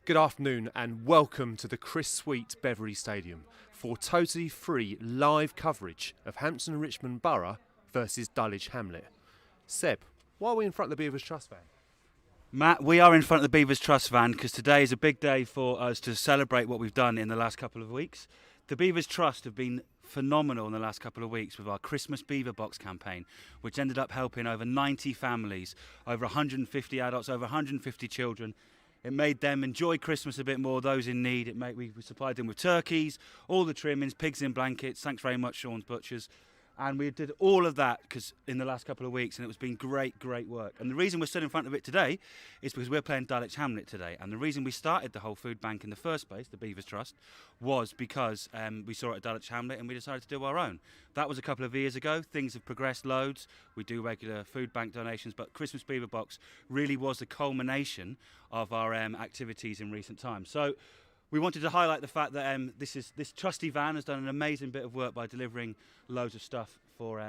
Good afternoon and welcome to the Chris Sweet Beveree Stadium for totally free live coverage of Hampton Richmond Borough versus Dulwich Hamlet. Seb, why are we in front of the Beavers Trust van? Matt, we are in front of the Beavers Trust van because today is a big day for us to celebrate what we've done in the last couple of weeks. The Beavers Trust have been phenomenal in the last couple of weeks with our Christmas Beaver Box campaign, which ended up helping over 90 families, over 150 adults, over 150 children. It made them enjoy Christmas a bit more, those in need. We supplied them with turkeys, all the trimmings, pigs in blankets. Thanks very much, Sean's Butchers. And we did all of that in the last couple of weeks, and it was been great work. And the reason we're stood in front of it today is because we're playing Dulwich Hamlet today. And the reason we started the whole food bank in the first place, the Beavers Trust, was because we saw it at Dulwich Hamlet and we decided to do our own. That was a couple of years ago. Things have progressed loads. We do regular food bank donations, but Christmas Beaver Box really was the culmination of our activities in recent times. So we wanted to highlight the fact that this trusty van has done an amazing bit of work by delivering loads of stuff for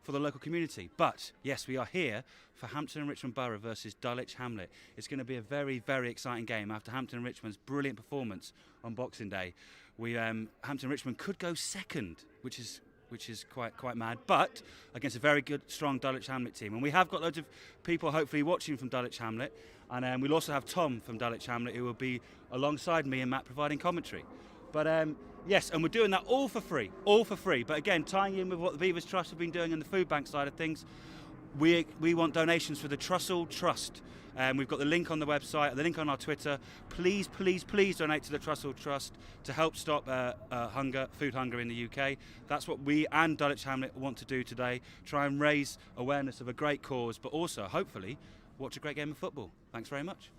the local community. But yes, we are here for Hampton and Richmond Borough versus Dulwich Hamlet. It's going to be a very, very exciting game after Hampton and Richmond's brilliant performance on Boxing Day. Hampton and Richmond could go second, which is quite mad, but against a very good, strong Dulwich Hamlet team. And we have got loads of people hopefully watching from Dulwich Hamlet, and we'll also have Tom from Dulwich Hamlet who will be alongside me and Matt providing commentary. But yes, and we're doing that all for free. But again, tying in with what the Beavers Trust have been doing in the food bank side of things, we want donations for the Trussell Trust. We've got the link on the website, the link on our Twitter. Please donate to the Trussell Trust to help stop food hunger in the UK. That's what we and Dulwich Hamlet want to do today. Try and raise awareness of a great cause, but also, hopefully, watch a great game of football. Thanks very much.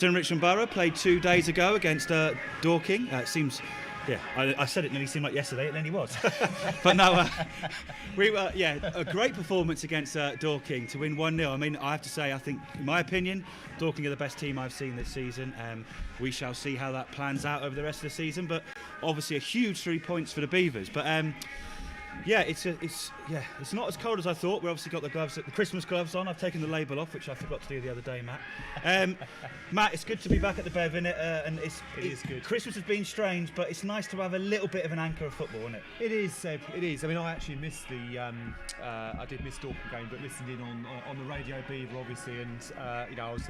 Richmond Borough played 2 days ago against Dorking. It seems, I said it nearly seemed like yesterday, it nearly was. But no, a great performance against Dorking to win 1-0. I mean, I have to say, I think, in my opinion, Dorking are the best team I've seen this season. We shall see how that plans out over the rest of the season. But obviously, a huge 3 points for the Beavers. But it's not as cold as I thought. We've obviously got the Christmas gloves on. I've taken the label off, which I forgot to do the other day, Matt. Matt, it's good to be back at the Bev, isn't it? And it is good. Christmas has been strange, but it's nice to have a little bit of an anchor of football, isn't it? It is, Seb. It is. I mean, I actually missed I did miss Dorking game, but listened in on the Radio Beaver, obviously, and I was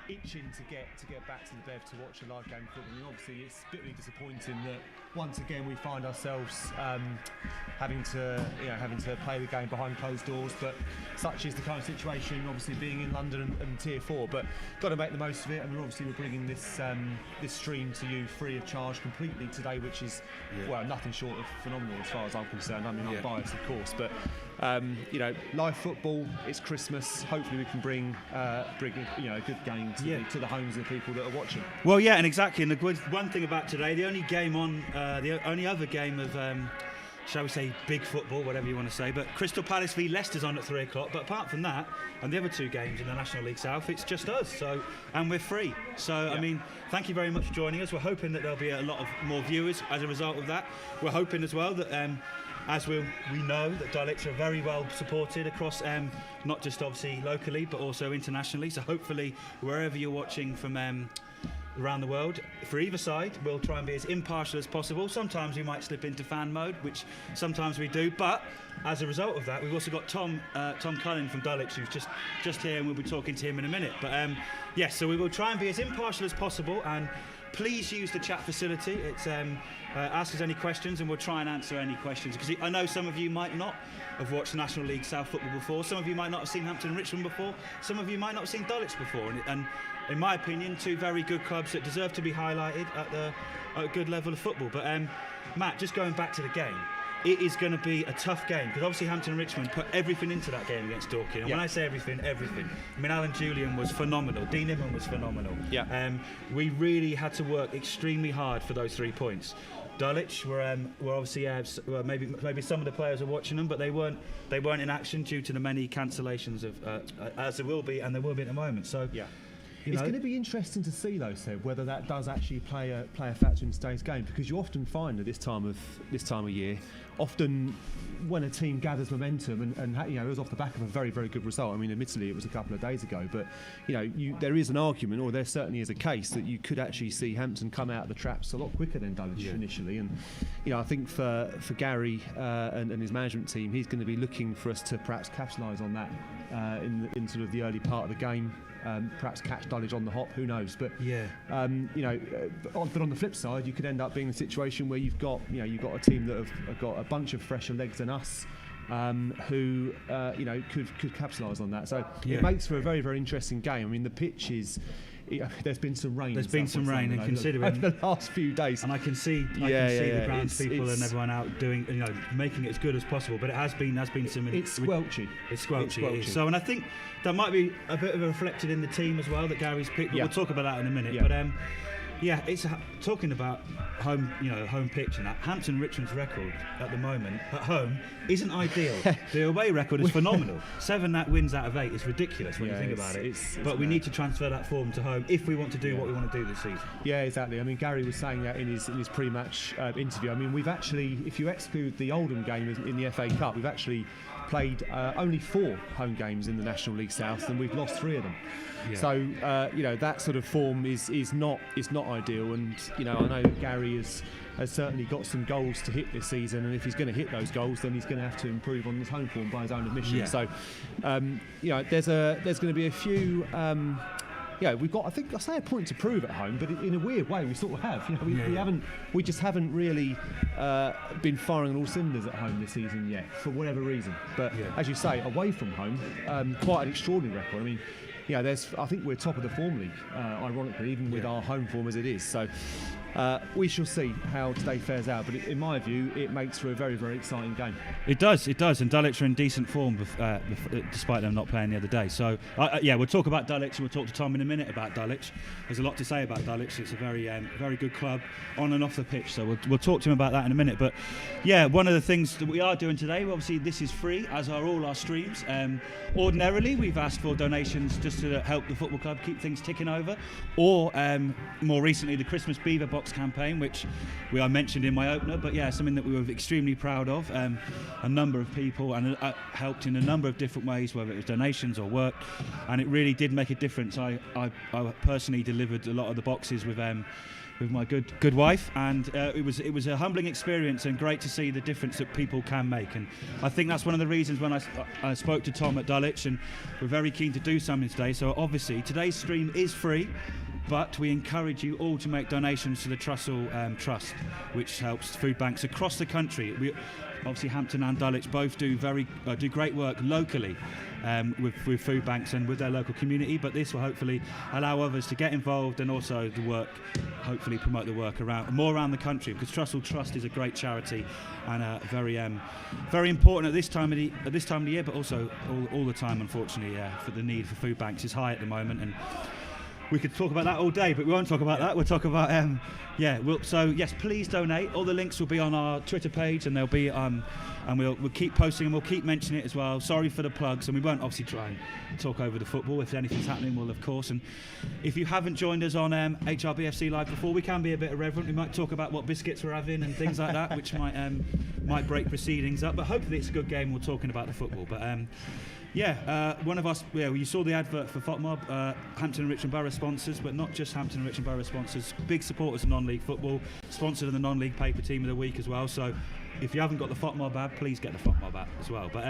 itching to get back to the Bev to watch a live game of football. And obviously, it's bitterly disappointing that once again we find ourselves having to play the game behind closed doors. But such is the kind of situation, obviously being in London and Tier 4. But got to make the most of it, and we're bringing this stream to you free of charge completely today, which is nothing short of phenomenal as far as I'm concerned. I mean, I'm biased, of course, but live football. It's Christmas. Hopefully, we can bring a good game to the homes of the people that are watching. Well, yeah, and exactly. And the good one thing about today, the only game on, the only other game of, shall we say, big football, whatever you want to say, but Crystal Palace v Leicester's on at 3 o'clock. But apart from that, and the other 2 games in the National League South, it's just us. So, and we're free. So, I mean, thank you very much for joining us. We're hoping that there'll be a lot of more viewers as a result of that. We're hoping as well that as we know that Dulwich are very well supported across, not just obviously locally, but also internationally. So hopefully, wherever you're watching from around the world, for either side, we'll try and be as impartial as possible. Sometimes we might slip into fan mode, which sometimes we do, but as a result of that, we've also got Tom Cullen from Dulwich, who's just here, and we'll be talking to him in a minute. But yes, so we will try and be as impartial as possible, and please use the chat facility. It's ask us any questions and we'll try and answer any questions, because I know some of you might not have watched National League South football before, some of you might not have seen Hampton Richmond before, some of you might not have seen Dulwich before, and in my opinion, two very good clubs that deserve to be highlighted at a good level of football. But Matt, just going back to the game, it is going to be a tough game, because obviously Hampton Richmond put everything into that game against Dorking. And when I say everything. I mean, Alan Julian was phenomenal. Dean Inman was phenomenal. We really had to work extremely hard for those 3 points. Dulwich were obviously maybe some of the players are watching them, but they weren't in action due to the many cancellations of as there will be, and there will be at the moment. So it's going to be interesting to see, though, Seb, whether that does actually play a factor in today's game, because you often find at this time of year, often when a team gathers momentum, and it was off the back of a very, very good result. I mean, admittedly, it was a couple of days ago, but there is an argument, or there certainly is a case, that you could actually see Hampton come out of the traps a lot quicker than Dulwich initially. And I think for Gary and his management team, he's going to be looking for us to perhaps capitalise on that in sort of the early part of the game. Perhaps catch Dulwich on the hop, who knows? But but on the flip side, you could end up being in a situation where you've got a team that have got a bunch of fresher legs than us, who could capitalise on that. So it makes for a very, very interesting game. I mean, the pitch is. There's been some rain. There's been some rain, and considering over the last few days, and I can see the groundspeople and everyone out doing, making it as good as possible. But it has been some. It's squelchy. It's squelchy. So, and I think that might be a bit of a reflected in the team as well that Gary's picked. But we'll talk about that in a minute. But it's talking about home pitch and that. Hampton Richmond's record at the moment at home isn't ideal. The away record is phenomenal. 7 wins out of 8 is ridiculous when you think about it. But we need to transfer that form to home if we want to do what we want to do this season. Yeah, exactly. I mean, Gary was saying that in his pre-match interview. I mean, we've actually, if you exclude the Oldham game in the FA Cup, we've actually played only 4 home games in the National League South, and we've lost 3 of them. So that sort of form is not ideal, and I know that Gary has certainly got some goals to hit this season, and if he's going to hit those goals, then he's going to have to improve on his home form by his own admission. So there's going to be a few. We've got, I think, I say a point to prove at home, but in a weird way we sort of have. We just haven't really been firing on all cylinders at home this season yet, for whatever reason. But as you say, away from home, quite an extraordinary record. I mean, I think we're top of the form league, ironically, even with our home form as it is. So we shall see how today fares out, but in my view, it makes for a very, very exciting game. It does, and Dulwich are in decent form despite them not playing the other day. So we'll talk about Dulwich, and we'll talk to Tom in a minute about Dulwich. There's a lot to say about Dulwich. It's a very, very good club on and off the pitch, so we'll talk to him about that in a minute. But one of the things that we are doing today, obviously this is free, as are all our streams. Ordinarily, we've asked for donations just to help the football club keep things ticking over, or more recently the Christmas Beaver Box campaign, which I mentioned in my opener, but something that we were extremely proud of. A number of people and helped in a number of different ways, whether it was donations or work, and it really did make a difference. I personally delivered a lot of the boxes with my good wife, and it was a humbling experience, and great to see the difference that people can make. And I think that's one of the reasons when I spoke to Tom at Dulwich, and we're very keen to do something today. So obviously today's stream is free, but we encourage you all to make donations to the Trussell Trust, which helps food banks across the country. Obviously Hampton and Dulwich both do great work locally with food banks and with their local community, but this will hopefully allow others to get involved, and also hopefully promote the work around the country, because Trussell Trust is a great charity and very very important at this time of the year, but also all the time, unfortunately. For the need for food banks is high at the moment, and we could talk about that all day, but we won't talk about that. We'll talk about so yes, please donate. All the links will be on our Twitter page, and they'll be and we'll keep posting, and we'll keep mentioning it as well. Sorry for the plugs, and we won't obviously try and talk over the football. If anything's happening, we'll of course. And if you haven't joined us on HRBFC Live before, we can be a bit irreverent. We might talk about what biscuits we're having and things like that, which might break proceedings up. But hopefully it's a good game. We're talking about the football, but. One of us. You saw the advert for FOTMOB, Hampton and Richmond Borough sponsors, but not just Hampton and Richmond Borough sponsors. Big supporters of non-league football, sponsored in the non-league paper team of the week as well. So if you haven't got the FOTMOB app, please get the FOTMOB app as well. But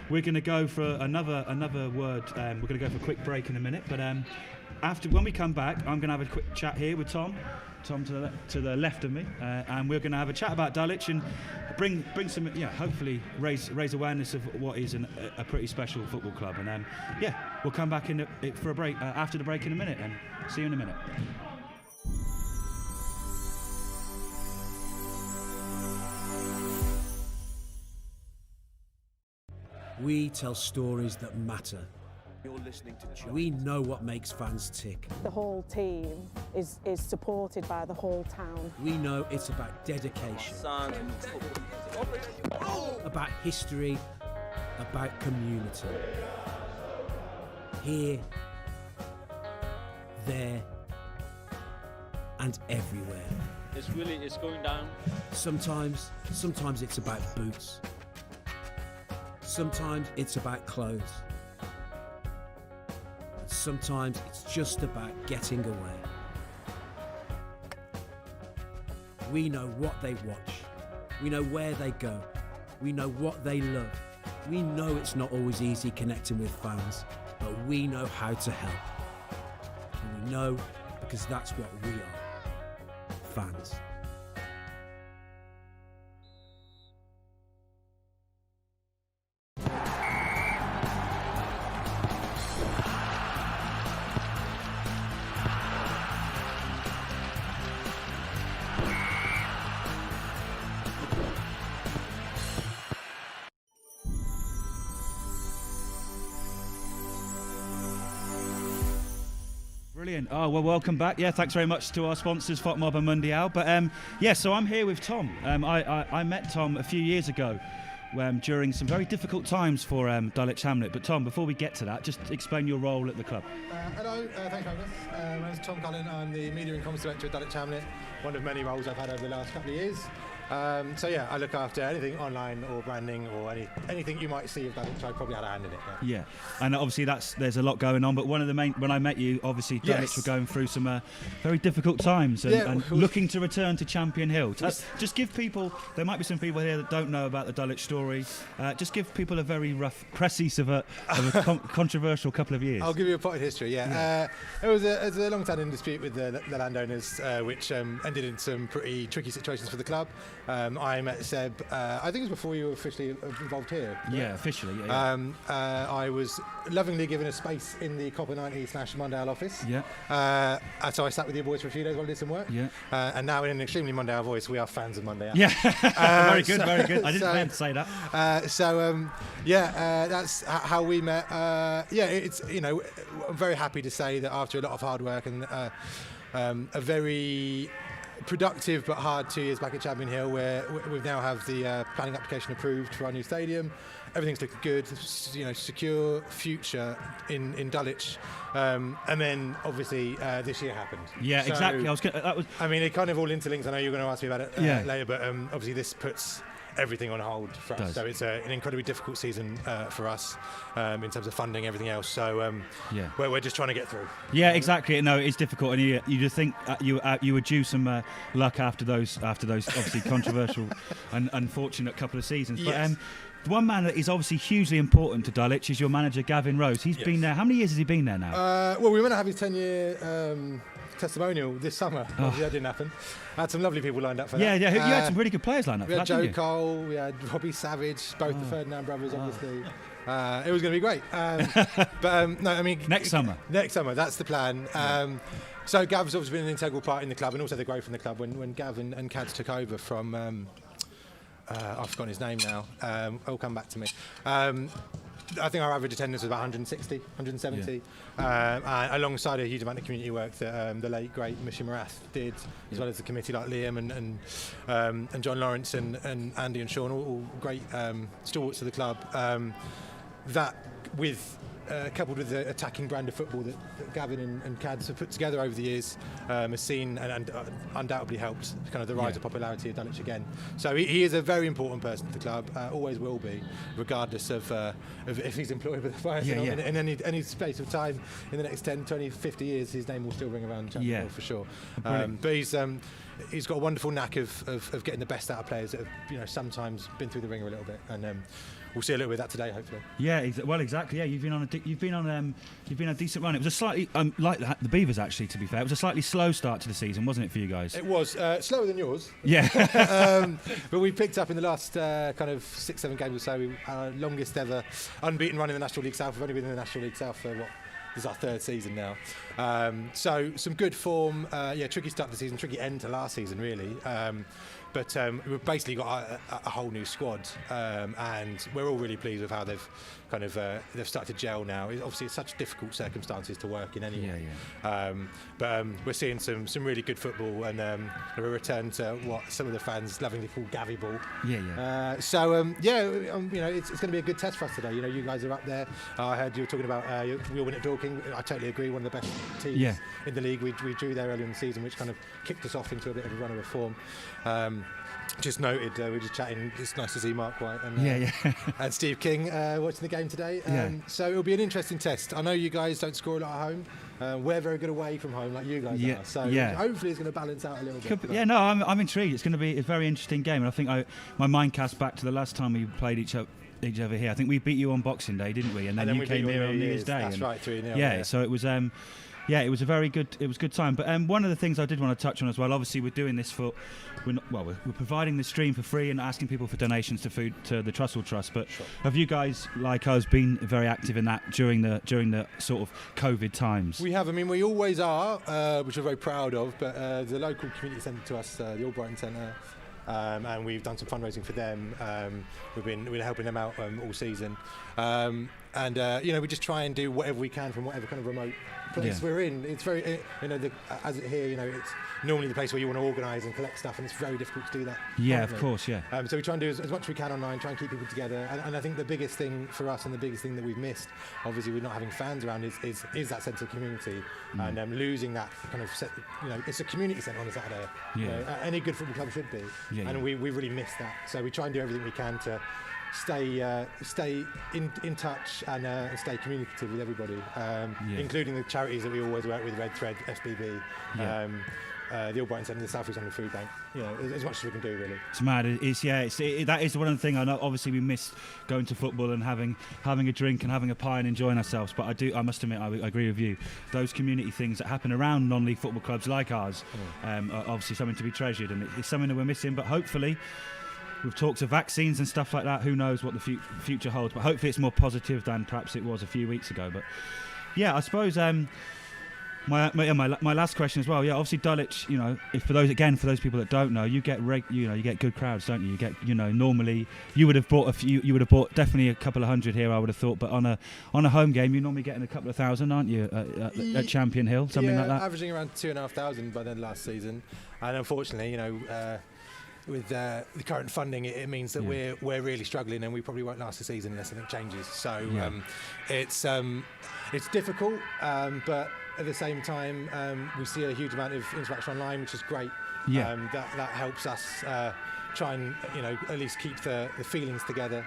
we're going to go for another word. We're going to go for a quick break in a minute. But when we come back, I'm going to have a quick chat here with Tom. Tom to the left of me, and we're going to have a chat about Dulwich and bring some, hopefully raise awareness of what is a pretty special football club. And we'll come back for a break after the break in a minute, and see you in a minute. We tell stories that matter. You're listening to We know what makes fans tick. The whole team is supported by the whole town. We know it's about dedication, about history, about community. Here, there, and everywhere. It's going down. Sometimes it's about boots. Sometimes it's about clothes. Sometimes it's just about getting away. We know what they watch. We know where they go. We know what they love. We know it's not always easy connecting with fans, but we know how to help. And we know because that's what we are. Fans. Brilliant. Oh, well, welcome back. Yeah, thanks very much to our sponsors, FOTMOB and Mundial. But so I'm here with Tom. I met Tom a few years ago during some very difficult times for Dulwich Hamlet. But Tom, before we get to that, just explain your role at the club. Hello, thanks for having us. My name's Tom Cullen. I'm the Media and Comms Director at Dulwich Hamlet, one of many roles I've had over the last couple of years. I look after anything online or branding or anything you might see of Dulwich. I probably had a hand in it. Yeah, and obviously there's a lot going on. But one of the main, when I met you, obviously Dulwich were going through some very difficult times and looking to return to Champion Hill. Just give people, there might be some people here that don't know about the Dulwich story. Just give people a very rough précis of a controversial couple of years. I'll give you a potted history. It was a long-standing dispute with the landowners, which ended in some pretty tricky situations for the club. I met Seb, I think it was before you were officially involved here. Yeah, officially, I was lovingly given a space in the Copper 90/Mundial office. Yeah. So I sat with your boys for a few days while I did some work. Yeah. And now in an extremely Mundial voice, we are fans of Mundial. Yeah. Very good. I didn't plan to say that. That's how we met. It's, I'm very happy to say that after a lot of hard work and a very productive but hard 2 years back at Champion Hill, where we now have the planning application approved for our new stadium. Everything's looking good, secure future in Dulwich, and then obviously this year happened. Yeah, so, exactly. It kind of all interlinks. I know you're going to ask me about it later, but obviously this puts everything on hold for us. So it's an incredibly difficult season for us in terms of funding, everything else. So we're just trying to get through. Yeah, exactly. No, it's difficult, and you just think you were due some luck after those obviously controversial and unfortunate couple of seasons. Yes. But one man that is obviously hugely important to Dulwich is your manager, Gavin Rose. He's been there. How many years has he been there now? We were going to have his 10-year testimonial this summer. Obviously that didn't happen. I had some lovely people lined up for that. Yeah, you had some really good players lined up for that, didn't you? We had Joe Cole, we had Robbie Savage, both the Ferdinand brothers, obviously. It was going to be great. Next summer. Next summer, that's the plan. So Gav's obviously been an integral part in the club and also the growth in the club. When Gav and Cads took over from... I've forgotten his name now. It'll come back to me. I think our average attendance was about 160, 170, alongside a huge amount of community work that the late, great Mishi Marath did, as well as the committee like Liam and John Lawrence and Andy and Sean, all great stalwarts of the club. That with coupled with the attacking brand of football that Gavin and Cads have put together over the years, has seen and undoubtedly helped kind of the rise of popularity of Dulwich again. So he is a very important person to the club, always will be, regardless of if he's employed with the Fire. In any space of time in the next 10, 20, 50 years, his name will still ring around Champion Hill for sure. But he's got a wonderful knack of getting the best out of players that have sometimes been through the ringer a little bit, and we'll see a little bit of that today, hopefully. Yeah, well, exactly. Yeah, you've been on a decent run. It was a slightly like the Beavers, actually. To be fair, it was a slightly slow start to the season, wasn't it, for you guys? It was slower than yours. Yeah, but we picked up in the last kind of 6-7 games or so. Our longest ever unbeaten run in the National League South. We've only been in the National League South for this is our third season now. So some good form. Tricky start to the season, tricky end to last season, really. But we've basically got a whole new squad, and we're all really pleased with how they've started to gel now. Obviously, it's such difficult circumstances to work in anyway. But we're seeing some really good football, and a return to what some of the fans lovingly call Gavy ball. It's going to be a good test for us today. You guys are up there. I heard you were talking about your win at Dorking. I totally agree. One of the best teams in the league. We drew there earlier in the season, which kind of kicked us off into a bit of a run of reform. Just noted, we were just chatting. It's nice to see Mark White and Steve King watching the game today. So it'll be an interesting test. I know you guys don't score a lot at home. We're very good away from home, like you guys are. So hopefully it's going to balance out a little bit. I'm intrigued. It's going to be a very interesting game, and I think my mind casts back to the last time we played each other here. I think we beat you on Boxing Day, didn't we? And then you came here on New Year's Day. That's right, 3-0. So it was. It was a very good time. But one of the things I did want to touch on as well, obviously we're doing this we're providing the stream for free and asking people for donations to food to the Trussell Trust. But have you guys, like us, been very active in that during the sort of COVID times? We have. I mean, we always are, which we're very proud of. But the local community centre to us, the Albrighton Centre, and we've done some fundraising for them. We've been helping them out all season, and we just try and do whatever we can from whatever kind of remote place we're in. It's very, as it here, it's normally the place where you want to organise and collect stuff, and it's very difficult to do that. Yeah, of course, So we try and do as much as we can online, try and keep people together, and I think the biggest thing for us and the biggest thing that we've missed, obviously we're not having fans around, is that sense of community, and losing that kind of it's a community centre on a Saturday. Any good football club should be, and we really miss that. So we try and do everything we can to stay in touch and stay communicative with everybody, including the charities that we always work with, Red Thread, FBB, the Albrighton Centre, the South East London Food Bank. As much as we can do, really. It's mad. That is one of the things. I know. Obviously, we miss going to football and having a drink and having a pie and enjoying ourselves. But I must admit, I agree with you. Those community things that happen around non-league football clubs like ours are obviously something to be treasured, and it's something that we're missing. But hopefully, with talks of vaccines and stuff like that, who knows what the future holds. But hopefully it's more positive than perhaps it was a few weeks ago. But I suppose my last question as well. Obviously Dulwich, for those people that don't know, you get you get good crowds, don't you? You get normally you would have bought definitely a couple of hundred here, I would have thought. But on a home game, you're normally getting a couple of thousand, aren't you? At Champion Hill, something like that. Averaging around 2,500 by the end of last season, and unfortunately, with the current funding, it means that we're really struggling, and we probably won't last the season unless something changes. So it's difficult, but at the same time, we see a huge amount of interaction online, which is great. That helps us try and at least keep the feelings together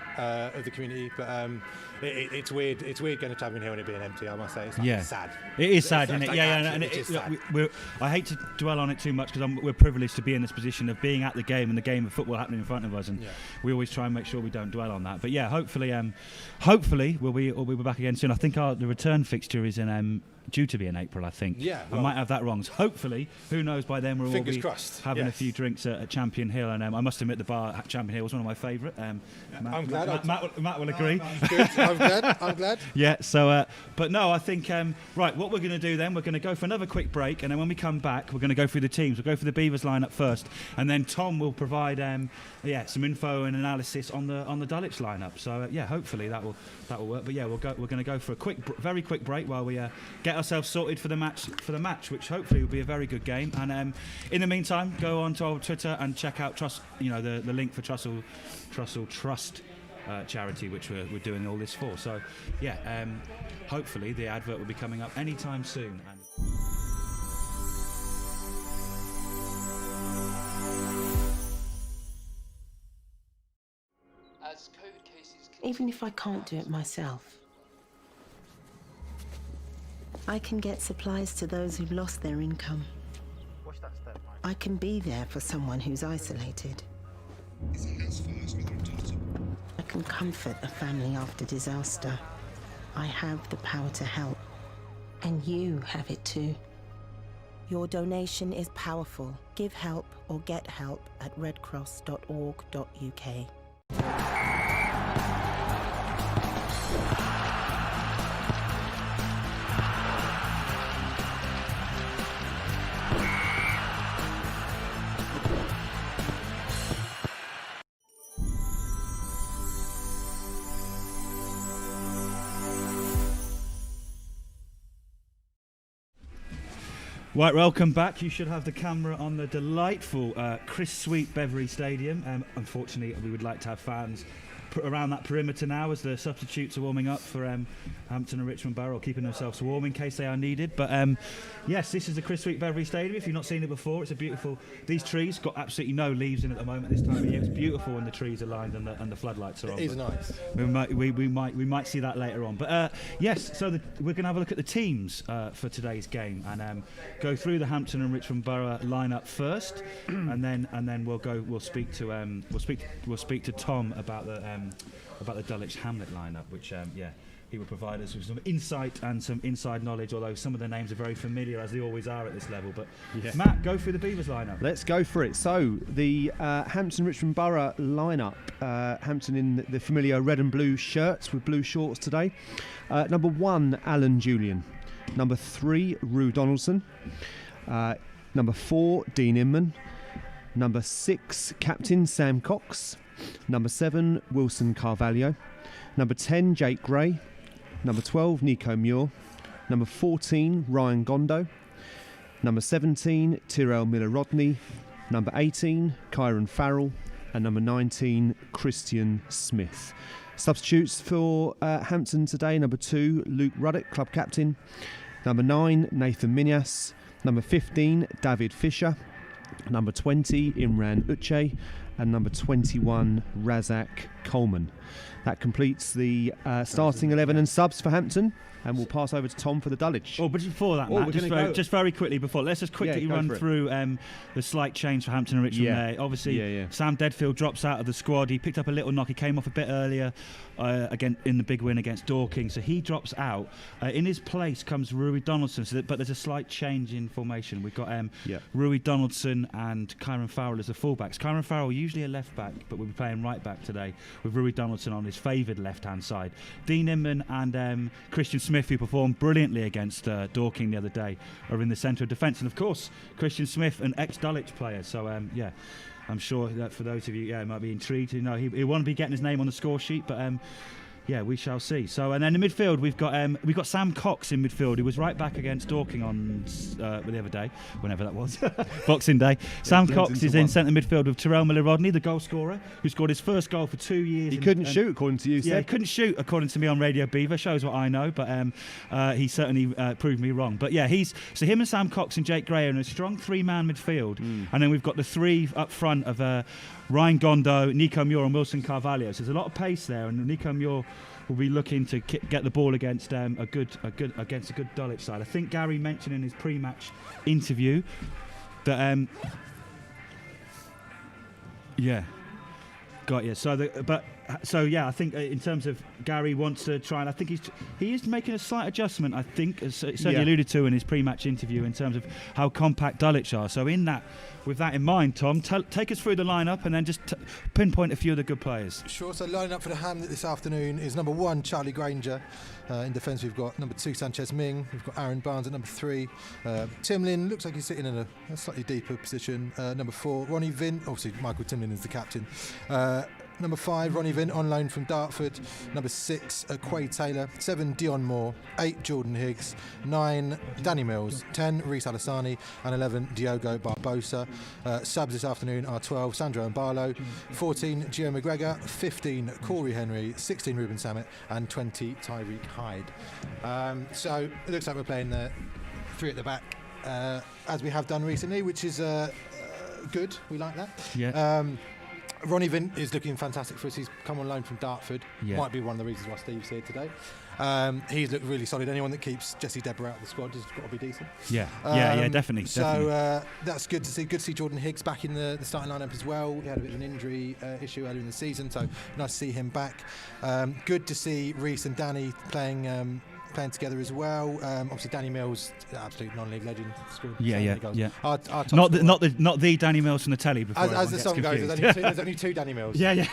of the community. But it's weird. It's weird going to Champion Hill and it being empty. I must say, it's sad. It is sad, isn't it? And I hate to dwell on it too much because we're privileged to be in this position of being at the game and the game of football happening in front of us, and we always try and make sure we don't dwell on that. But hopefully we'll be back again soon. I think the return fixture is in due to be in April, I think. I might have that wrong. So hopefully, who knows, by then we'll all be having a few drinks at Champion Hill. And I must admit, the bar at Champion Hill was one of my favourite. I'm glad. Matt will agree. I'm glad. So, but no, I think, right, what we're going to do then, we're going to go for another quick break. And then when we come back, we're going to go through the teams. We'll go for the Beavers lineup first. And then Tom will provide some info and analysis on the Dulwich lineup. So, hopefully that will work. But we're going to go for a very quick break while we get ourselves sorted for the match, which hopefully will be a very good game. And in the meantime, go on to our Twitter and check out the link for Trussell Trust charity which we're doing all this for. So yeah, hopefully the advert will be coming up anytime soon. Even if I can't do it myself, I can get supplies to those who've lost their income. I can be there for someone who's isolated. I can comfort a family after disaster. I have the power to help. And you have it too. Your donation is powerful. Give help or get help at redcross.org.uk. Right, welcome back. You should have the camera on the delightful Chris Sweet Beveree Stadium. Unfortunately, we would like to have fans around that perimeter now as the substitutes are warming up for Hampton and Richmond Borough, keeping themselves warm in case they are needed. But yes, this is the Chris Sweet Beveree Stadium. If you've not seen it before, it's a beautiful. These trees got absolutely no leaves in at the moment this time of year. It's beautiful when the trees are lined and the floodlights are on. It is nice. We might see that later on. But yes, so we're going to have a look at the teams for today's game and go through the Hampton and Richmond Borough lineup first, and then we'll speak to Tom about the Dulwich Hamlet lineup, which he will provide us with some insight and some inside knowledge, although some of the names are very familiar, as they always are at this level. But Matt, go through the Beavers lineup. Let's go for it. So the Hampton Richmond Borough lineup. Hampton in the familiar red and blue shirts with blue shorts today. Number 1, Alan Julian. Number 3, Rue Donaldson. Number 4, Dean Inman. Number 6, Captain Sam Cox. Number 7, Wilson Carvalho. Number 10, Jake Gray. Number 12, Nico Muir. Number 14, Ryan Gondo. Number 17, Tyrell Miller-Rodney. Number 18, Kyron Farrell. And number 19, Christian Smith. Substitutes for Hampton today: number 2, Luke Ruddock, club captain. Number 9, Nathan Minas. Number 15, David Fisher. Number 20, Imran Uche. And number 21, Razak Coleman. That completes the starting 11 and subs for Hampton, and we'll pass over to Tom for the Dulwich. Oh, but before that, Matt, just very quickly let's just quickly run through the slight change for Hampton and Richmond there. Obviously, Sam Deadfield drops out of the squad. He picked up a little knock. He came off a bit earlier again in the big win against Dorking, so he drops out. In his place comes Rui Donaldson, but there's a slight change in formation. We've got Rui Donaldson and Kyron Farrell as the fullbacks. Kyron Farrell usually a left back, but we'll be playing right back today with Rui Donaldson on his favoured left-hand side. Dean Inman and Christian Smith, who performed brilliantly against Dorking the other day, are in the centre of defence. And of course, Christian Smith, an ex-Dulwich player. So I'm sure that for those of you might be intrigued, he won't be getting his name on the score sheet, but we shall see. So, and then in midfield we've got Sam Cox in midfield, who was right back against Dorking on the other day, whenever that was, Boxing Day. Sam Cox is in centre midfield with Tyrell Miller-Rodney, the goal scorer, who scored his first goal for 2 years. He couldn't shoot, according to you. Yeah, he couldn't shoot, according to me on Radio Beaver. Shows what I know, but he certainly proved me wrong. But yeah, so him and Sam Cox and Jake Gray are in a strong 3-man midfield, and then we've got the 3 up front of Ryan Gondo, Nico Muir and Wilson Carvalho. So there's a lot of pace there, and Nico Muir will be looking to get the ball against a good Dulwich side. I think Gary mentioned in his pre-match interview that got you. I think in terms of Gary wants to try, and I think he is making a slight adjustment. I think, as certainly alluded to in his pre-match interview, in terms of how compact Dulwich are. So with that in mind, Tom, take us through the lineup and then just pinpoint a few of the good players. Sure. So lining up for the Hamlet this afternoon is number 1, Charlie Granger. In defence, we've got number 2, Sanchez Ming. We've got Aaron Barnes at number 3. Timlin looks like he's sitting in a slightly deeper position. Number 4, Ronnie Vint. Obviously, Michael Timlin is the captain. Number 5, Ronnie Vint on loan from Dartford. Number 6, Quay Taylor. 7, Dion Moore. 8, Jordan Higgs. 9, Danny Mills. 10, Reece Alassani. And 11, Diogo Barbosa. Subs this afternoon are 12, Sandro and Barlow. 14, Gio McGregor. 15, Corey Henry. 16, Ruben Sammet. And 20, Tyreek Hyde. So it looks like we're playing the 3 at the back, as we have done recently, which is good. We like that. Yeah. Ronnie Vint is looking fantastic for us. He's come on loan from Dartford. Yeah. Might be one of the reasons why Steve's here today. He's looked really solid. Anyone that keeps Jesse Deborah out of the squad has got to be decent. Yeah, definitely. So that's good to see. Good to see Jordan Higgs back in the starting lineup as well. He had a bit of an injury issue earlier in the season, so nice to see him back. Good to see Reece and Danny playing together as well. Obviously Danny Mills, absolute non-league legend. Yeah. Our top Not scorer. the Danny Mills from the telly. Before As the song goes, there's only two Danny Mills. Yeah.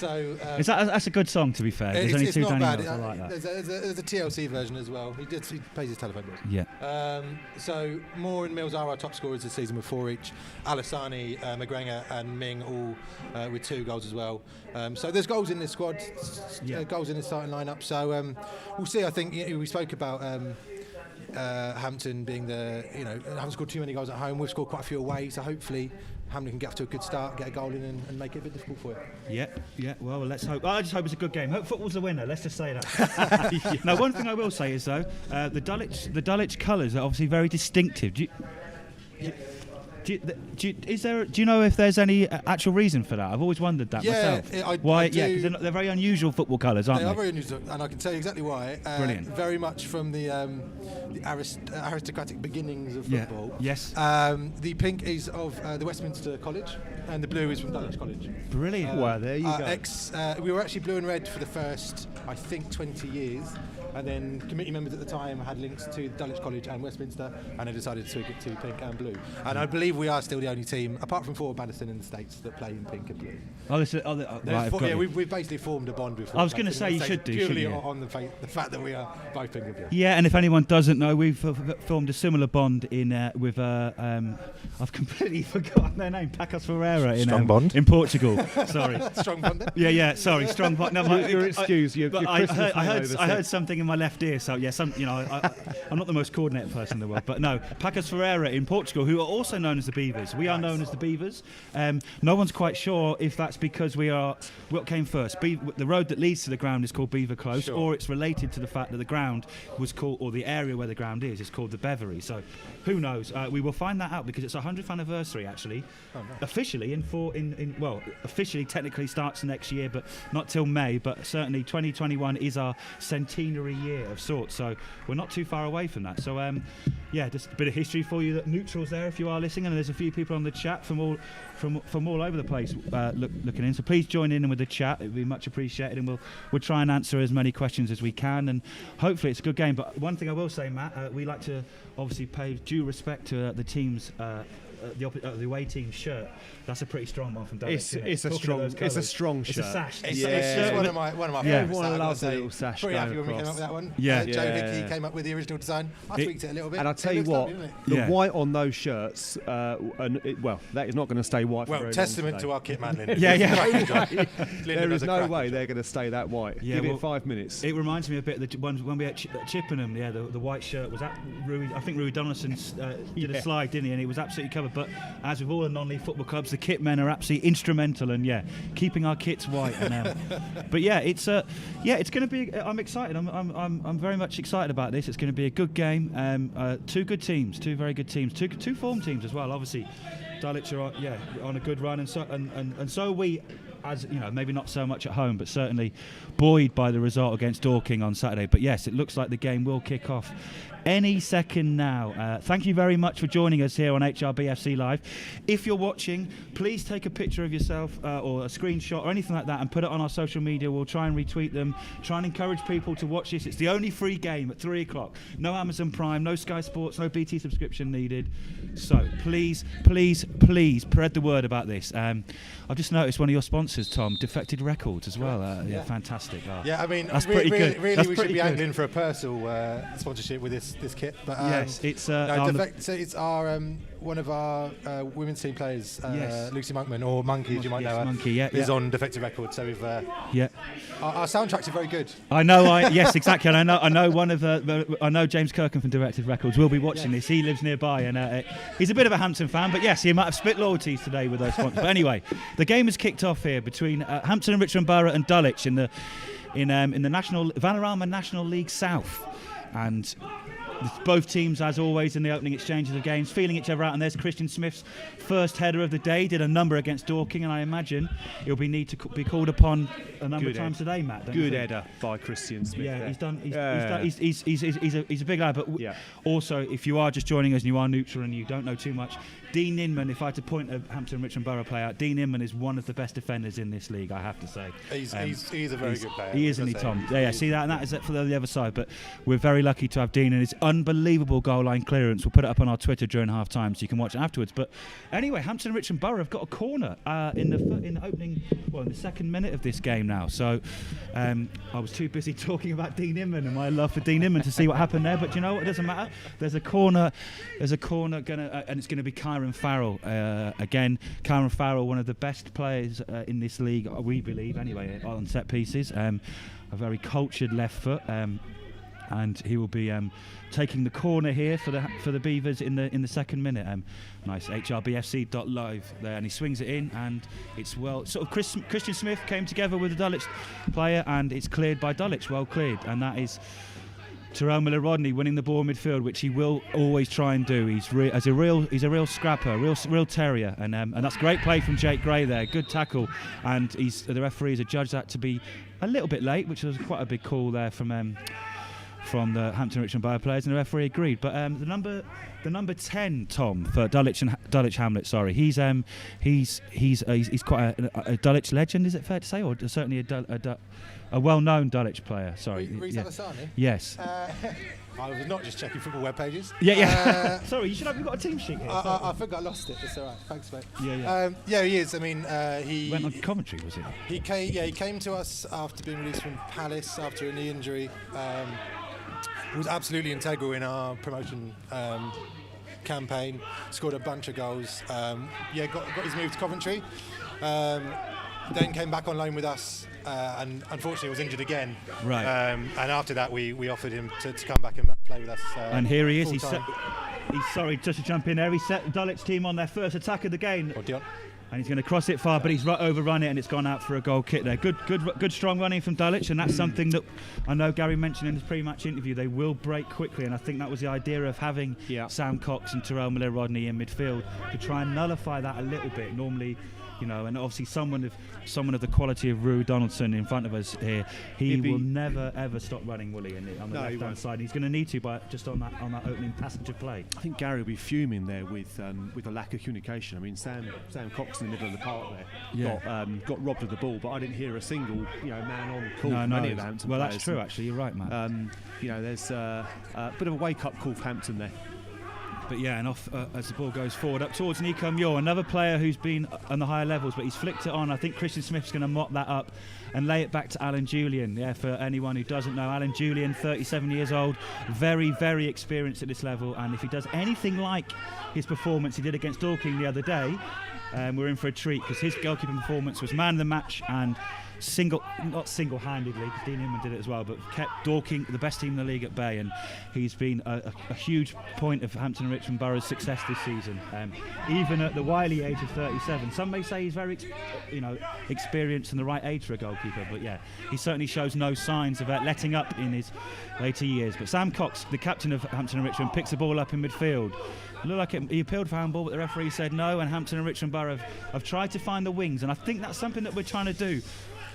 That's a good song, to be fair. There's only two not Danny bad. Mills. I like that. There's a TLC version as well. He plays his telephone bills. Yeah. So Moore and Mills are our top scorers this season with 4 each. Alassani, McGregor and Ming all with 2 goals as well. So there's goals in this squad, goals in the starting lineup. So we'll see. I think we spoke about Hampton being haven't scored too many goals at home. We've scored quite a few away, so hopefully Hampton can get off to a good start, get a goal in and make it a bit difficult for you. Yeah. Well, let's hope. I just hope it's a good game. Hope football's the winner. Let's just say that. Now, one thing I will say is though, the Dulwich colours are obviously very distinctive. Do you know if there's any actual reason for that? I've always wondered that myself. Why? Because they're very unusual football colours, aren't they? They are very unusual, and I can tell you exactly why. Brilliant. Very much from the aristocratic beginnings of football. Yes. The pink is of the Westminster College, and the blue is from Dulwich College. Brilliant. Wow, there you go. We were actually blue and red for the first, I think, 20 years. And then committee members at the time had links to Dulwich College and Westminster, and they decided to switch it to pink and blue. And I believe we are still the only team, apart from Fort Badderston in the States, that play in pink and blue. We've basically formed a bond with. I was going to say you should do, purely shouldn't you? on the fact that we are both pink and blue. Yeah, and if anyone doesn't know, we've formed a similar bond with I've completely forgotten their name, Pacos Ferreira in Portugal. Sorry, strong bond. Yeah. Sorry, strong bond. No, your excuse. I heard something in my left ear, so yeah, I'm not the most coordinated person in the world, but no, Pacos Ferreira in Portugal, who are also known as the Beavers. We are known as the Beavers. No one's quite sure if that's because what came first. The road that leads to the ground is called Beaver Close, or it's related to the fact that the ground was called, or the area where the ground is called the Beveree. So who knows? We will find that out because it's our 100th anniversary actually. Oh, nice. Officially officially technically starts next year, but not till May. But certainly 2021 is our centenary year of sorts, so we're not too far away from that. So just a bit of history for you. That neutrals there if you are listening, and there's a few people on the chat from all over the place looking in, so please join in with the chat. It would be much appreciated, and we'll try and answer as many questions as we can, and hopefully it's a good game. But one thing I will say, Matt, we like to obviously pay due respect to the team's the away team's shirt. That's a pretty strong one from Dulwich. It's a strong shirt. It's a sash. It's one of my favourites. Everyone loves a little sash. Pretty happy when we came up with that one. Yeah. Joe Hickey came up with the original design. I tweaked it a little bit. And I'll tell you what, the white on those shirts, that is not going to stay white for very long testament today. to our kit man, Lyndon. There is no way they're going to stay that white. Give it 5 minutes. It reminds me a bit of the one when we had Chippenham. Yeah, the white shirt was that Rui. I think Rui Donaldson did a slide, didn't he? And it was absolutely covered. But as with all the non-league football clubs, the kit men are absolutely instrumental in keeping our kits white. But it's going to be. I'm excited. I'm very much excited about this. It's going to be a good game. Two good teams, two very good teams, two form teams as well. Obviously, Dulwich are on a good run, and so are we. As you know, maybe not so much at home, but certainly buoyed by the result against Dorking on Saturday. But yes, it looks like the game will kick off any second now. Thank you very much for joining us here on HRBFC Live. If you're watching, please take a picture of yourself or a screenshot or anything like that and put it on our social media. We'll try and retweet them, try and encourage people to watch this. It's the only free game at 3 o'clock. No Amazon Prime, no Sky Sports, no BT subscription needed. So please spread the word about this. I've just noticed one of your sponsors, Tom, Defected Records as well. Fantastic. I mean, that's pretty good. Really, we should be angling for a personal sponsorship with this kit. But yes, it's so it's our one of our women's team players, Yes. Lucy Monkman, or Monkey, as you might Yes, know her, Monkey, is on Defective Records. So we've our soundtracks are very good. I know. Yes, exactly. And I know one of I know James Kirkham from Directed Records will be watching this. He lives nearby, and he's a bit of a Hampton fan. But yes, he might have split loyalties today with those sponsors. But anyway, the game has kicked off here between Hampton and Richmond Borough and Dulwich in the National Vanarama National League South, and both teams, as always, in the opening exchanges of games, feeling each other out. And there's Christian Smith's first header of the day. Did a number against Dorking, and I imagine he'll be need to be called upon a number of times today, Matt. Good header by Christian Smith. Yeah, there. He's a big lad. But also, if you are just joining us and you are neutral and you don't know too much, Dean Inman, if I had to point a Hampton Richmond Borough player out, Dean Inman is one of the best defenders in this league, I have to say. He's a very good player. He is, isn't he, Tom? Yeah, see that, and that is it for the other side. But we're very lucky to have Dean and his unbelievable goal line clearance. We'll put it up on our Twitter during half time so you can watch it afterwards. But anyway, Hampton and Richmond Borough have got a corner in the second minute of this game now. So I was too busy talking about Dean Inman and my love for Dean Inman to see what happened there. But you know what? It doesn't matter. There's a corner and it's going to be Kyron Farrell again. Kyron Farrell, one of the best players in this league, we believe anyway, on set pieces. A very cultured left foot, and he will be taking the corner here for the Beavers in the second minute. Nice hrbfc.live there, and he swings it in, and it's Christian Smith came together with the Dulwich player, and it's cleared by Dulwich, well cleared, and that is Terrell Miller-Rodney winning the ball in midfield, which he will always try and do. He's a real scrapper, real terrier, and that's great play from Jake Gray there. Good tackle, and the referees have judged that to be a little bit late, which was quite a big call there from the Hampton Richmond Borough players, and the referee agreed. But the number 10, Tom, for Dulwich Hamlet. Sorry, he's quite a Dulwich legend. Is it fair to say, or certainly a well-known Dulwich player? Sorry, Reece Alasani? Yes. I was not just checking football web pages. Yeah. Sorry, you've got a team sheet here. I think I lost it. It's all right. Thanks, mate. Yeah. He is. I mean, he went on commentary, was it? He came to us after being released from Palace after a knee injury. Was absolutely integral in our promotion campaign. Scored a bunch of goals. Got his move to Coventry. Then came back on loan with us, and unfortunately was injured again. Right. And after that, we offered him to come back and play with us. And here he is. He's sorry, just to jump in there. He set the Dulwich team on their first attack of the game. And he's going to cross it far, but he's overrun it, and it's gone out for a goal kick there. Good strong running from Dulwich, and that's something that I know Gary mentioned in his pre-match interview. They will break quickly, and I think that was the idea of having Sam Cox and Terrell Miller-Rodney in midfield to try and nullify that a little bit. Normally, and obviously someone of the quality of Rue Donaldson in front of us here, he will never ever stop running, will he? On the left-hand side, he's going to need to, just on that opening passage of play. I think Gary will be fuming there with the lack of communication. I mean, Sam Cox in the middle of the park there got robbed of the ball, but I didn't hear a single man on call from any of the Hampton players. That's true. Actually, you're right, Matt. There's a bit of a wake-up call for Hampton there. But and off as the ball goes forward up towards Nico Muir, another player who's been on the higher levels, but he's flicked it on. I think Christian Smith's going to mop that up and lay it back to Alan Julian. Yeah, for anyone who doesn't know, Alan Julian, 37 years old, very, very experienced at this level, and if he does anything like his performance he did against Dorking the other day, we're in for a treat, because his goalkeeping performance was man of the match and not single-handedly, because Dean Inman did it as well, but kept Dorking, the best team in the league, at bay, and he's been a huge point of Hampton and Richmond Borough's success this season, even at the wily age of 37. Some may say he's very experienced and the right age for a goalkeeper, but he certainly shows no signs of letting up in his later years. But Sam Cox, the captain of Hampton and Richmond, picks the ball up in midfield. It looked like he appealed for handball, but the referee said no, and Hampton and Richmond Borough have tried to find the wings, and I think that's something that we're trying to do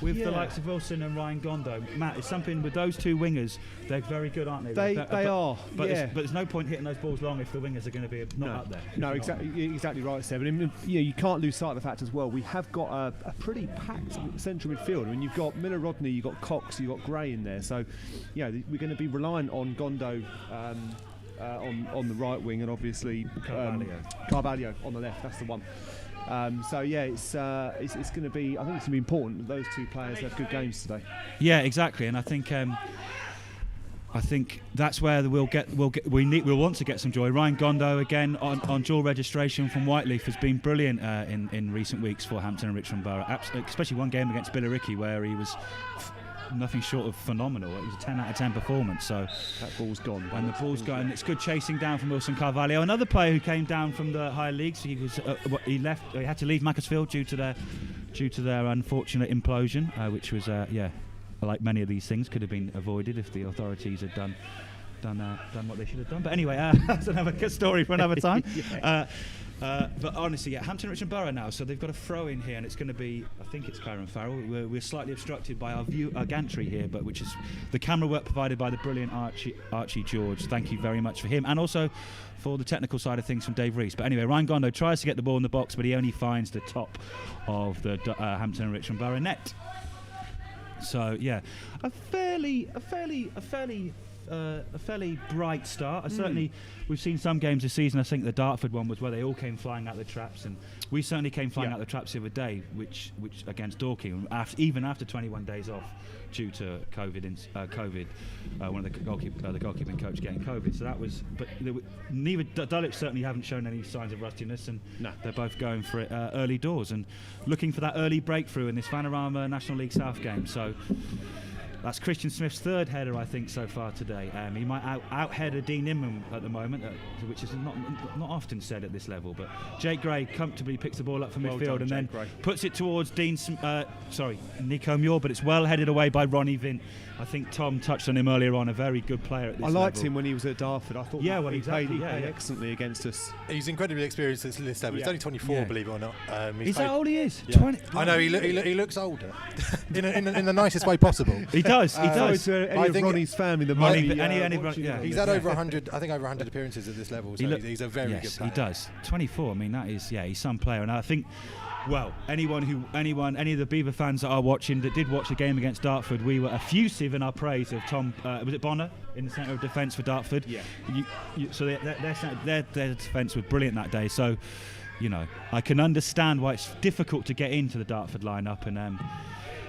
with the likes of Wilson and Ryan Gondo. Matt, it's something with those two wingers. They're very good, aren't they? They are. But there's no point hitting those balls long if the wingers are going to be not up there. No, exactly right, Seb. And you can't lose sight of the fact as well. We have got a pretty packed central midfield. I mean, you've got Miller-Rodney, you've got Cox, you've got Gray in there. So, we're going to be reliant on Gondo on the right wing, and obviously Carvalho on the left. That's the one. It's going to be. I think it's going to be important that those two players have good games today. Yeah, exactly, and I think I think that's where we'll want to get some joy. Ryan Gondo again on dual registration from Whiteleaf has been brilliant in recent weeks for Hampton and Richmond Borough, especially one game against Billericay where he was nothing short of phenomenal. It was a 10 out of 10 performance. So that ball's gone. And the ball's gone. It's good chasing down from Wilson Carvalho, another player who came down from the higher leagues. He had to leave Macclesfield due to their unfortunate implosion, which was like many of these things could have been avoided if the authorities had done what they should have done. But anyway, that's another story for another time. But honestly, Hampton Richmond Borough now, so they've got a throw in here, and it's going to be, I think it's Kyron Farrell. We're slightly obstructed by our gantry here, but which is the camera work provided by the brilliant Archie George. Thank you very much for him, and also for the technical side of things from Dave Rees. But anyway, Ryan Gondo tries to get the ball in the box, but he only finds the top of the Hampton and Richmond Borough net. So a fairly bright start. Certainly, we've seen some games this season. I think the Dartford one was where they all came flying out the traps, and we certainly came flying out the traps the other day, which against Dorking, even after 21 days off due to COVID. One of the goalkeeping coach getting COVID. So that was, but neither Dulwich certainly haven't shown any signs of rustiness, and they're both going for it early doors and looking for that early breakthrough in this Vanarama National League South game. So. That's Christian Smith's third header, I think, so far today. He might out-header Dean Inman at the moment, which is not often said at this level. But Jake Gray comfortably picks the ball up from midfield and then puts it towards Nico Muir, but it's well headed away by Ronnie Vint. I think Tom touched on him earlier on, a very good player at this level. I liked him when he was at Dartford. I thought he played excellently against us. He's incredibly experienced at this level. He's only 24, believe it or not. Is that old he is? Yeah. 20? I know, he looks older. in the nicest way possible. He does. He does. To any of Ronnie's family, he's had over 100. I think over 100 appearances at this level. So he's a very good player. He does. 24. I mean, that is he's some player, and I think. Well, any of the Beaver fans that are watching that did watch the game against Dartford, we were effusive in our praise of Tom. Was it Bonner in the centre of defence for Dartford? Yeah. So their defence was brilliant that day. So, I can understand why it's difficult to get into the Dartford lineup, and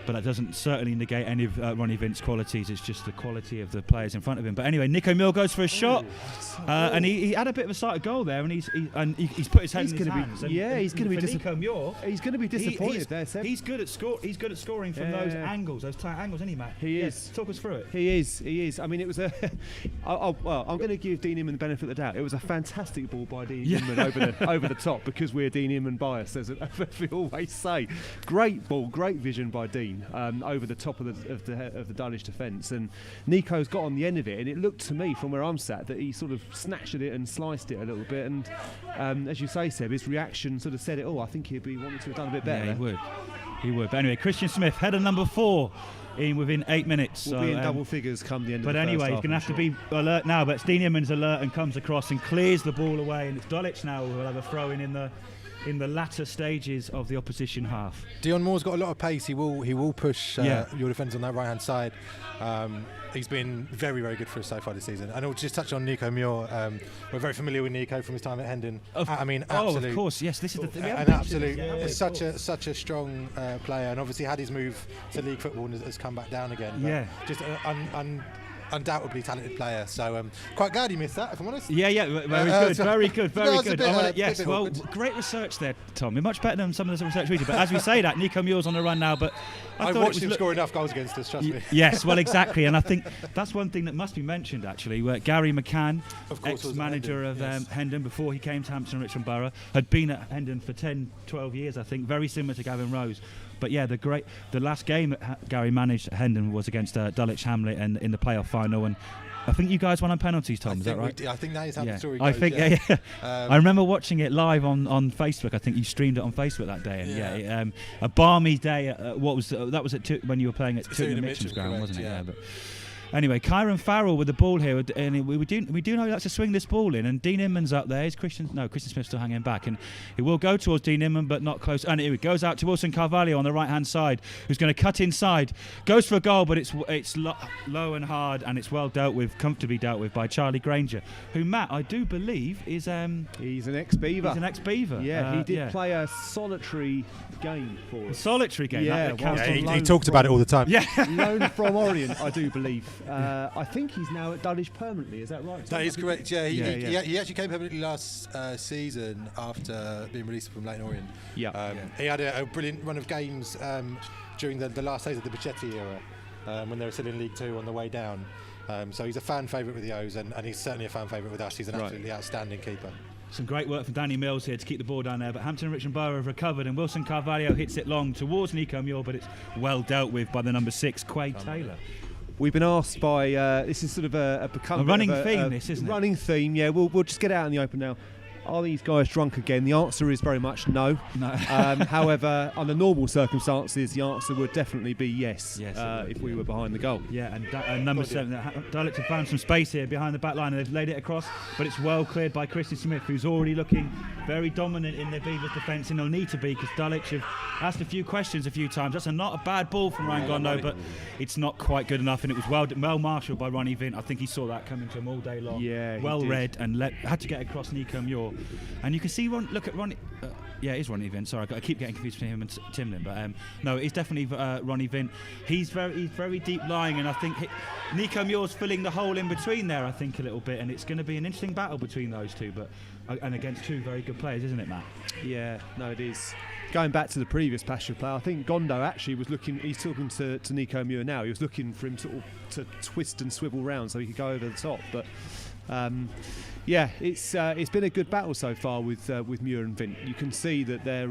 but that doesn't certainly negate any of Ronnie Vint's qualities. It's just the quality of the players in front of him. But anyway, Nico Muir goes for a shot, and he had a bit of a sight of goal there, and he's put his head in his hands. He's going to be disappointed. He's going to be disappointed there, Seb. He's good at scoring from those angles, those tight angles, isn't he, Matt? He is. Talk us through it. He is. I mean, it was a. I'm going to give Dean Inman the benefit of the doubt. It was a fantastic ball by Dean Inman over the top, because we're Dean Inman biased, as we always say. Great ball, great vision by Dean. Over the top of the Dulwich defence, and Nico's got on the end of it, and it looked to me from where I'm sat that he sort of snatched at it and sliced it a little bit, and as you say, Seb, his reaction sort of said it all. I think he'd be wanting to have done a bit better. Yeah, he would. But anyway, Christian Smith, header number 4 in within 8 minutes. We'll be in double figures come the end of the first half. But anyway, he's going to have to be alert now, but Dean Inman's alert and comes across and clears the ball away, and it's Dulwich now who will have a throw in the latter stages of the opposition half. Dion Moore's got a lot of pace. He will push your defence on that right hand side. He's been very, very good for us so far this season. And I'll just touch on Nico Muir. We're very familiar with Nico from his time at Hendon. Of course, yes. This is the thing. An absolute, such a strong player, and obviously had his move to league football and has come back down again. But just undoubtedly talented player, so quite glad he missed that, if I'm honest. Very good. Yes, well, great research there, Tom. You're much better than some of the research we did. But as we say that, Nico Muir's on the run now. But I've watched him score enough goals against us, trust me. Yes, well, exactly, and I think that's one thing that must be mentioned actually. Where Gary McCann, ex-manager of Hendon before he came to Hampton Richmond Borough, had been at Hendon for 10-12 years, I think, very similar to Gavin Rose. But the last game Gary managed at Hendon was against Dulwich Hamlet and in the playoff final, and I think you guys won on penalties, Tom. Is that right? I think that is how the story goes. I think, I remember watching it live on Facebook. I think you streamed it on Facebook that day, and a balmy day. That was when you were playing at Tooting Mitchell's ground, wasn't it? Yeah. But anyway, Kyron Farrell with the ball here, and we do know he likes to swing this ball in, and Dean Inman's up there. Christian Smith's still hanging back, and he will go towards Dean Inman, but not close. And it goes out to Wilson Carvalho on the right hand side, who's going to cut inside, goes for a goal, but it's low and hard, and it's comfortably dealt with by Charlie Granger, who, Matt, I do believe is he's an ex-Beaver. Yeah, he did play a solitary game for us. A solitary game. Yeah, he talked about it all the time. Yeah, loan from Orient, I do believe. I think he's now at Dulwich permanently. Is that right? That is correct. Yeah, Yeah. he actually came permanently last season after being released from Leighton Orient. He had a brilliant run of games during the last days of the Bichetti era, when they were still in League Two on the way down. So he's a fan favourite with the O's, and he's certainly a fan favourite with us. He's an absolutely outstanding keeper. Some great work from Danny Mills here to keep the ball down there, but Hampton Richmond Borough have recovered, and Wilson Carvalho hits it long towards Nico Muir, but it's well dealt with by the number 6, Quaid Taylor. We've been asked by this is sort of a running theme, this isn't it? Running theme, yeah. We'll just get it out in the open now. Are these guys drunk again? The answer is very much no. However, under normal circumstances, the answer would definitely be yes, if we were behind the goal. Yeah, and number 7, Dulwich have found some space here behind the back line, and they've laid it across, but it's well cleared by Christian Smith, who's already looking very dominant in the Beavers' defence, and they'll need to be, because Dulwich have asked a few questions a few times. That's not a bad ball from Ryan Gondo, but it's not quite good enough, and it was well marshalled by Ronnie Vint. I think he saw that coming to him all day long. Yeah, well read, and had to get across Nico Muir. And you can see look at Ronnie. It is Ronnie Vint. Sorry, I keep getting confused between him and Timlin, but no, it's definitely Ronnie Vint. He's very deep lying, and I think Nico Muir's filling the hole in between there. I think a little bit, and it's going to be an interesting battle between those two, but and against two very good players, isn't it, Matt? Yeah, no, it is. Going back to the previous Pasture player, I think Gondo actually was looking. He's talking to Nico Muir now. He was looking for him to twist and swivel round so he could go over the top, but. Yeah, it's been a good battle so far with Muir and Vint. You can see that they're.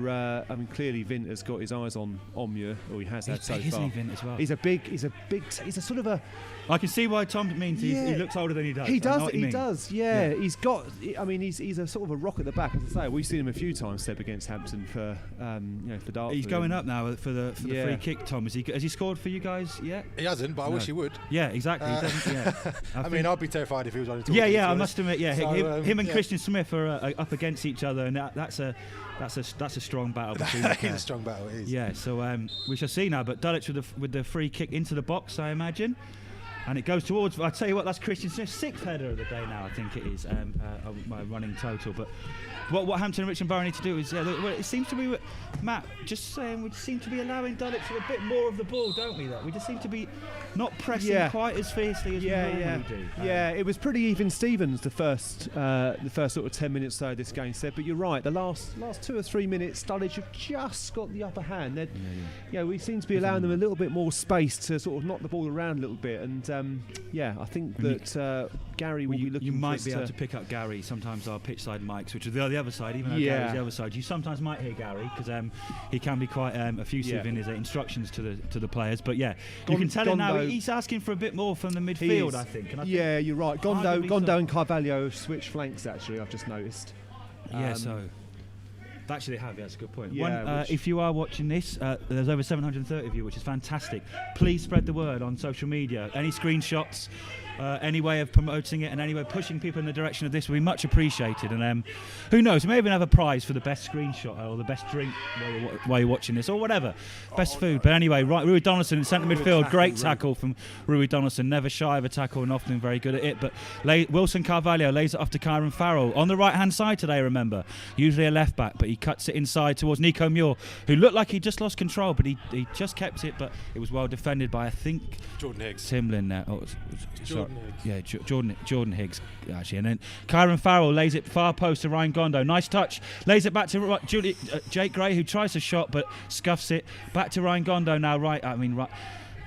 Clearly Vint has got his eyes on Muir, or he has had so far. Isn't he, Vint, as well? He's a sort of a. I can see why Tom means he looks older than he does. He does. Yeah, he's got. He's a sort of a rock at the back. As I say, we've seen him a few times step against Hampton for Dartford. He's going up now for the free kick. Tom, has he scored for you guys yet? He hasn't, but I wish he would. Yeah, exactly. He doesn't, I'd be terrified if he was on. I must admit. Yeah, so, him and Christian Smith are up against each other, and that's a strong battle between them. It's a strong battle. It is. Yeah, so we shall see now. But Dulwich with the free kick into the box, I imagine. And it goes towards, I tell you what, that's Christian Smith's 6th header of the day now, I think it is, my running total. But what Hampton Richmond Borough need to do is, it seems to be, Matt, just saying, we seem to be allowing Dulwich a bit more of the ball, don't we? We just seem to be not pressing quite as fiercely as we normally do. It was pretty even Stevens the first sort of 10 minutes or so of this game, said. But you're right, the last 2 or 3 minutes, Dulwich have just got the upper hand. We seem to be allowing them a little bit more space to sort of knock the ball around a little bit. And I think that Gary will be looking. You might be able to pick up Gary. Sometimes our pitch side mics, which are the other side, even though Gary's the other side, you sometimes might hear Gary because he can be quite effusive in his instructions to the players. But you can tell him now he's asking for a bit more from the midfield. I think. You're right. Gondo and Carvalho switch flanks. Actually, I've just noticed. So. Actually, they have. That's a good point. Yeah, if you are watching this, there's over 730 of you, which is fantastic. Please spread the word on social media. Any screenshots, any way of promoting it, and any way of pushing people in the direction of this will be much appreciated. And who knows, we may even have a prize for the best screenshot or the best drink while you're watching this, or whatever. Best food. But anyway, Rui Donaldson in centre midfield. Great tackle from Rui Donaldson. Never shy of a tackle and often very good at it. But Wilson Carvalho lays it off to Kyron Farrell. On the right-hand side today, remember. Usually a left-back, but he cuts it inside towards Nico Muir, who looked like he just lost control, but he just kept it, but it was well defended by, I think, Jordan Higgs. Timlin there. Jordan Higgs. Yeah, Jordan Higgs, actually. And then Kyron Farrell lays it far post to Ryan Gondo. Nice touch. Lays it back to Jake Gray, who tries to shot, but scuffs it. Back to Ryan Gondo now.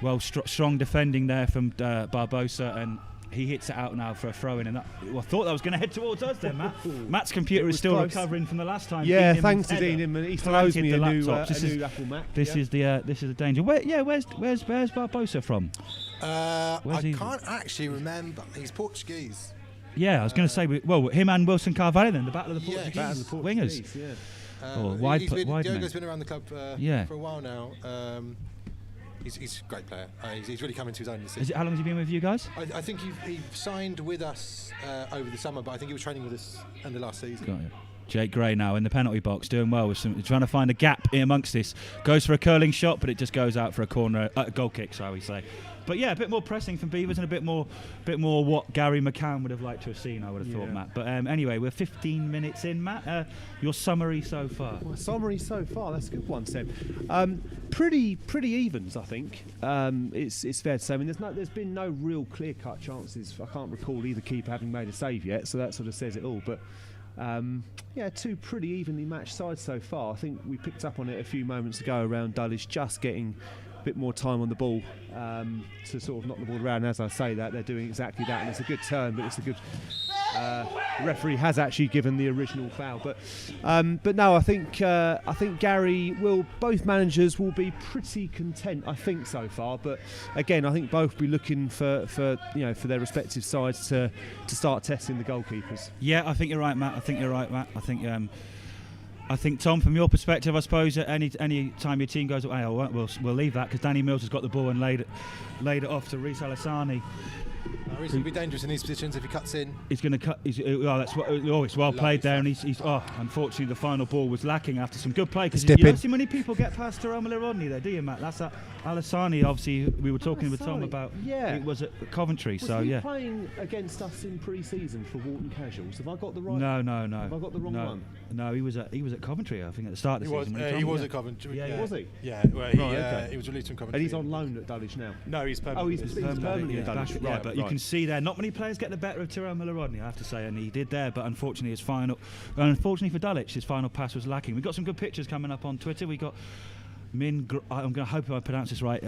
Well, strong defending there from Barbosa, and he hits it out now for a throw-in, and I thought that was going to head towards us then, Matt. Matt's computer is still close. Recovering from the last time. Yeah, thanks to Dean. He throws me a new Apple Mac. This is the danger. Where's Barbosa from? I can't actually remember. He's Portuguese. Yeah, I was going to say, him and Wilson Carvalho then, the battle of the Portuguese wingers. Diogo's been around the club for a while now. He's a great player. He's really come into his own this season. How long has he been with you guys? I think he signed with us over the summer, but I think he was training with us in the last season. Got it. Jake Gray now in the penalty box, doing well with trying to find a gap in amongst this. Goes for a curling shot, but it just goes out for a goal kick, shall we say. But yeah, a bit more pressing from Beavers and a bit more what Gary McCann would have liked to have seen, I would have thought, Matt. But anyway, we're 15 minutes in, Matt. Your summary so far? Well, summary so far, that's a good one, Seb. Pretty evens, I think. It's fair to say. I mean, there's been no real clear-cut chances. I can't recall either keeper having made a save yet, so that sort of says it all. But two pretty evenly matched sides so far. I think we picked up on it a few moments ago around Dulwich just getting a bit more time on the ball to sort of knock the ball around. As I say that, they're doing exactly that, and it's a good turn, but it's a good referee has actually given the original foul. But no, I think Gary both managers will be pretty content, I think, so far. But again, I think both will be looking for their respective sides to start testing the goalkeepers. Yeah, I think you're right, Matt. I think, Tom, from your perspective, I suppose any time your team goes away, we'll leave that because Danny Mills has got the ball and laid it off to Reece Alassani. Reece will be dangerous in these positions if he cuts in. He's going to cut. It's well played there, and he's unfortunately the final ball was lacking after some good play because you don't see many people get past Romelu Rodney there, do you, Matt? That's Alassani. Obviously, we were talking with Tom about. Yeah. It was at Coventry. Was he playing against us in pre-season for Walton Casuals? Have I got the right? No. Have I got the wrong one? No, he was at Coventry. I think at the start of the season. He was at Coventry. Yeah, was he? Yeah. Well, he was released from Coventry. And he's on loan at Dulwich now. No, he's permanent. Oh, he's permanently at Dulwich. Right, but you can see there, not many players get the better of Tyrone Miller-Rodney, I have to say, and he did there. But unfortunately for Dulwich, his final pass was lacking. We've got some good pictures coming up on Twitter. We got I'm going to hope I pronounce this right.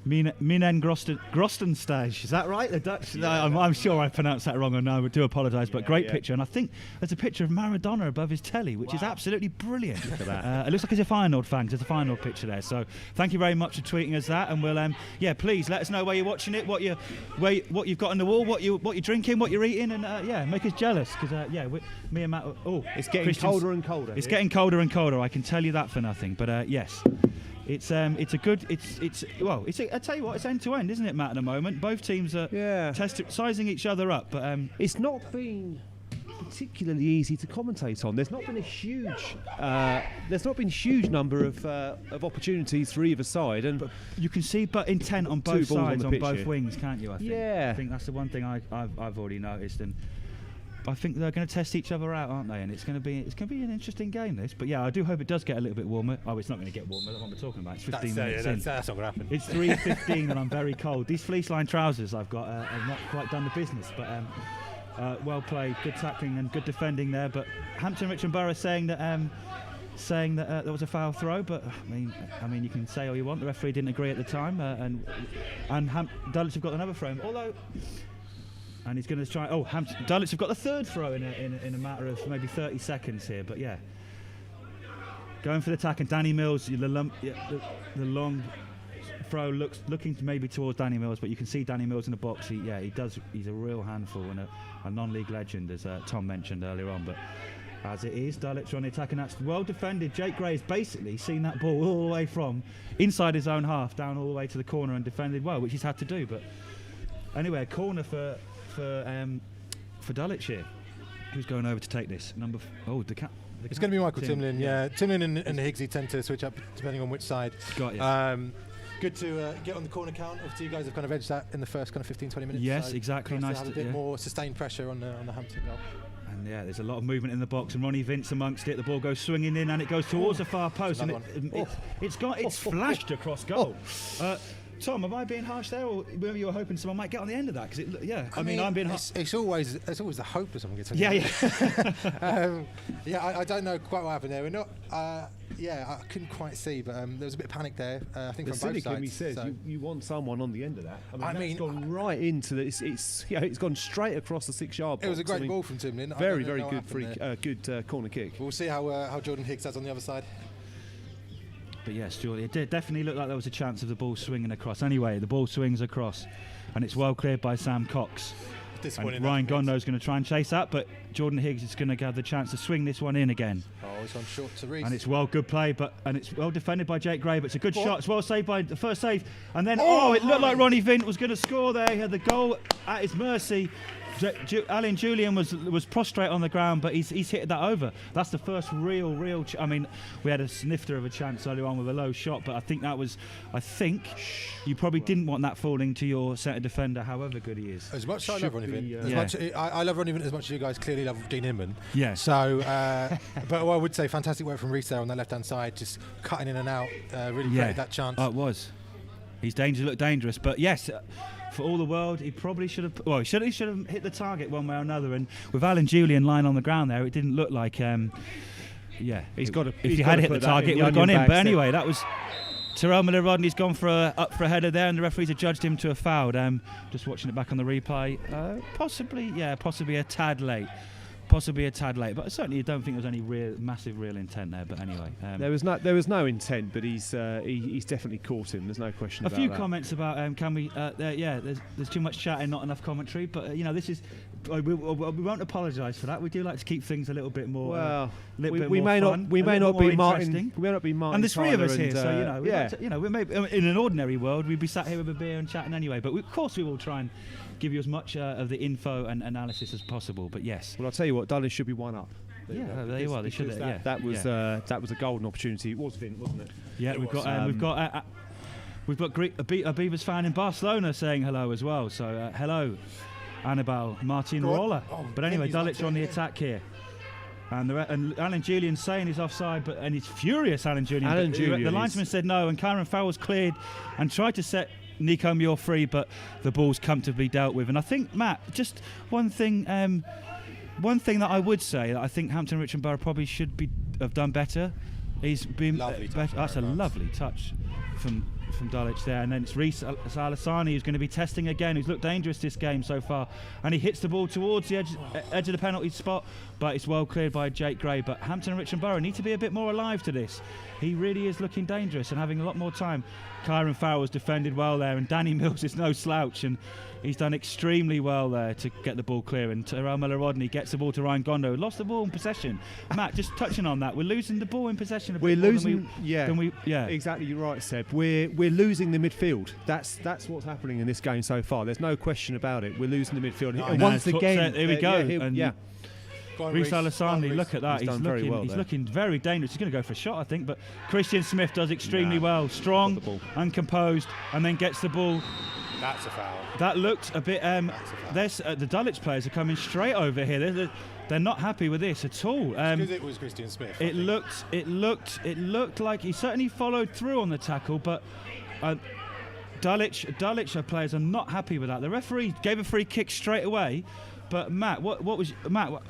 Minen Grostenstag, is that right? The Dutch? Yeah, I'm sure I pronounced that wrong, and I do apologise. But great picture, and I think there's a picture of Maradona above his telly, which is absolutely brilliant. Look at that. It looks like he's a Feyenoord fan. There's a Feyenoord picture there. So thank you very much for tweeting us that, and we'll please let us know where you're watching it, what you've got on the wall, what you're drinking, what you're eating, and make us jealous because me and Matt. It's getting colder and colder. It's getting colder and colder. I can tell you that for nothing. But yes. I tell you what, it's end to end, isn't it, Matt? At the moment, both teams are sizing each other up, but it's not been particularly easy to commentate on. There's not been a huge number of opportunities for either side, and but you can see intent on both sides, on both wings, can't you? I think. Yeah. I think that's the one thing I've already noticed, and I think they're going to test each other out, aren't they? And it's going to be an interesting game, this. But yeah, I do hope it does get a little bit warmer. Oh, it's not going to get warmer. That's what we're talking about. It's 15 minutes in. That's not going to happen. It's 3:15 and I'm very cold. These fleece line trousers I've got have not quite done the business. But well played, good tackling and good defending there. But Hampton Richmond Borough saying that there was a foul throw. But I mean, you can say all you want. The referee didn't agree at the time, and Dulwich have got another throw. Although. And he's going to try. Dulwich have got the third throw in a matter of maybe 30 seconds here. But yeah, going for the attack, and Danny Mills, the long throw looking maybe towards Danny Mills, but you can see Danny Mills in the box. He does. He's a real handful and a non-league legend, as Tom mentioned earlier on. But as it is, Dulwich on the attack, and that's well defended. Jake Gray has basically seen that ball all the way from inside his own half down all the way to the corner and defended well, which he's had to do. But anyway, a corner for Dulwich here. Who's going over to take this? It's going to be Michael Timlin. Yeah, Timlin and Higgsy tend to switch up depending on which side. Got you. Good to get on the corner count. Obviously, you guys have kind of edged that in the first kind of 15-20 minutes. Yes, so exactly. Nice to have a bit more sustained pressure on the Hampton goal. And yeah, there's a lot of movement in the box, and Ronnie Vince amongst it. The ball goes swinging in, and it goes towards the far post, and it's flashed across goal. Tom, am I being harsh there, or maybe you were hoping someone might get on the end of that? Because I mean, I'm being harsh. It's always the hope that someone gets on. I don't know quite what happened there. We're not. I couldn't quite see, but there was a bit of panic there. I think the from both sides. Me says you want someone on the end of that. I mean, it's gone right into this. It's gone straight across the 6-yard box. It was a great ball from Timlin. Very good corner kick. We'll see how Jordan Higgs does on the other side. But yes, Julie, it did definitely look like there was a chance of the ball swinging across. Anyway, the ball swings across, and it's well cleared by Sam Cox. And Ryan Gondo's going to try and chase that, but Jordan Higgs is going to have the chance to swing this one in again. Oh, it's on short to Reece. And it's good play, and it's well defended by Jake Gray, but it's a good shot. It's well saved by the first save. And then, it looked like Ronnie Vint was going to score there. He had the goal at his mercy. Alan Julian was prostrate on the ground, but he's hit that over. That's the first real. I mean, we had a snifter of a chance earlier on with a low shot, but I think you probably didn't want that falling to your centre defender, however good he is. As much as I love Ronnie, I love Ronnie as much as you guys clearly love Dean Inman. Yeah. So, but I would say fantastic work from Reece there on the left-hand side, just cutting in and out, really created that chance. Oh, it was. He's looked dangerous, but yes. For all the world, he probably should have. Well, he should have hit the target one way or another. And with Alan Julian lying on the ground there, it didn't look like. He's got to. If he had hit the target, it would have gone in. But anyway, that was. Terrell Miller-Rodney's gone for up for a header there, and the referees have judged him to a foul. Just watching it back on the replay, possibly a tad late. But certainly I don't think there was any massive real intent there. But anyway, there was no intent, but he's definitely caught him. There's no question about that. A few comments about can we? There's too much chatting, not enough commentary. But this is. We won't apologise for that. We do like to keep things a little bit more. Well, we may not be Martin. And there's three of us here, so we may, in an ordinary world we'd be sat here with a beer and chatting anyway. But of course we will try and give you as much of the info and analysis as possible. But yes. Well, I'll tell you what, Dulwich should be one up. There you are. They should. That was a golden opportunity. It was, Vin, wasn't it? Yeah, we've got a Beavers fan in Barcelona saying hello as well. So hello. Annabelle Martin Roller. But anyway, Dulwich on the attack here. And Alan Julian's saying he's offside, and he's furious, Alan Julian. The linesman said no, and Kyron Fowles cleared and tried to set Nico Muir free, but the ball's come to be dealt with. And I think, Matt, just one thing that I would say that I think Hampton Richmond Borough probably should have done better. He's been better. That's a lovely touch from Dulwich there, and then it's Reece Alasani who's going to be testing again, who's looked dangerous this game so far, and he hits the ball towards the edge of the penalty spot, but it's well cleared by Jake Gray. But Hampton and Richmond Borough need to be a bit more alive to this. He really is looking dangerous and having a lot more time. Kyron Fowles defended well there, and Danny Mills is no slouch, and he's done extremely well there to get the ball clear. And Terrell Miller-Rodney gets the ball to Ryan Gondo, who lost the ball in possession. Matt, just touching on that, we're losing the ball in possession. Exactly, you're right, Seb. We're losing the midfield. That's what's happening in this game so far. There's no question about it. We're losing the midfield. And once again, here we go. Reece Alasani, look at that. He's looking very dangerous. He's going to go for a shot, I think. But Christian Smith does extremely well. Strong and composed, and then gets the ball. That's a foul. That looked a bit. The Dulwich players are coming straight over here. They're not happy with this at all. Because it was Christian Smith. It looked like he certainly followed through on the tackle, but Dulwich players are not happy with that. The referee gave a free kick straight away. But Matt,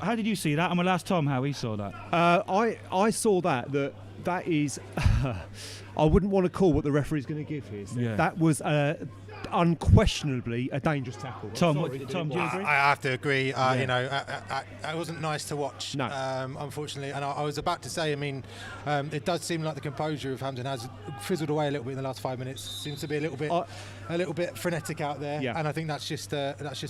how did you see that? And we'll ask Tom how he saw that. I saw that is. I wouldn't want to call what the referee's going to give here. Yeah. That was unquestionably a dangerous tackle. Tom, do you agree? I have to agree. It wasn't nice to watch. No. Unfortunately, and I was about to say. I mean, it does seem like the composure of Hampton has fizzled away a little bit in the last 5 minutes. Seems to be a little bit frenetic out there. Yeah. And I think that's just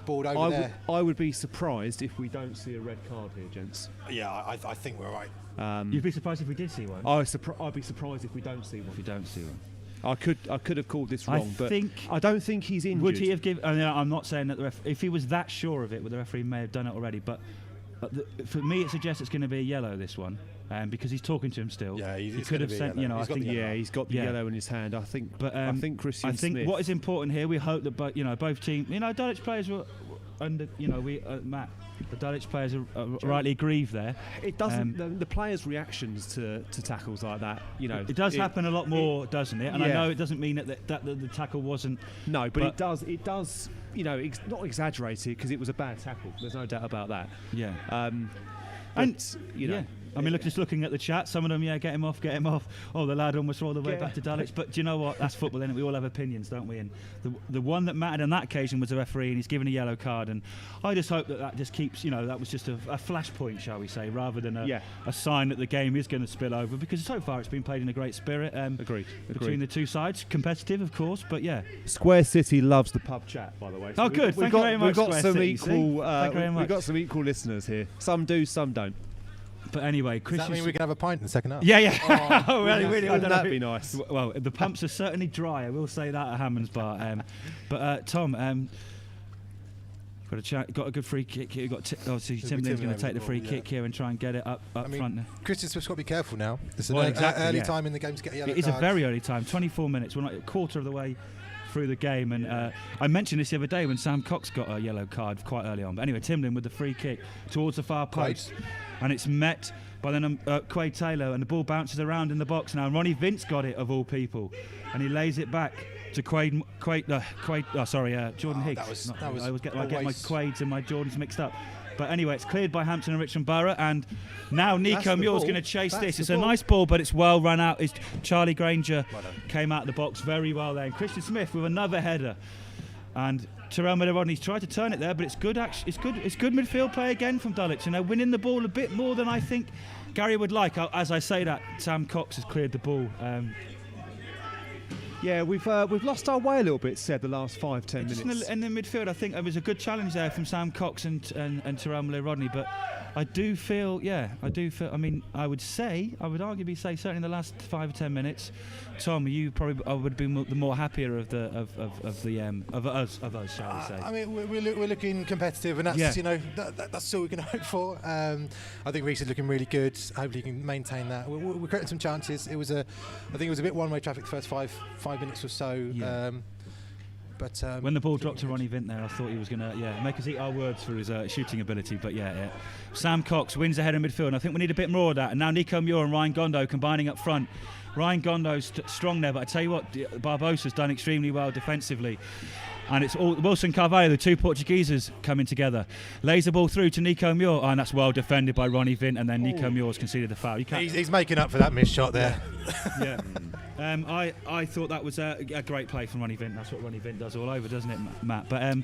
balled over there. I would be surprised if we don't see a red card here, gents. Yeah, I think we're right. You'd be surprised if we did see one. I'd be surprised if we don't see one. If you don't see one. I could have called this wrong, but think I don't think he's injured. Would he have given? I'm not saying that if he was that sure of it, the referee may have done it already. But for me, it suggests it's going to be a yellow this one, because he's talking to him still. Yeah, he could have sent. He's got the yellow in his hand. I think. But I think Christian Smith. I think what is important here. We hope that both teams. Dulwich players were under. Matt. The Dulwich players are rightly grieved there. It doesn't. The players' reactions to tackles like that, it does happen a lot more, doesn't it? And I know it doesn't mean that the tackle wasn't. No, but it does. It does. Not exaggerated because it was a bad tackle. There's no doubt about that. Yeah. I mean, just looking at the chat, some of them, get him off. Oh, the lad almost rolled the way back to Dulwich. But do you know what? That's football, isn't it? We all have opinions, don't we? And the one that mattered on that occasion was the referee, and he's given a yellow card. And I just hope that just keeps, that was just a flashpoint, shall we say, rather than a sign that the game is going to spill over. Because so far it's been played in a great spirit. Agreed. Between the two sides, competitive, of course, but yeah. Square City loves the pub chat, by the way. So good. Thank you very much. We've got some equal listeners here. Some do, some don't. But anyway, Does that mean we can have a pint in the second half? Yeah. Oh, really? Wouldn't that be nice? Well, the pumps are certainly dry. I will say that at Hammond's Bar. But Tom, got a good free kick here. Obviously Timlin's going to take the free kick here and try and get it up front now. Christian Smith's got to be careful now. It's an exactly, early time in the game to get a yellow card. It is a very early time, 24 minutes. We're like a quarter of the way through the game, and I mentioned this the other day when Sam Cox got a yellow card quite early on. But anyway, Timlin with the free kick towards the far post, and it's met by then Quaid Taylor, and the ball bounces around in the box now. And Ronnie Vince got it, of all people, and he lays it back to Jordan Higgs. I always get my Quaids and my Jordans mixed up. But anyway, it's cleared by Hampton and Richmond Borough, and now Nico Muir's going to chase this. It's a nice ball, but it's well run out. Charlie Granger came out of the box very well there. And Christian Smith with another header, and Terrell Miller-Rodney's tried to turn it there, but it's good. It's good midfield play again from Dulwich, and they're winning the ball a bit more than I think Gary would like. As I say that, Sam Cox has cleared the ball. Yeah, we've lost our way a little bit, Seb, the last 5-10 minutes. In the midfield, I think there was a good challenge there from Sam Cox and Terrell Miller-Rodney, but I feel, I mean, I would arguably say, certainly in the last 5 or 10 minutes, Tom, you probably would be the more happier of us, shall we say? I mean, we're looking competitive, and that's that's all we can hope for. I think Reece is looking really good. Hopefully, he can maintain that. We're creating some chances. I think it was a bit one-way traffic the first five minutes or so. Yeah. But when the ball dropped to Ronnie Vint there, I thought he was going to make us eat our words for his shooting ability. But Sam Cox wins ahead of midfield, and I think we need a bit more of that. And now Nico Muir and Ryan Gondo combining up front. Ryan Gondo's strong there, but I tell you what, Barbosa's done extremely well defensively. And it's all Wilson Carvalho, the two Portugueses, coming together. Lays the ball through to Nico Muir, and that's well defended by Ronnie Vint, and then Nico Muir's conceded the foul. He's making up for that missed shot there. Yeah. I thought that was a great play from Ronnie Vint. That's what Ronnie Vint does all over, doesn't it, Matt? But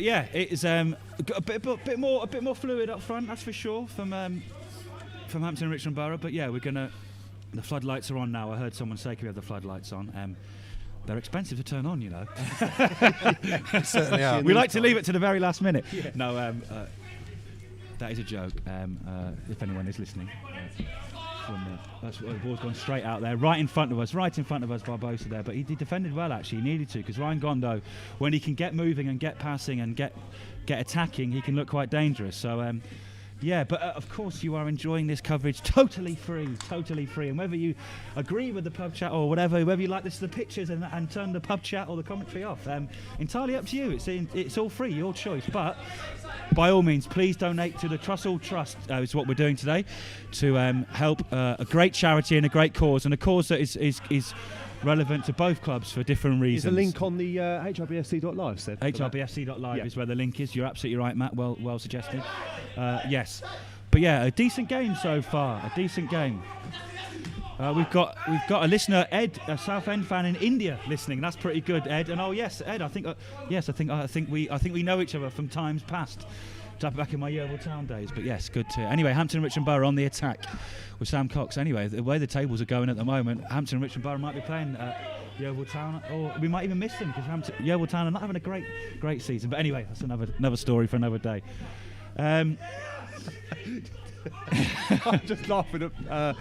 it is a bit more fluid up front, that's for sure, from Hampton and Richmond Borough. But the floodlights are on now. I heard someone say, "Can we have the floodlights on?" They're expensive to turn on, you know. Certainly are. We like to leave it to the very last minute. Yeah. No, that is a joke. If anyone is listening. That's the ball's gone straight out there, right in front of us, Barbosa there. But he defended well, actually. He needed to, because Ryan Gondo, when he can get moving and get passing and get attacking, he can look quite dangerous. So, but of course you are enjoying this coverage totally free. And whether you agree with the pub chat or whatever, whether you like this to the pictures and turn the pub chat or the commentary off, entirely up to you. It's all free, your choice. But by all means, please donate to the Trussell Trust, is what we're doing today, to help a great charity and a great cause, and a cause that is relevant to both clubs for different reasons. There's a link on the hrbfc.live, Seb. hrbfc.live is where the link is. You're absolutely right, Matt. Well suggested. Yes. But a decent game so far. A decent game. We've got a listener, Ed, a Southend fan in India, listening. That's pretty good, Ed. And yes, Ed, I think we know each other from times past, back in my Yeovil Town days. But yes, good to. Anyway, Hampton Richmond Borough on the attack with Sam Cox. Anyway, the way the tables are going at the moment, Hampton Richmond Borough might be playing Yeovil Town, or we might even miss them, because Yeovil Town are not having a great season. But anyway, that's another story for another day. I'm just laughing at.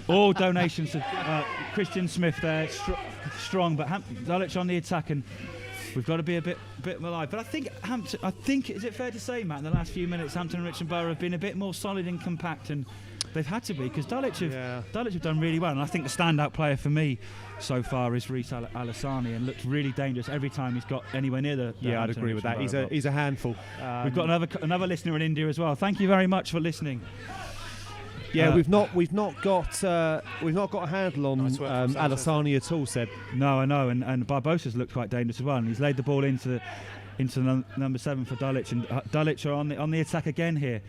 All donations to Christian Smith there, strong, but Dulwich on the attack, and we've got to be a bit alive. But I think is it fair to say, Matt, in the last few minutes, Hampton and Richmond Borough have been a bit more solid and compact, and they've had to be, because Dulwich have done really well. And I think the standout player for me so far is Reece Alassani, and looked really dangerous every time he's got anywhere near the I'd agree with that. He's a handful. We've got another listener in India as well. Thank you very much for listening. Yeah, we've not got a handle on Alassani at all, Seb. No, I know, and Barbosa's looked quite dangerous as well, and he's laid the ball into number 7 for Dulwich, and Dulwich are on the attack again here.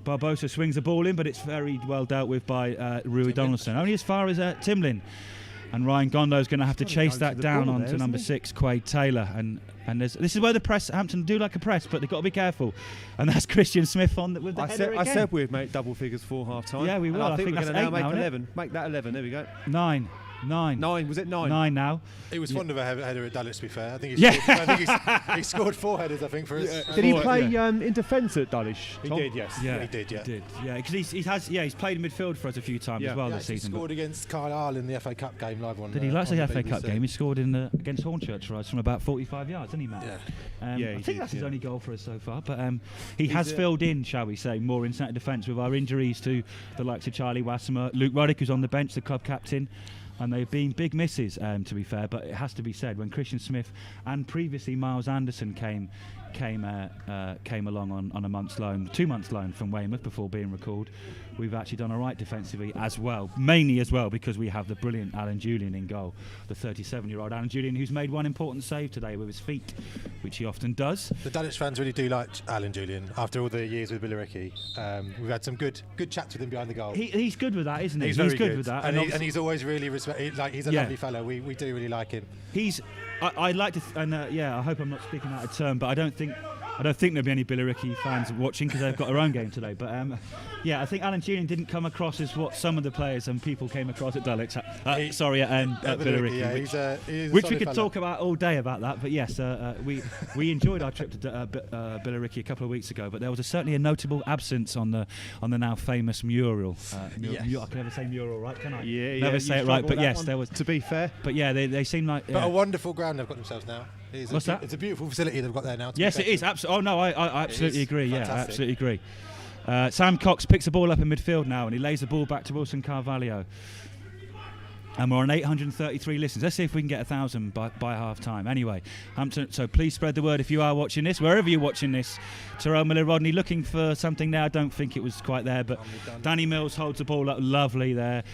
Barbosa swings the ball in, but it's very well dealt with by Rui Donaldson, only as far as Timlin, and Ryan Gondo's going to have to chase that down onto number 6, Quaid Taylor, and this is where the press, Hampton do like a press, but they've got to be careful, and that's Christian Smith with the header again. I said we'd make double figures for half time. Yeah, we will. I think we're going to now make 11. Make that 11. There we go. 9. 9. 9, was it 9? 9 now. He was fond of a header at Dulwich, to be fair. I think he scored 4 headers, I think, for us. Did he play in defence at Dulwich? He Tom? did, yes. Yeah, he did, yeah. Yeah, because he's played in midfield for us a few times as well this He season. scored against Carlisle in the FA Cup game live on. Did he? Like the FA Cup BBC. game, he scored against Hornchurch for us from about 45 yards, didn't he, Matt? Yeah. I think that's his only goal for us so far. But he has filled in, shall we say, more in centre defence with our injuries to the likes of Charlie Wassemer, Luke Roddick, who's on the bench, the club captain. And they've been big misses, to be fair. But it has to be said, when Christian Smith and previously Miles Anderson came along on a month's loan, 2 months loan from Weymouth before being recalled, we've actually done all right defensively as well. Mainly as well because we have the brilliant Alan Julian in goal, the 37-year-old Alan Julian, who's made one important save today with his feet, which he often does. The Dulwich fans really do like Alan Julian. After all the years with Billericay, we've had some good chats with him behind the goal. He's good with that, isn't he? He's very good with that, and he's always really he's a lovely fellow. We do really like him. I'd like to, I hope I'm not speaking out of turn, but I don't think there'll be any Billericay fans watching because they've got their own game today. But I think Alan Julian didn't come across as what some of the players and people came across at Dulwich. at Billericay, he's a which we could fella. talk about all day about that. But yes, we enjoyed our trip to Billericay a couple of weeks ago. But there was certainly a notable absence on the now famous mural. I can never say mural, right? Can I? Never say it right. But yes, there was. To be fair, but yeah, they seem like. But a wonderful ground they've got themselves now. What's that? It's a beautiful facility they've got there now. Yes, it is. Oh no, I absolutely agree. Fantastic. Yeah, absolutely agree. Sam Cox picks the ball up in midfield now, and he lays the ball back to Wilson Carvalho. And we're on 833 listens. Let's see if we can get 1,000 by half time. Anyway, Hampton. So please spread the word if you are watching this, wherever you're watching this. Tyrell Miller-Rodney looking for something there. I don't think it was quite there, but Danny Mills holds the ball up lovely there.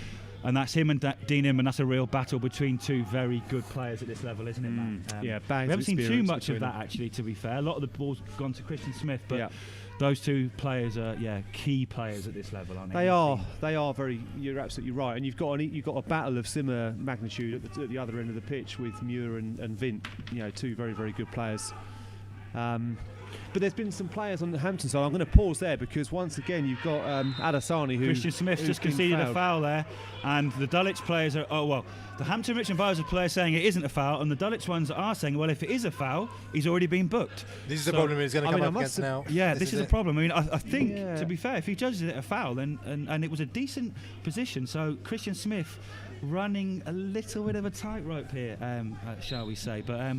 And that's him and Dean Inman. That's a real battle between two very good players at this level, isn't it, Matt? we haven't seen too much of that, actually, to be fair. A lot of the ball's gone to Christian Smith, but those two players are key players at this level, aren't they? They are very. You're absolutely right. And you've got a battle of similar magnitude at the other end of the pitch with Muir and Vint. Two very, very good players. But there's been some players on the Hampton side. I'm going to pause there because once again you've got Adesanya, Christian Smith just conceded a foul there, and the Dulwich players are the Hampton Richmond Bowers players saying it isn't a foul, and the Dulwich ones are saying, well, if it is a foul, he's already been booked. This is the problem he's going to come up against now. Yeah, this is a problem. I mean, I think to be fair, if he judges it a foul, then and it was a decent position, so Christian Smith running a little bit of a tightrope here, shall we say? But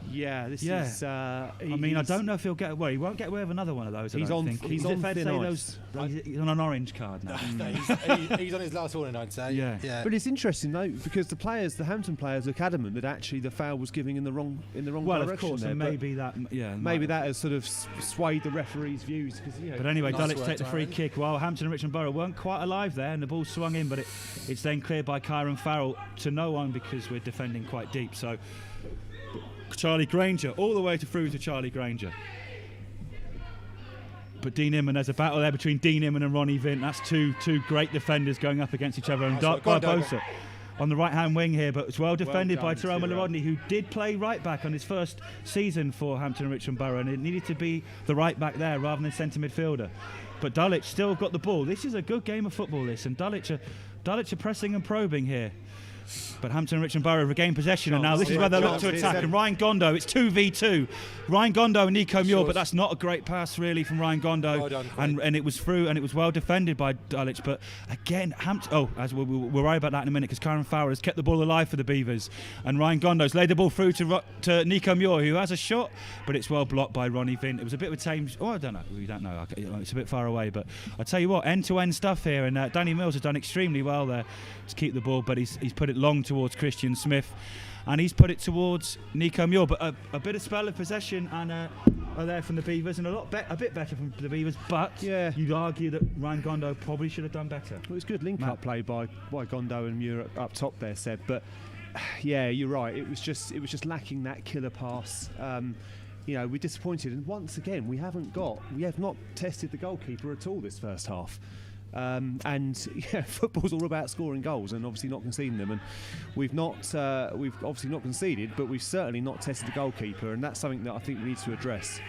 is. I don't know if he'll get. Well, he won't get away with another one of those. He's on thin ice. He's on an orange card now. He's on his last warning, I'd say. Yeah. But it's interesting though because the Hampton players look adamant that actually the foul was given in the wrong direction. Well, of course, there, and maybe that has sort of swayed the referee's views. But anyway, Dulwich take the free kick. While Hampton and Richmond Borough weren't quite alive there, and the ball swung in, but it's then cleared by Kyron Farrell to no one because we're defending quite deep. So. Charlie Granger, all the way through to Charlie Granger. But Dean Inman, there's a battle there between Dean Inman and Ronnie Vint. That's two great defenders going up against each other. And Barbosa on the right-hand wing here, but it's well defended by Tyrell Miller-Rodney, who did play right-back on his first season for Hampton and Richmond Borough, and it needed to be the right-back there rather than centre midfielder. But Dulwich still got the ball. This is a good game of football, this, and Dulwich are pressing and probing here. But Hampton and Richmond Borough regain possession, and now this is where they look to attack. And Ryan Gondo, it's 2v2. Ryan Gondo and Nico Muir, but that's not a great pass really from Ryan Gondo. Well done, and it was through, and it was well defended by Dulwich. But again, Hampton. As we'll worry about that in a minute, because Karen Farrell has kept the ball alive for the Beavers, and Ryan Gondo's laid the ball through to Nico Muir, who has a shot, but it's well blocked by Ronnie Vint. It was a bit of a tame. I don't know. We don't know. It's a bit far away, but I tell you what, end-to-end stuff here, and Danny Mills has done extremely well there to keep the ball, but he's put it long towards Christian Smith, and he's put it towards Nico Muir. But a bit of spell of possession and are there from the Beavers, and a bit better from the Beavers. But you'd argue that Ryan Gondo probably should have done better. Well, it was good link-up play by Gondo and Muir up top there, Seb. But you're right. It was just lacking that killer pass. We're disappointed, and once again we have not tested the goalkeeper at all this first half. Football's all about scoring goals and obviously not conceding them, and we've obviously not conceded, but we've certainly not tested the goalkeeper, and that's something that I think we need to address.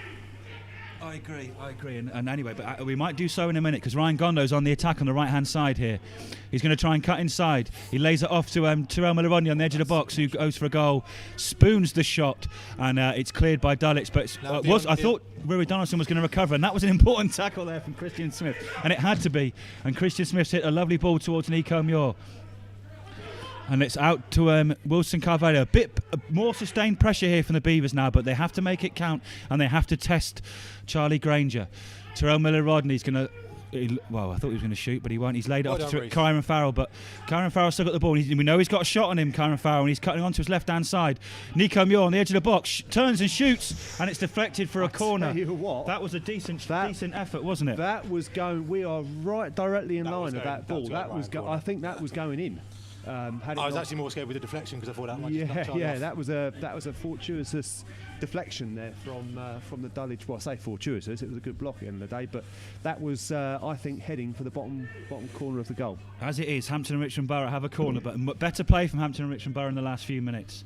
I agree. And anyway, but we might do so in a minute because Ryan Gondo's on the attack on the right-hand side here. He's going to try and cut inside. He lays it off to Tyrell Mulroney on the edge of the box, who goes for a goal, spoons the shot, and it's cleared by Dulwich. But I thought Rui Donaldson was going to recover, and that was an important tackle there from Christian Smith, and it had to be. And Christian Smith's hit a lovely ball towards Nico Muir. And it's out to Wilson Carvalho. A bit more sustained pressure here from the Beavers now, but they have to make it count and they have to test Charlie Granger. Tyrell Miller-Rodney's going to... Well, I thought he was going to shoot, but he won't. He's laid it off to Kyron Farrell, but Kyron Farrell's still got the ball. We know he's got a shot on him, Kyron Farrell, and he's cutting onto his left-hand side. Nico Muir on the edge of the box, turns and shoots, and it's deflected for a corner. Tell you what, that was a decent effort, wasn't it? That was going... We are right directly in line of that ball. I think that was going in. I was actually more scared with the deflection because I thought that might just knock off. That was a fortuitous deflection there from the Dulwich. Well, I say fortuitous, it was a good block at the end of the day, but that was I think heading for the bottom corner of the goal. As it is, Hampton and Richmond Borough have a corner, but better play from Hampton and Richmond Borough in the last few minutes.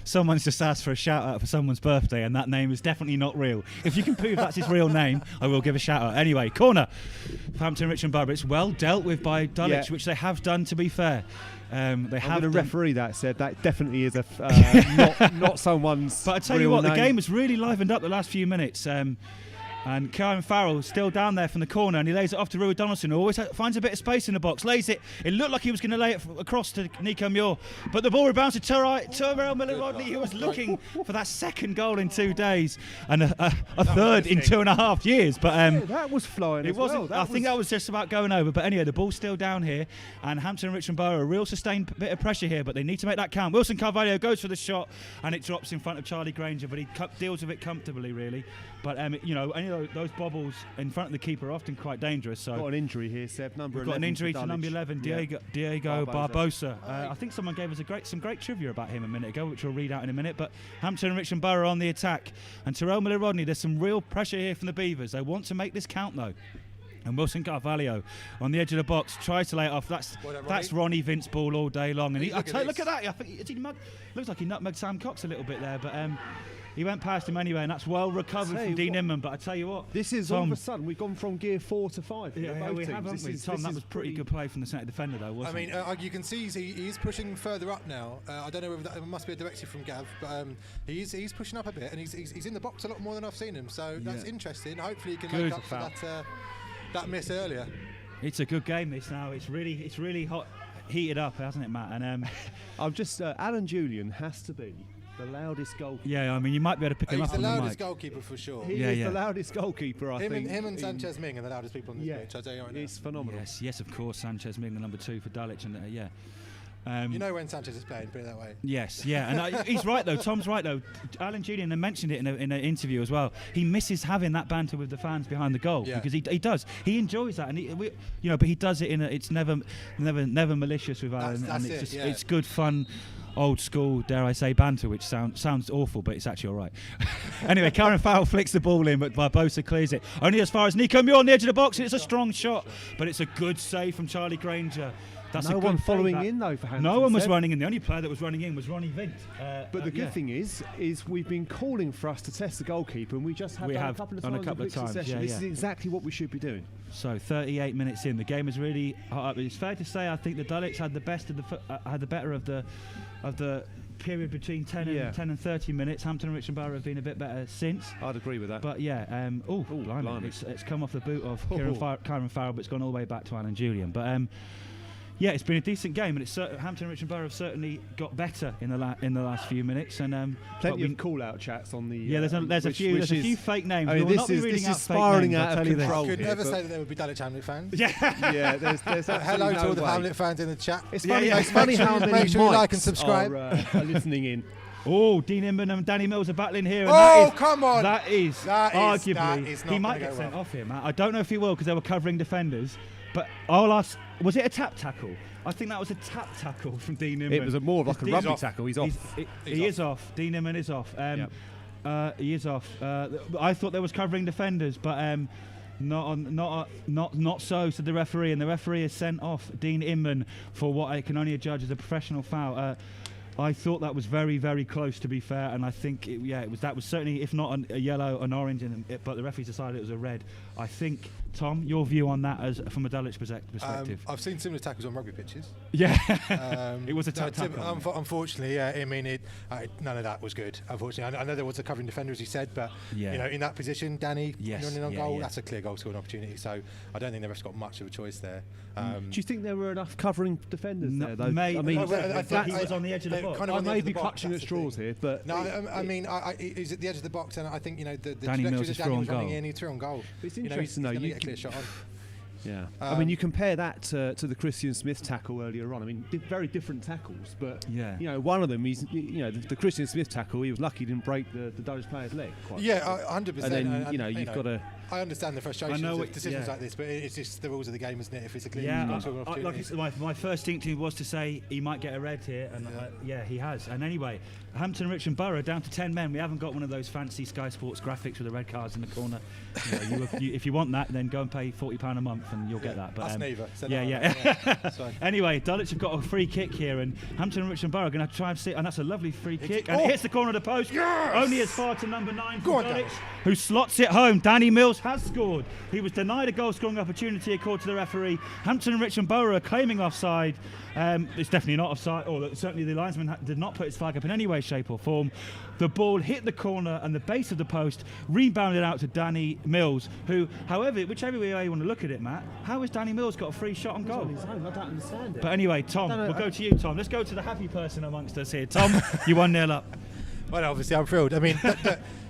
Someone's just asked for a shout out for someone's birthday, and that name is definitely not real. If you can prove that's his real name, I will give a shout out. Anyway, corner for Hampton and Richmond Borough. It's well dealt with by Dulwich, which they have done, to be fair. I'm going to referee that. Said that definitely is not someone's. But I tell you what, the game has really livened up the last few minutes. And Kyron Farrell still down there from the corner, and he lays it off to Rui Donaldson, who always finds a bit of space in the box, lays it. It looked like he was going to lay it across to Nico Muir, but the ball rebounds to Tyrell Miller-Rodney, who was looking for that second goal in 2 days and a third in 2.5 years. But that was flying. It wasn't. I think that was just about going over. But anyway, the ball's still down here, and Hampton and Richmond Borough, a real sustained bit of pressure here, but they need to make that count. Wilson Carvalho goes for the shot, and it drops in front of Charlie Granger, but he deals with it comfortably, really. But any of those bobbles in front of the keeper are often quite dangerous. So got an injury here, Seb. We've got an injury to number 11, Diego Barbosa. I think someone gave us some great trivia about him a minute ago, which we'll read out in a minute. But Hampton and Richmond Borough on the attack, and Tyrell Miller-Rodney. There's some real pressure here from the Beavers. They want to make this count though. And Wilson Carvalho on the edge of the box tries to lay it off. That's Ronnie Vince ball all day long. And look at that. I think looks like he nutmegged Sam Cox a little bit there, but. He went past him anyway, and that's well recovered from Dean Inman. But I tell you what, this is Tom, all of a sudden we've gone from gear 4 to 5. Yeah, we have, haven't we? Tom, that was pretty good play from the centre defender, though, wasn't it? I mean, you can see he's pushing further up now. I don't know whether that must be a directive from Gav, but he's pushing up a bit, and he's in the box a lot more than I've seen him. So that's interesting. Hopefully, he can make up for that miss earlier. It's a good game. This now. It's really hot, heated up, hasn't it, Matt? And I'm just Alan Julian has to be the loudest goalkeeper. Yeah, I mean, you might be able to pick him up on the mic. He's the loudest goalkeeper for sure. He is the loudest goalkeeper, I think. Him and Sanchez Ming are the loudest people on this pitch, I'll tell you right now. It's phenomenal. Yes, of course, Sanchez Ming, the number 2 for Dulwich, and you know when Sanchez is playing, put it that way. Yes, yeah, and he's right though. Tom's right though. Alan Julian mentioned it in an interview as well. He misses having that banter with the fans behind the goal because he does. He enjoys that, and but he does it it's never malicious with Alan, and it's good fun. Old school, dare I say, banter, which sounds awful, but it's actually all right. Anyway, Kyron Farrell flicks the ball in, but Barbosa clears it. Only as far as Nico Muir on the edge of the box, and it's a strong shot, but it's a good save from Charlie Granger. That's no one following in though for Hampton. No one was running in. The only player that was running in was Ronnie Vint. But the good thing is we've been calling for us to test the goalkeeper, and we just have done a couple of times. This is exactly what we should be doing. So 38 minutes in, the game is really hot up. It's fair to say I think the Dulwich had the better of the period between 10 and 30 minutes. Hampton and Richmond Borough have been a bit better since. I'd agree with that. But blimey. It's come off the boot of Kyron Farrell, but it's gone all the way back to Alan Julian. But it's been a decent game, and Hampton and Richmond Borough have certainly got better in the last few minutes, and plenty of call-out chats on the. There's a few fake names. I mean, this is spiralling out of control. I could never say that there would be Dulwich Hamlet fans. Yeah, there's hello to all the Hamlet fans in the chat. It's funny how many make sure you like and subscribe. Are listening in. Oh, Dean Inman and Danny Mills are battling here. And come on! That is arguably. Is he might get sent off here, Matt. I don't know if he will because they were covering defenders. But I'll ask, was it a tap tackle? I think that was a tap tackle from Dean Inman. It was more of like a rugby tackle. He's off. He is off. Dean Inman is off. He is off. I thought there was covering defenders, but not so. Said the referee, and the referee has sent off Dean Inman for what I can only judge as a professional foul. I thought that was very, very close, to be fair, and I think that was certainly, if not a yellow, an orange, but the referees decided it was a red. I think, Tom, your view on that as from a Dulwich perspective? I've seen similar tackles on rugby pitches. Yeah, it was a tackle. Unfortunately, none of that was good. Unfortunately, I know there was a covering defender, as you said, but in that position, Danny running on goal, that's a clear goal scoring opportunity. So I don't think the ref's got much of a choice there. Do you think there were enough covering defenders there, though? I mean, I think he was on the edge of the box. I may be clutching at straws here, but no, I mean, he's at the edge of the box, and I think the Danny Mills is through on goal. He threw on goal. It's interesting though. You get a clear shot on. Yeah, I mean, you compare that to the Christian Smith tackle earlier on. I mean, very different tackles, but one of them, the Christian Smith tackle, he was lucky he didn't break the Dulwich player's leg. 100%. And then you've got to. I understand the frustration of decisions like this, but it's just the rules of the game, isn't it? If it's a clear my first instinct was to say he might get a red here, and he has. And anyway, Hampton Richmond Borough down to 10 men. We haven't got one of those fancy Sky Sports graphics with the red cards in the corner. If you want that, then go and pay £40 a month and you'll get that. But us neither. Anyway, Dulwich have got a free kick here, and Hampton Richmond Borough are going to try and sit, and that's a lovely free kick, and it hits the corner of the post. Only as far to number 9 for Dulwich, who slots it home. Danny Mills has scored. He was denied a goal scoring opportunity according to the referee. Hampton and Richmond Borough are claiming offside. It's definitely not offside, or certainly the linesman did not put his flag up in any way, shape or form. The ball hit the corner and the base of the post, rebounded out to Danny Mills, who, however, whichever way you want to look at it, Matt, how has Danny Mills got a free shot on goal? On his own. I don't understand it. But anyway, Tom, we'll go to you, Tom. Let's go to the happy person amongst us here. Tom, you 1-0 up. Well, obviously, I'm thrilled.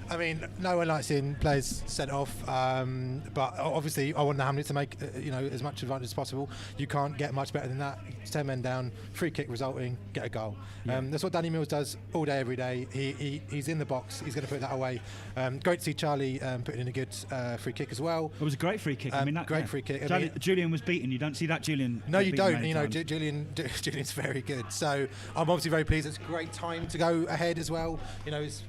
I mean, no one likes seeing players sent off, but obviously I want the Hamlet to make as much advantage as possible. You can't get much better than that. 10 men down, free kick resulting, get a goal. That's what Danny Mills does all day, every day. He's in the box. He's going to put that away. Great to see Charlie putting in a good free kick as well. It was a great free kick. Great free kick. Julian was beaten. You don't see that, Julian. No, you don't. Julian's very good. So I'm obviously very pleased. It's a great time to go ahead as well.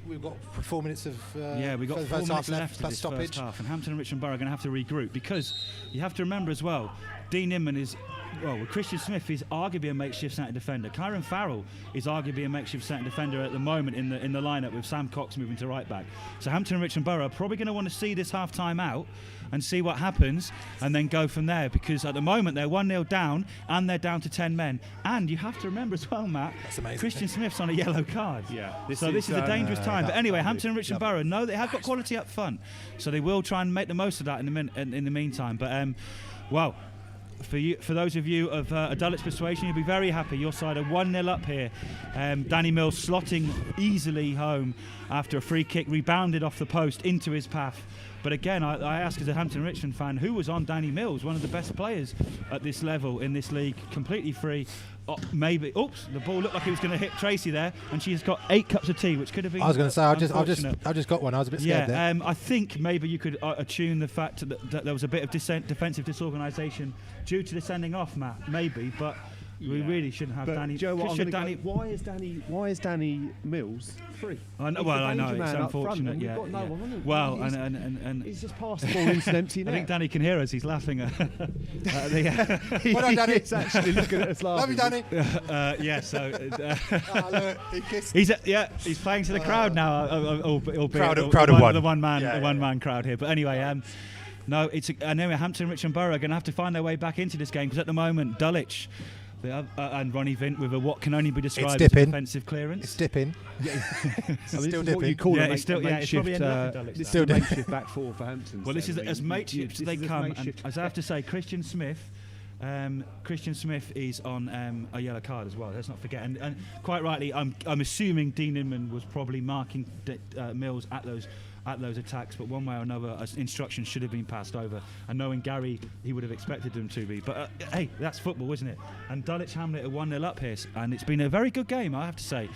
We've got 4 minutes of. We've got 4 minutes left plus this stoppage. First half, and Hampton and Richmond Borough are going to have to regroup, because you have to remember as well, Dean Inman is, with Christian Smith is arguably a makeshift centre defender. Kyron Farrell is arguably a makeshift centre defender at the moment in the lineup, with Sam Cox moving to right back. So Hampton and Richmond Borough are probably going to want to see this half time out and see what happens, and then go from there, because at the moment they're 1-0 down and they're down to 10 men. And you have to remember as well, Matt, Christian Smith's on a yellow card. This is a dangerous time. But anyway, Hampton and Richmond Borough know they have got quality up front, so they will try and make the most of that in the meantime. But for those of you of a Dulwich persuasion, you'll be very happy. Your side are 1-0 up here. Danny Mills slotting easily home after a free kick rebounded off the post into his path. But again, I ask as a Hampton Richmond fan, who was on Danny Mills, one of the best players at this level in this league, completely free. The ball looked like it was going to hit Tracy there, and she's got 8 cups of tea, which could have been. I was going to say, I just got one. I was a bit scared there. I think maybe you could attune the fact that there was a bit of defensive disorganisation due to the sending off, Matt. Maybe, but we really shouldn't have Danny. Joe, why is Danny Mills free? I know it's unfortunate. He's just passed the ball into an empty net. I think Danny can hear us. He's laughing at Well done, Danny. He's actually looking at us laughing. Love you, Danny. Look, he kissed. He's playing to the crowd now. Crowd of one. The one-man crowd here. But anyway. Hampton Richmond Borough are going to have to find their way back into this game, because at the moment Dulwich and Ronnie Vint with what can only be described as defensive clearance. It's dipping. Still dipping. What you call it's probably it's still makeshift back four for Hampton. Well, this is as makeshift as they come. And as I have to say, Christian Smith is on a yellow card as well. Let's not forget. And quite rightly, I'm assuming Dean Inman was probably marking Mills at those attacks, but one way or another, instructions should have been passed over. And knowing Gary, he would have expected them to be. But hey, that's football, isn't it? And Dulwich Hamlet are 1-0 up here, and it's been a very good game, I have to say.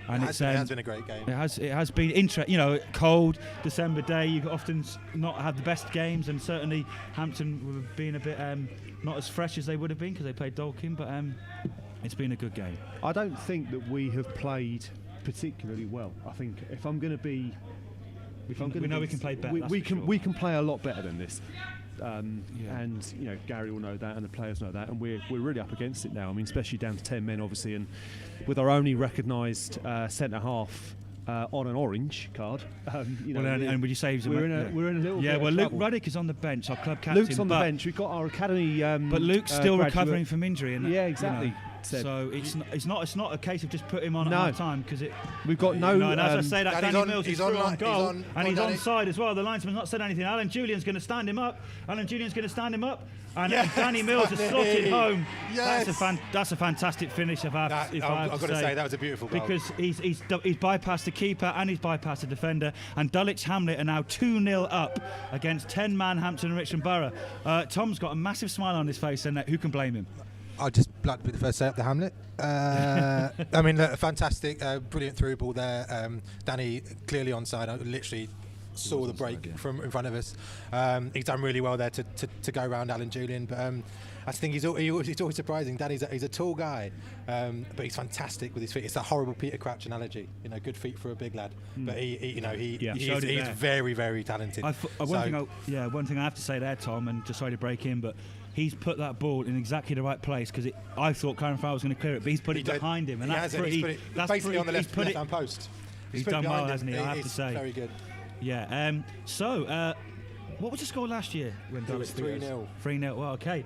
And it has been a great game. It has been interesting. Cold December day, you often not have the best games, and certainly Hampton were being a bit not as fresh as they would have been because they played Dalkin. But it's been a good game. I don't think that we have played particularly well. I think if I'm going to be, we know we can play better. We can play a lot better than this. and Gary will know that, and the players know that, and we're really up against it now. I mean, especially down to 10 men, obviously, and with our only recognised centre half on an orange card. And would you say we're in a little bit well, of Luke trouble. Ruddock is on the bench, our club captain. Luke's on the bench. We've got our academy, but Luke's still graduate. recovering from injury. And exactly. So it's not a case of just put him on at half time, because we've got no. And as I say, that Danny Mills is through on goal, and he's onside as well. The linesman's not said anything. Alan Julian's going to stand him up. And Danny Mills has slotted home. Yes. That's a fantastic finish. I've got to say that was a beautiful goal. Because he's bypassed the keeper and he's bypassed the defender. And Dulwich Hamlet are now 2-0 up against 10-man Hampton and Richmond Borough. Tom's got a massive smile on his face, and who can blame him? I'd just like to be the first to say up the Hamlet. I mean, fantastic, brilliant through ball there. Danny clearly onside. I literally saw the break from in front of us. He's done really well there to go around Alan Julian. But I think he's always surprising. Danny's he's a tall guy, but he's fantastic with his feet. It's a horrible Peter Crouch analogy. Good feet for a big lad. But he's very, very talented. One thing I have to say there, Tom, and just sorry to break in, but he's put that ball in exactly the right place, because I thought Karen Farrell was going to clear it, but he's put it behind him, and that's pretty. That's basically on the left-hand post. He's done well, hasn't he? I have to say. Very good. Yeah. What was the score last year when Dulwich beat us? 3-0. 3-0. Well, okay.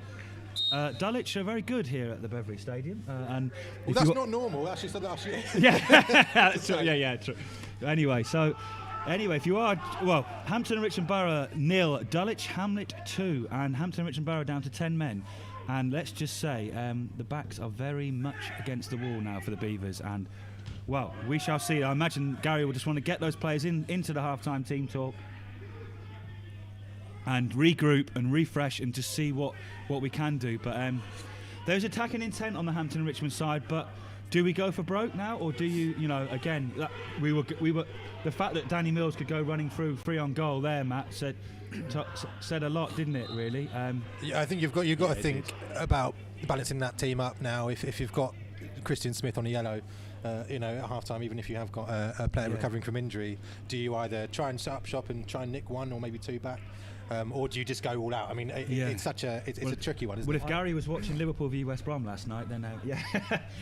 Dulwich are very good here at the Beveree Stadium, and that's not normal. That's just last year. True. True. Anyway, if you are, Hampton and Richmond Borough 0, Dulwich Hamlet 2, and Hampton and Richmond Borough down to 10 men. And let's just say the backs are very much against the wall now for the Beavers, and we shall see. I imagine Gary will just want to get those players into the half-time team talk and regroup and refresh and just see what we can do. But there's attacking intent on the Hampton and Richmond side, but do we go for broke now, or do you again, we were the fact that Danny Mills could go running through free on goal there, Matt, said a lot, didn't it, really? I think you've got to think about balancing that team up now. If you've got Christian Smith on a yellow, at half-time, even if you have got a player recovering from injury, do you either try and set up shop and try and nick one or maybe two back? Or do you just go all out? I mean, it's a tricky one, isn't it? Well, if Gary was watching Liverpool v West Brom last night, then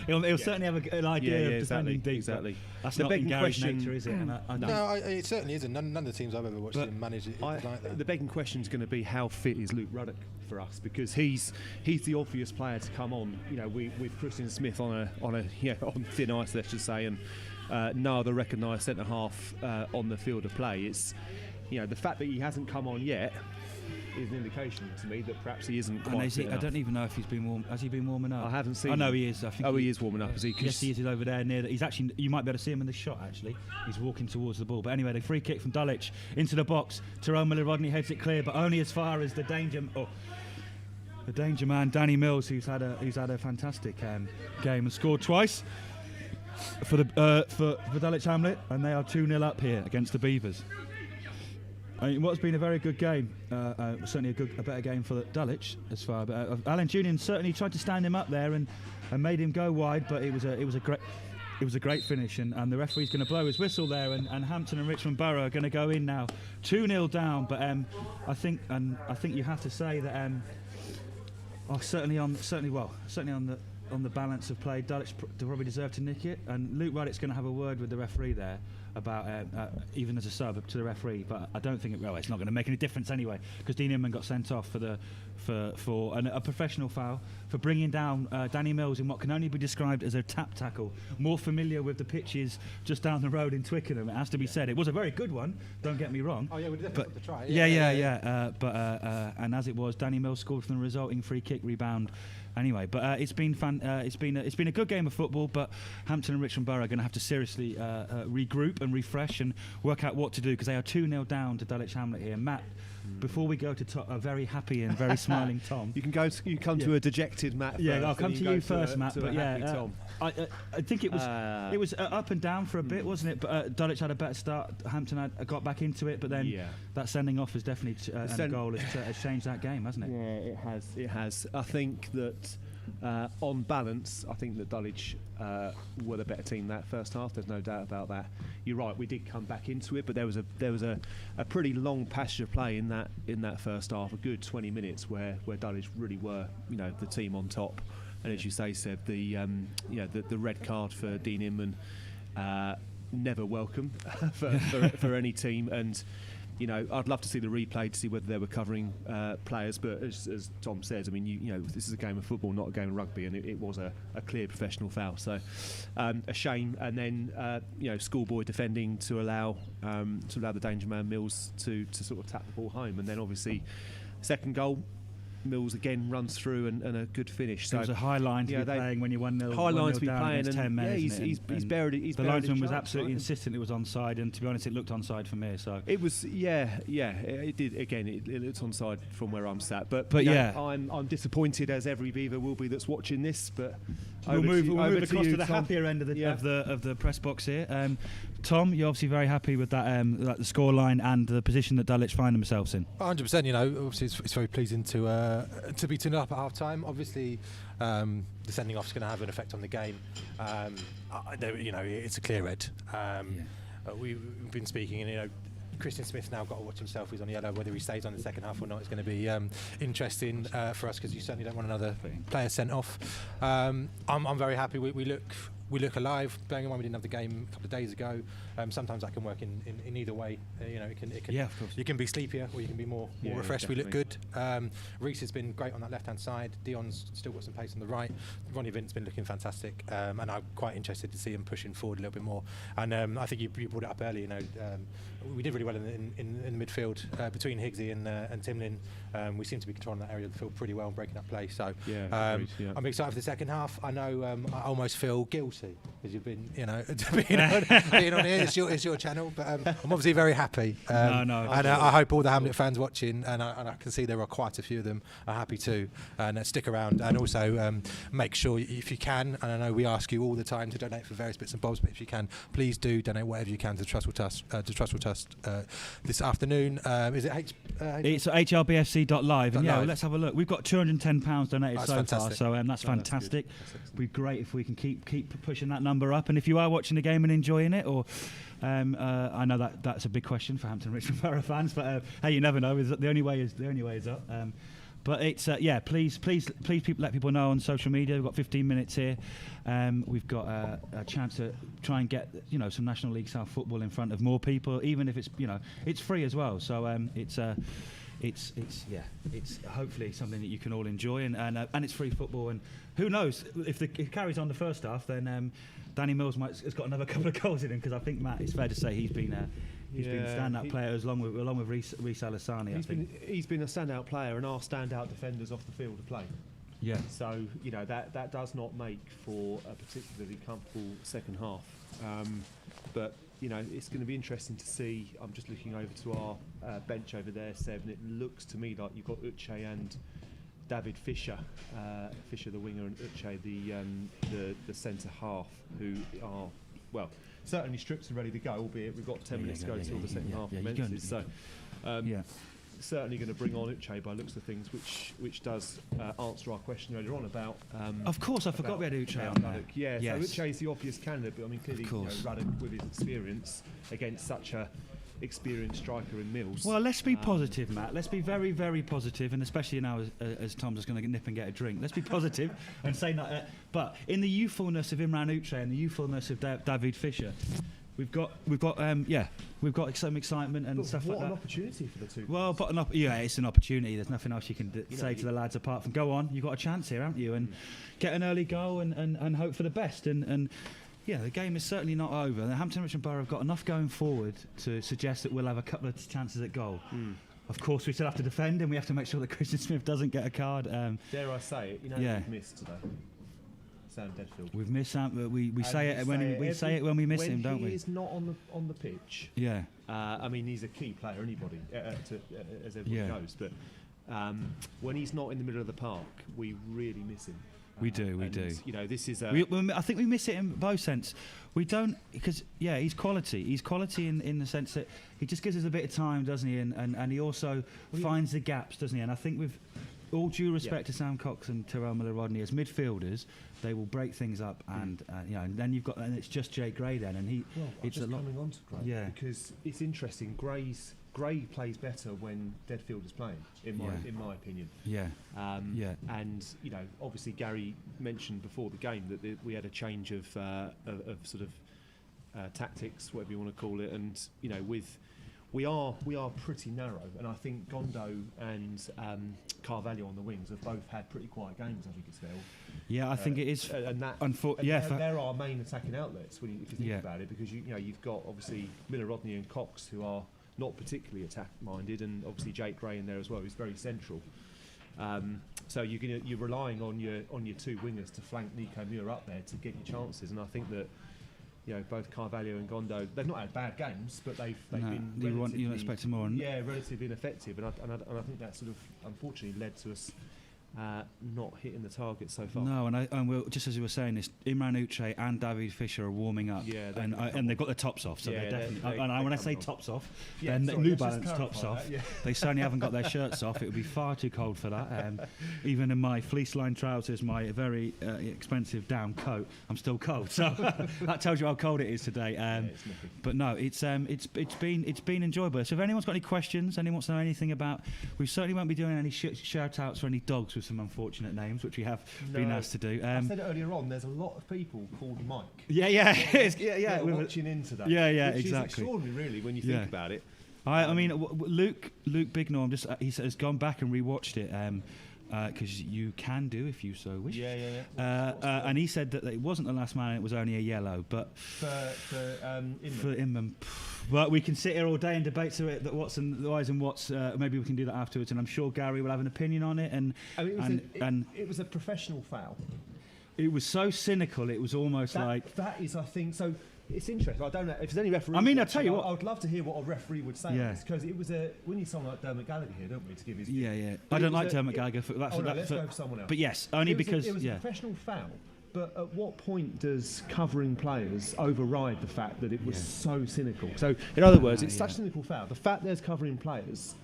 he'll certainly have an idea of defending deep. Exactly. That's not in Gary's nature, is it? No, it certainly isn't. None of the teams I've ever watched him manage it like that. The begging question is going to be, how fit is Luke Ruddock for us? Because he's the obvious player to come on. With Christian Smith on thin ice, let's just say, and no other recognised centre half on the field of play. It's the fact that he hasn't come on yet is an indication to me that perhaps he isn't quite fit enough. I don't even know if he's been warm. Has he been warming up? I haven't seen. I know he is. I think he is warming up. Is he? Yes, he is over there near. He's actually. You might be able to see him in the shot. Actually, he's walking towards the ball. But anyway, the free kick from Dulwich into the box. Tyrone Miller-Rodney heads it clear, but only as far as the danger man Danny Mills, who's had a fantastic game and scored twice for Dulwich Hamlet, and they are 2-0 up here against the Beavers. I mean, what's been a very good game, certainly a better game for Dulwich as far. But Alan Julian certainly tried to stand him up there and made him go wide, but it was a great finish, and the referee's going to blow his whistle there, and Hampton and Richmond Borough are going to go in now, 2-0 down. But I think you have to say that certainly on the balance of play, Dulwich probably deserved to nick it, and Luke Ruddock's going to have a word with the referee there about even as a sub to the referee, but I don't think it's not going to make any difference anyway, because Dean Inman got sent off for a professional foul for bringing down Danny Mills in what can only be described as a tap tackle. More familiar with the pitches just down the road in Twickenham, it has to be said. It was a very good one, don't get me wrong. Oh yeah, we definitely have to try. And as it was, Danny Mills scored from the resulting free kick rebound. Anyway, but it's been a good game of football, but Hampton and Richmond Borough are going to have to seriously regroup and refresh and work out what to do, because they are 2-0 down to Dulwich Hamlet here. Matt, before we go to a very happy and very smiling Tom, you come to a dejected Matt. Yeah, first, I'll come to you first, Matt. But Tom. I think it was up and down for a bit, wasn't it? But Dulwich had a better start. Hampton had got back into it, but then that sending off has definitely and goal has changed that game, hasn't it? Yeah, it has. I think that On balance, I think that Dulwich were the better team that first half. There's no doubt about that. You're right. We did come back into it, but there was a pretty long passage of play in that first half, a good 20 minutes where Dulwich really were, the team on top. And as you say, Seb, the red card for Dean Inman, never welcome for any team. And I'd love to see the replay to see whether they were covering players, but as Tom says, I mean, this is a game of football, not a game of rugby, and it was a clear professional foul. So a shame. And then schoolboy defending to allow the danger man Mills to sort of tap the ball home, and then obviously second goal. Mills again runs through and a good finish. So it was a high line to be playing when you're 1-0. High line to be playing, and 10 men, he's buried it. The linesman was absolutely insistent it was onside, and to be honest, it looked onside for me. So it was, it did. Again, it looked onside from where I'm sat. But I'm disappointed, as every Beaver will be that's watching this. But we'll move across to the Tom. happier end of the press box here. Tom, you're obviously very happy with that, the scoreline and the position that Dulwich find themselves in. 100%. Obviously it's very pleasing to be 2-0 up at half time. Obviously, the sending off is going to have an effect on the game. It's a clear red. We've been speaking, and Christian Smith now got to watch himself. He's on yellow. Whether he stays on the second half or not is going to be interesting for us, because you certainly don't want another player sent off. I'm very happy. We look alive. Bearing in mind we didn't have the game a couple of days ago. Sometimes that can work in either way. It can. Of course. You can be sleepier or you can be more refreshed. Definitely. We look good. Reece has been great on that left hand side. Dion's still got some pace on the right. Ronnie Vint's been looking fantastic, and I'm quite interested to see him pushing forward a little bit more. And I think you brought it up earlier. We did really well in the midfield between Higgsy and Timlin. We seem to be controlling that area of the field pretty well and breaking up play. So I'm excited for the second half. I know I almost feel guilty because you've been being on here. It's your channel, but I'm obviously very happy. And I hope all the Hamlet fans watching, and I can see there are quite a few of them, are happy too. And stick around, and also make sure if you can. And I know we ask you all the time to donate for various bits and bobs, but if you can, please do donate whatever you can to Trustful Trust this afternoon. Is it it's hrbfc.live, and live. Let's have a look. We've got £210 donated That's so fantastic. far, so that's fantastic. That's It'd be great if we can keep pushing that number up. And if you are watching the game and enjoying it, or I know that's a big question for Hampton Richmond Borough fans, but hey, you never know. The only way is up. But it's please people let people know on social media. We've got 15 minutes here. We've got a chance to try and get some National League South football in front of more people, even if it's free as well. So it's hopefully something that you can all enjoy, and it's free football. And who knows if it carries on the first half, then Danny Mills has got another couple of goals in him, because I think, Matt, it's fair to say he's been a standout player along with Reece Alasani. He's been a standout player, and our standout defenders off the field of play. Yeah. So that does not make for a particularly comfortable second half. But it's going to be interesting to see. I'm just looking over to our bench over there, Seb, and it looks to me like you've got Uche and David Fisher, Fisher the winger, and Uche the centre half, who are certainly stripped and ready to go, albeit we've got 10 minutes to go till the second half commences. So certainly going to bring on Uche by looks of things, which does answer our question earlier on about. Of course, I forgot we had Uche on there. Yeah, yes. So Uche is the obvious candidate, but I mean clearly Ruddock, with his experience against such a experienced striker in Mills. Well, let's be positive, Matt. Let's be very, very positive, and especially now as Tom's just going to nip and get a drink. Let's be positive and say that. But in the youthfulness of Imran Uche and the youthfulness of David Fisher, we've got some excitement and stuff like that. What an opportunity for the two. Well, it's an opportunity. There's nothing else you can say to the lads apart from go on. You've got a chance here, haven't you? And get an early goal and hope for the best. And the game is certainly not over. The Hampton Richmond Borough have got enough going forward to suggest that we'll have a couple of chances at goal. Of course, we still have to defend, and we have to make sure that Christian Smith doesn't get a card. Dare I say it? We've missed today. Sam Deadfield. We've missed Sam. We say it when we miss him, don't we? When he is not on the pitch. Yeah. I mean, he's a key player. Anybody, as everybody knows. But when he's not in the middle of the park, we really miss him. We do. This is. I think we miss it in both sense. We don't, because he's quality. He's quality in the sense that he just gives us a bit of time, doesn't he? And he also finds the gaps, doesn't he? And I think all due respect to Sam Cox and Tyrell Miller-Rodney, as midfielders, they will break things up, and and then you've got, and it's just Jay Gray then, and it's just a lot. coming on to Gray, because it's interesting. Gray plays better when Deadfield is playing, in my opinion. And obviously Gary mentioned before the game that we had a change of sort of tactics, whatever you want to call it, and we are pretty narrow, and I think Gondo and Carvalho on the wings have both had pretty quiet games. I think it's fair. Yeah, I think it is. And that, they're our main attacking outlets if you think about it, because you've got obviously Miller-Rodney and Cox, who are not particularly attack-minded, and obviously Jake Gray in there as well, who's very central. So you're relying on your two wingers to flank Nico Muir up there to get your chances, and I think that both Carvalho and Gondo, they've not had bad games, but they've been you expect some more. Relatively ineffective, and I think that sort of unfortunately led to us not hitting the target so far. No, and we'll, just as you were saying, this Imran Uche and David Fisher are warming up, and they've got the tops off, so they're definitely. When I say tops off, then New Balance tops off. They certainly haven't got their shirts off. It would be far too cold for that. Even in my fleece line trousers, my very expensive down coat, I'm still cold. So that tells you how cold it is today. But no, it's been enjoyable. So if anyone's got any questions, anyone wants to know anything about, we certainly won't be doing any shout outs for any dogs with some unfortunate names, which we have been asked to do. I said it earlier on, there's a lot of people called Mike. We're watching into that. exactly. Which is extraordinary, really, when you think about it. I mean, Luke Bignorm he has gone back and rewatched it. Because you can do if you so wish. And he said that it wasn't the last man, it was only a yellow. But for Inman. But we can sit here all day and debate to it that what's and the whys and what's. Maybe we can do that afterwards, and I'm sure Gary will have an opinion on it. It was a professional foul. It was so cynical. It was almost like that is, I think so. It's interesting. I don't know if there's any referee. I mean, I tell you what, I would love to hear what a referee would say, because it was we need someone like Dermot Gallagher here, don't we, to give his view. I don't like Dermot Gallagher for that. Let's go for someone else. But yes, only because it was a professional foul. But at what point does covering players override the fact that it was so cynical? So, in other words, it's such a cynical foul. The fact there's covering players,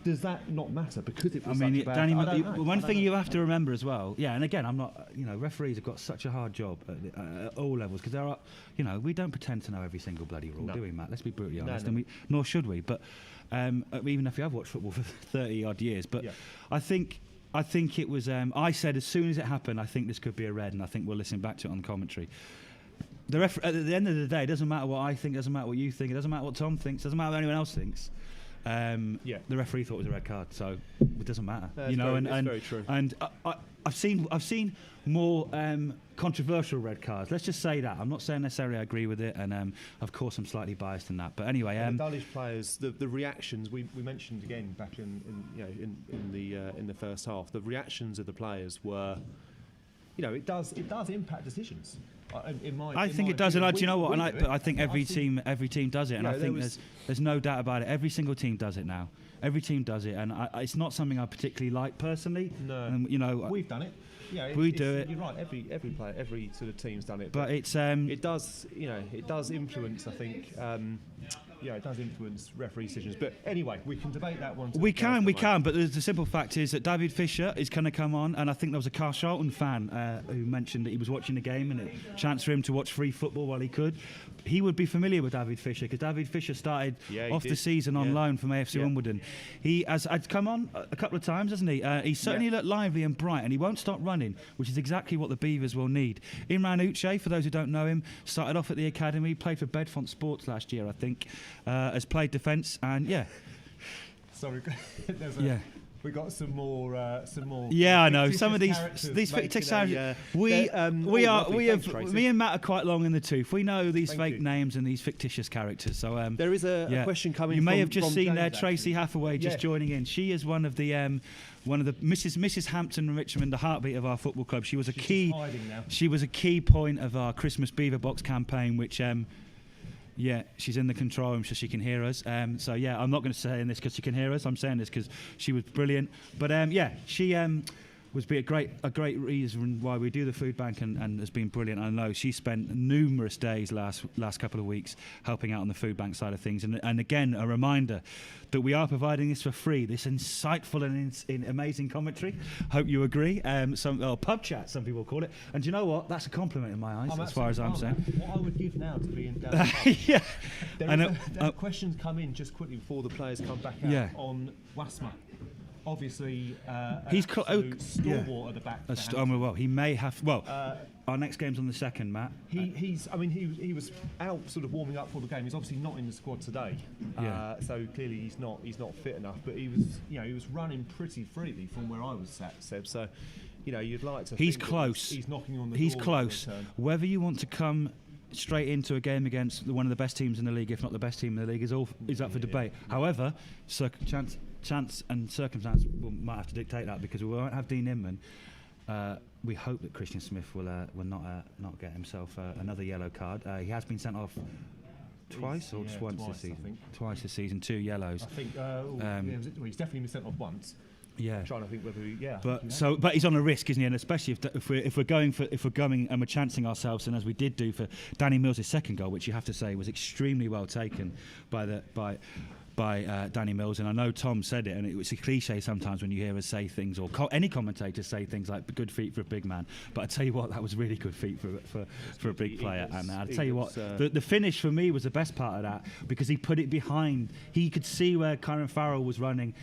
does that not matter because it was such a bad Danny, one thing you have to remember as well, and again, I'm not, referees have got such a hard job at all levels, because there are, we don't pretend to know every single bloody rule, do we, Matt? Let's be brutally honest, and nor should we. But even if you have watched football for 30 odd years, but I think it was. I said as soon as it happened, I think this could be a red, and I think we'll listen back to it on commentary. At the end of the day, it doesn't matter what I think, it doesn't matter what you think, it doesn't matter what Tom thinks, it doesn't matter what anyone else thinks. The referee thought it was a red card, so it doesn't matter. It's very true. And I've seen more controversial red cards. Let's just say that. I'm not saying necessarily I agree with it, and of course I'm slightly biased in that. But anyway, the Dulwich players, the reactions we mentioned again back in the first half. The reactions of the players were, it does impact decisions. I think it does, and do you know what? I think every team does it, and I think there's no doubt about it. Every single team does it now. Every team does it, and it's not something I particularly like personally. No, we've done it. We do it. You're right. Every player, every sort of team's done it. But it's it does influence. I think. It does influence referee decisions. But anyway, we can debate that one. We can. But the simple fact is that David Fisher is going to come on, and I think there was a Carl Charlton fan who mentioned that he was watching the game and a chance for him to watch free football while he could. He would be familiar with David Fisher, because David Fisher started the season on loan from AFC Wimbledon. He has come on a couple of times, hasn't he? He certainly looked lively and bright, and he won't stop running, which is exactly what the Beavers will need. Imran Uche, for those who don't know him, started off at the academy, played for Bedfont Sports last year, I think, has played defence, and Sorry, we got some more. Yeah, I know. Some of these fictitious characters. Me and Matt are quite long in the tooth. We know these fake names and these fictitious characters. So there is a question coming. You may have just seen James, there Tracy Hathaway just joining in. She is one of the Mrs. Hampton Richmond, the heartbeat of our football club. She was a key. She was a key point of our Christmas Beaver Box campaign, which. She's in the control room so she can hear us. I'm not going to say this because she can hear us. I'm saying this because she was brilliant. But she was be a great reason why we do the food bank, and has been brilliant. I know she spent numerous days last couple of weeks helping out on the food bank side of things, and again a reminder that we are providing this for free, this insightful and amazing commentary. Hope you agree. Pub chat, some people call it, and do you know what, that's a compliment in my eyes, as far as I'm saying. What I would give now to be in down yeah, there are questions come in just quickly before the players come back out on Wasma. Obviously, he's stalwart at the back. Well, he may have. Well, our next game's on the 2nd, Matt. He was out sort of warming up for the game. He's obviously not in the squad today, so clearly he's not fit enough. But he was running pretty freely from where I was sat, Seb. So, you'd like to. He's think close. He's knocking on the door. He's close. Whether you want to come straight into a game against one of the best teams in the league, if not the best team in the league, is up for debate. However, chance and circumstance might have to dictate that, because we won't have Dean Inman. We hope that Christian Smith will not get himself another yellow card. He has been sent off twice or just once this season. Twice this season, 2 yellows. I think he's definitely been sent off once. Yeah, I'm trying to think whether but he's on a risk, isn't he? And especially if we're going and we're chancing ourselves, and as we did do for Danny Mills' second goal, which you have to say was extremely well taken by Danny Mills. And I know Tom said it, and it was a cliche sometimes when you hear us say things, or any commentator say things like good feet for a big man, but I tell you what, that was really good feet for a big player. And I tell you what, the finish for me was the best part of that, because he put it behind. He could see where Kyron Farrell was running,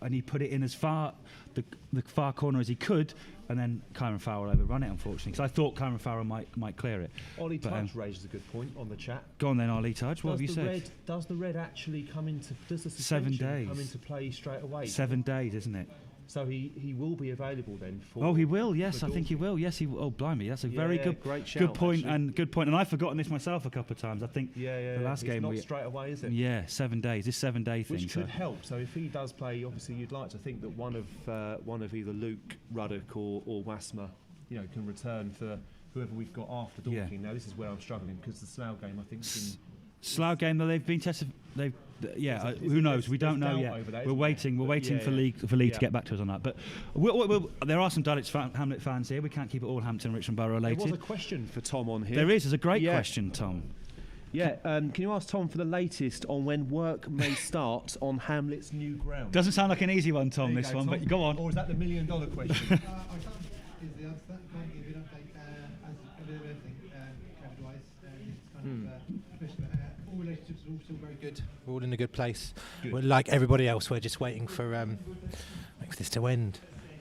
and he put it in as far the far corner as he could, and then Kyron Farrell overrun it, unfortunately, because I thought Kyron Farrell might clear it. Ollie Tudge raises a good point on the chat. Go on then, Ollie Tudge, what have you said? Does the red actually come into, does the 7 suspension days come into play straight away? 7 days, isn't it? So he will be available then for. Oh, he will. Yes, I think he will. Yes, he will. Oh, blimey, that's a very good point. And good point. And I've forgotten this myself a couple of times. I think the last game not straight away, is it? Yeah, 7 days. This 7 day thing, which could help. So if he does play, obviously you'd like to think that one of either Luke, Ruddock or Wasma, can return for whoever we've got after Dorking. Now this is where I'm struggling, because the Slough game, I think. Slough game, though, they've been tested. Who knows? We don't know yet. We're waiting for League to get back to us on that. But there are some Dulwich Hamlet fans here. We can't keep it all Hampton Richmond Borough related. There was a question for Tom on here. There's a great question, Tom. Yeah, can you ask Tom for the latest on when work may start on Hamlet's new ground? Doesn't sound like an easy one, Tom, this one, Tom. but go on. Or is that the $1 million question? I can't give the answer. Can't give you an update as of everything COVID-wise. It's kind of pushed, but all relationships are all still very good. We're all in a good place. We're like everybody else, we're just waiting for this to end.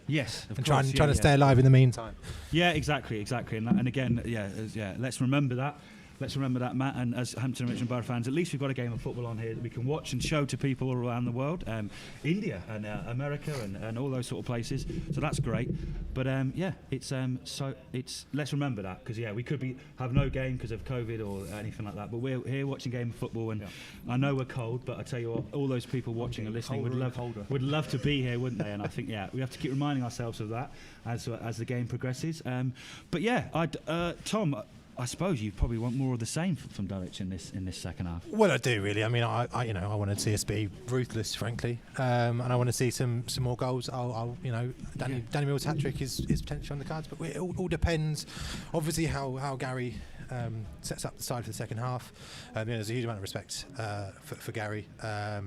Yes, and trying to stay alive in the meantime. Yeah, exactly. And again, let's remember that. Let's remember that, Matt, and as Hampton Richmond Borough fans, at least we've got a game of football on here that we can watch and show to people all around the world, India and America and all those sort of places. So that's great. But let's remember that, because we could have no game because of COVID or anything like that. But we're here watching a game of football, and I know we're cold, but I tell you what, all those people watching and listening would love to be here, wouldn't they? And I think we have to keep reminding ourselves of that as the game progresses. Tom, I suppose you probably want more of the same from Dulwich in this second half. Well, I do really. I mean, I want to see us be ruthless, frankly, and I want to see some more goals. Danny Mills' hat trick is potentially on the cards, but it all depends. Obviously, how Gary sets up the side for the second half. There's a huge amount of respect for Gary at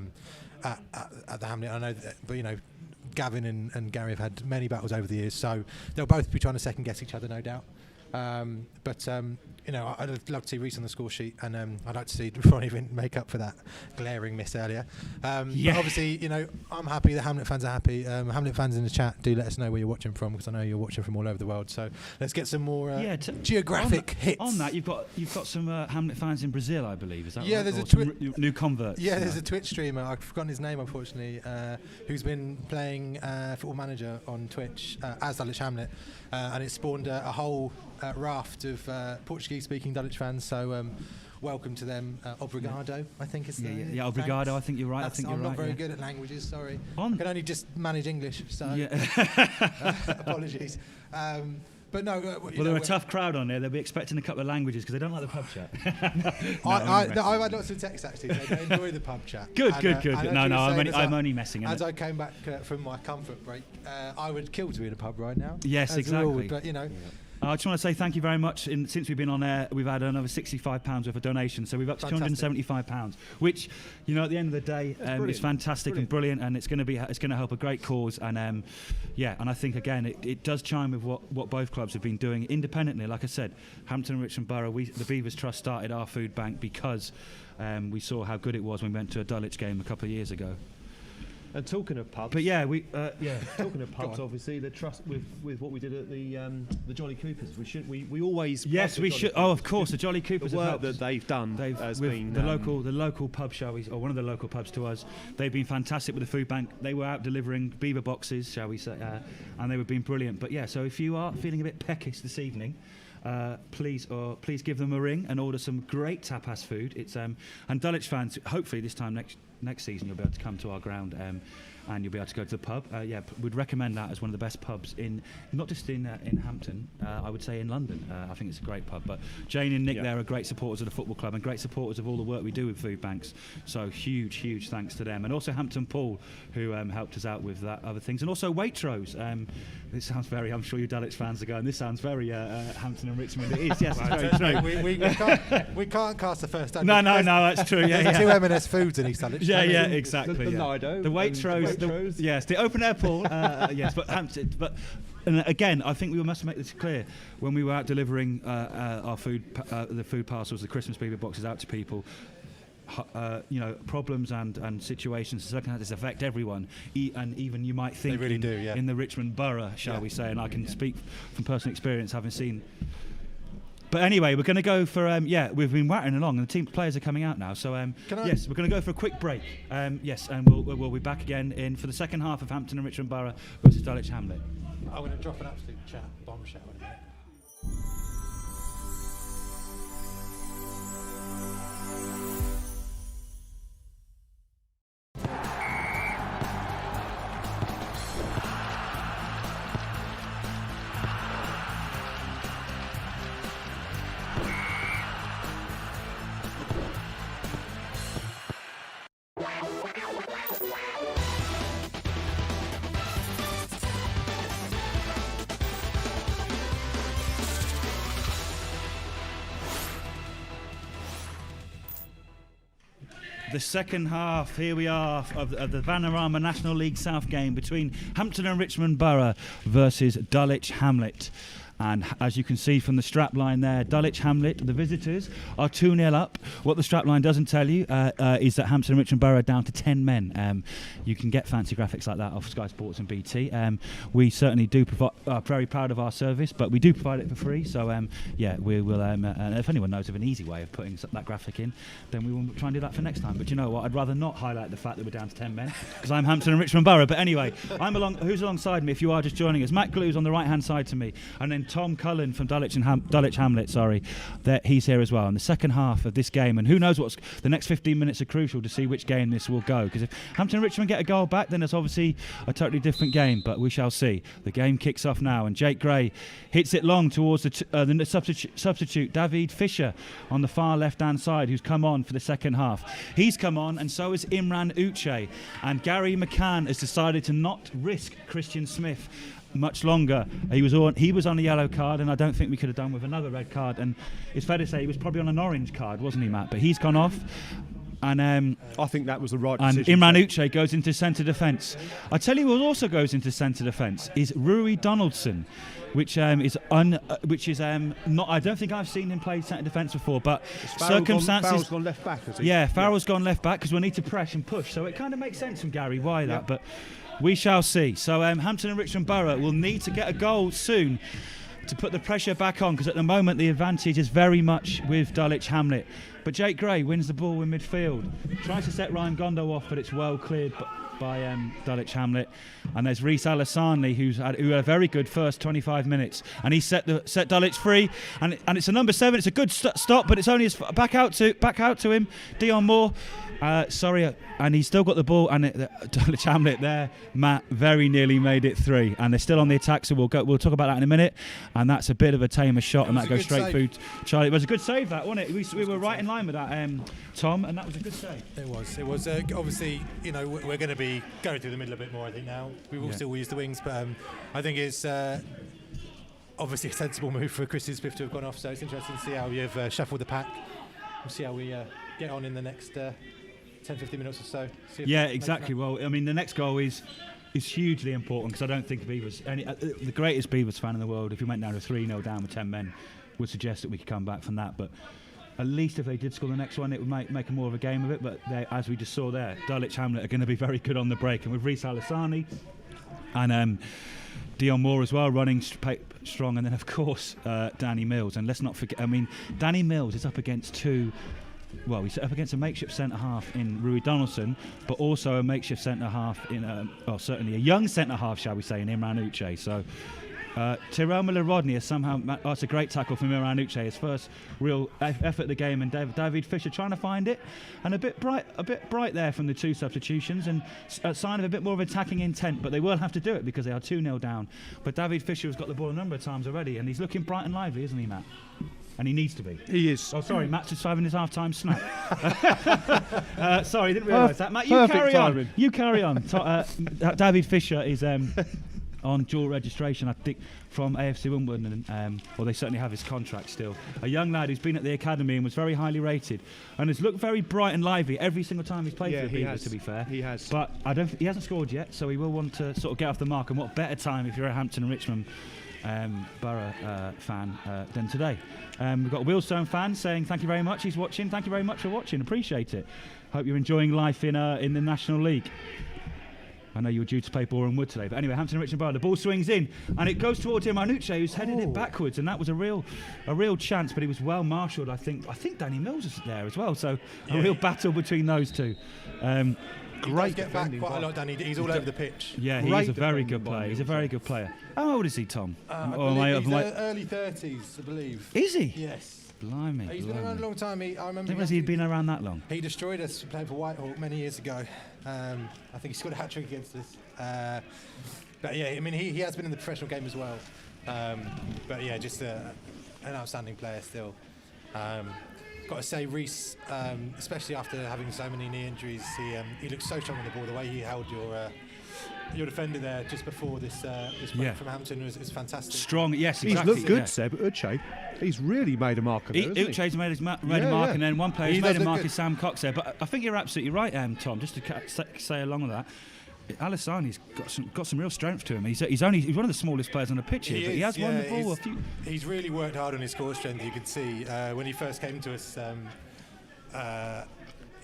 the Hamlet. I know that, but Gavin and Gary have had many battles over the years, so they'll both be trying to second guess each other, no doubt. I'd love to see Reece on the score sheet, and I'd like to see Ron even make up for that glaring miss earlier. But obviously, I'm happy. The Hamlet fans are happy. Hamlet fans in the chat, do let us know where you're watching from, because I know you're watching from all over the world. So let's get some more geographic hits. On that, you've got some Hamlet fans in Brazil, I believe. Is that right? Yeah, there's new converts. Yeah, there's a Twitch streamer. I've forgotten his name, unfortunately, who's been playing Football Manager on Twitch as Dulwich Hamlet, and it spawned a whole raft of Portuguese-speaking Dulwich fans. So welcome to them. Obrigado, I think is the obrigado. I think you're right. I'm not very good at languages. Sorry, I can only just manage English. So apologies. But no, well, they're a tough crowd on there. They'll be expecting a couple of languages because they don't like the pub chat. I've had lots of texts actually. They enjoy the pub chat. Good. And I'm only messing. As I came back from my comfort break, I would kill to be in a pub right now. Yes, exactly. But I just want to say thank you very much. Since we've been on air, we've had another £65 worth of donations, so we've up to £275, which, at the end of the day, is fantastic and brilliant, and it's going to help a great cause. And and I think again it does chime with what both clubs have been doing independently. Like I said, Hampton and Richmond Borough, the Beavers Trust started our food bank because we saw how good it was when we went to a Dulwich game a couple of years ago. And talking of pubs, talking of pubs, obviously the trust with what we did at the Jolly Coopers. We always we should. Oh, of course, the Jolly Coopers. The work that they've done has been the local pub, shall we, or one of the local pubs to us. They've been fantastic with the food bank. They were out delivering beaver boxes, shall we say, and they were being brilliant. But so if you are feeling a bit peckish this evening, please give them a ring and order some great tapas food. It's and Dulwich fans, hopefully this time next season you'll be able to come to our ground and you'll be able to go to the pub. We'd recommend that as one of the best pubs not just in Hampton, I would say in London. I think it's a great pub. But Jane and Nick there are great supporters of the football club and great supporters of all the work we do with food banks. So huge thanks to them. And also Hampton Paul, who helped us out with that other things. And also Waitrose. This sounds very, I'm sure you Dulwich fans are going, this sounds very Hampton and Richmond. It is, yes, it's very true. We can't cast the first No, that's true. There's two M&S foods in East Dulwich. Yeah, exactly. The Lido. The Waitrose. Yes, the open air pool. Yes, but Hampton. But and again, I think we must make this clear. When we were out delivering our food, the food parcels, the Christmas beaver boxes out to people, problems and situations and circumstances affect everyone, and even you might think they really do, in the Richmond Borough, shall we say, and I can speak from personal experience, having seen. But anyway, we're going to go for we've been rattling along, and the team players are coming out now. So yes, we're going to go for a quick break. Yes, and we'll be back again for the second half of Hampton and Richmond Borough versus Dulwich Hamlet. I'm going to drop an absolute bombshell in a minute. The second half, here we are, of the Vanarama National League South game between Hampton and Richmond Borough versus Dulwich Hamlet. And as you can see from the strapline there, Dulwich Hamlet, the visitors, are 2-0 up. What the strapline doesn't tell you is that Hampton and Richmond Borough are down to 10 men. You can get fancy graphics like that off Sky Sports and BT. We certainly do are very proud of our service, but we do provide it for free. So we will. If anyone knows of an easy way of putting that graphic in, then we will try and do that for next time. But you know what? I'd rather not highlight the fact that we're down to 10 men because I'm Hampton and Richmond Borough. But anyway, who's alongside me? If you are just joining us, Matt Glew's on the right-hand side to me, and then Tom Cullen from Dulwich Hamlet, he's here as well. In the second half of this game, and who knows what's the next 15 minutes are crucial to see which game this will go. Because if Hampton and Richmond get a goal back, then it's obviously a totally different game. But we shall see. The game kicks off now, and Jake Gray hits it long towards the substitute David Fisher on the far left-hand side, who's come on for the second half. He's come on, and so has Imran Uche. And Gary McCann has decided to not risk Christian Smith much longer. He was on a yellow card, and I don't think we could have done with another red card. And it's fair to say he was probably on an orange card, wasn't he, Matt? But he's gone off. And I think that was the right decision. And Imran Uche goes into centre defence. I tell you who also goes into centre defence is Rui Donaldson, which is not. I don't think I've seen him play centre defence before, but circumstances. Farrell's gone left back, has he? Yeah, Farrell's gone left back because we need to press and push. So it kind of makes sense from Gary why that, but we shall see. So Hampton and Richmond Borough will need to get a goal soon to put the pressure back on, because at the moment the advantage is very much with Dulwich Hamlet. But Jake Gray wins the ball in midfield, tries to set Ryan Gondo off, but it's well cleared by Dulwich Hamlet, and there's Reece Alassani who had a very good first 25 minutes, and he set Dulwich free, and it's a number 7. It's a good stop, but it's only back out to him, Dion Moore. And he's still got the ball, and Dulwich Hamlet there, Matt, very nearly made it 3, and they're still on the attack, so we'll talk about that in a minute. And that's a bit of a tamer shot, and that goes straight through Charlie. It was a good save, that, wasn't it? We were right in line with that, Tom, and that was a good save. It was obviously, we're going to be going through the middle a bit more, I think, now. We will still use the wings, but I think it's obviously a sensible move for Chris's fifth to have gone off, so it's interesting to see how you've shuffled the pack. We'll see how we get on in the next 10-15 minutes or so. Yeah, exactly. Well, I mean, the next goal is hugely important, because I don't think Beavers, the greatest Beavers fan in the world, if we went down to 3-0 down with 10 men, would suggest that we could come back from that. But at least if they did score the next one, it would make more of a game of it. But as we just saw there, Dulwich Hamlet are going to be very good on the break, and with Reece Alassani and Dion Moore as well running strong, and then of course Danny Mills. And let's not forget, I mean, Danny Mills is up against he's up against a makeshift centre-half in Rui Donaldson, but also a makeshift centre-half in, certainly a young centre-half, shall we say, in Imran Uche. So Tyrell Miller-Rodney has somehow, it's a great tackle from Imran Uche, his first real effort at the game, and David Fisher trying to find it, and a bit bright there from the 2 substitutions, and a sign of a bit more of attacking intent, but they will have to do it because they are 2-0 down. But David Fisher has got the ball a number of times already, and he's looking bright and lively, isn't he, Matt? And he needs to be. He is. Oh, sorry, Matt's just having his half-time snack. Sorry, didn't realise that. Matt, you carry on. You carry on. David Fisher is on dual registration, I think, from AFC Wimbledon, and they certainly have his contract still. A young lad who's been at the academy and was very highly rated, and has looked very bright and lively every single time he's played for the Beavers, to be fair. He has. But he hasn't scored yet, so he will want to sort of get off the mark, and what better time if you're a Hampton Richmond Borough fan than today. We've got a Wheelstone fan saying thank you very much, he's watching. Thank you very much for watching, appreciate it. Hope you're enjoying life in the National League. I know you were due to play Boreham Wood today, but anyway, Hampton Richmond Borough, the ball swings in and it goes towards Imran Uche, who's headed it backwards, and that was a real chance, but he was well marshalled. I think Danny Mills is there as well, so a real battle between those two. Great get back quite a lot, Danny. He's all over the pitch. Yeah, he's a very good player. He's a very good player. How old is he, Tom? He's early 30s, I believe. Is he? Yes. Blimey. He's been around a long time. I remember. I didn't realise he'd been around that long. He destroyed us playing for Whitehall many years ago. I think he scored a hat-trick against us. But yeah, I mean, he has been in the professional game as well. But yeah, just an outstanding player still. Got to say, Reece, especially after having so many knee injuries, he looked so strong on the ball. The way he held your defender there just before this break from Hampton is fantastic. Strong, yes, exactly. He's looked good, Seb. Uche, he's really made a mark of it. Uche's made a mark, and then one player who's made a mark is Sam Cox there. But I think you're absolutely right, Tom. Just to say along with that, Alassani's got some real strength to him. He's one of the smallest players on the pitch here, but he has won the ball a few. He's really worked hard on his core strength. You could see when he first came to us.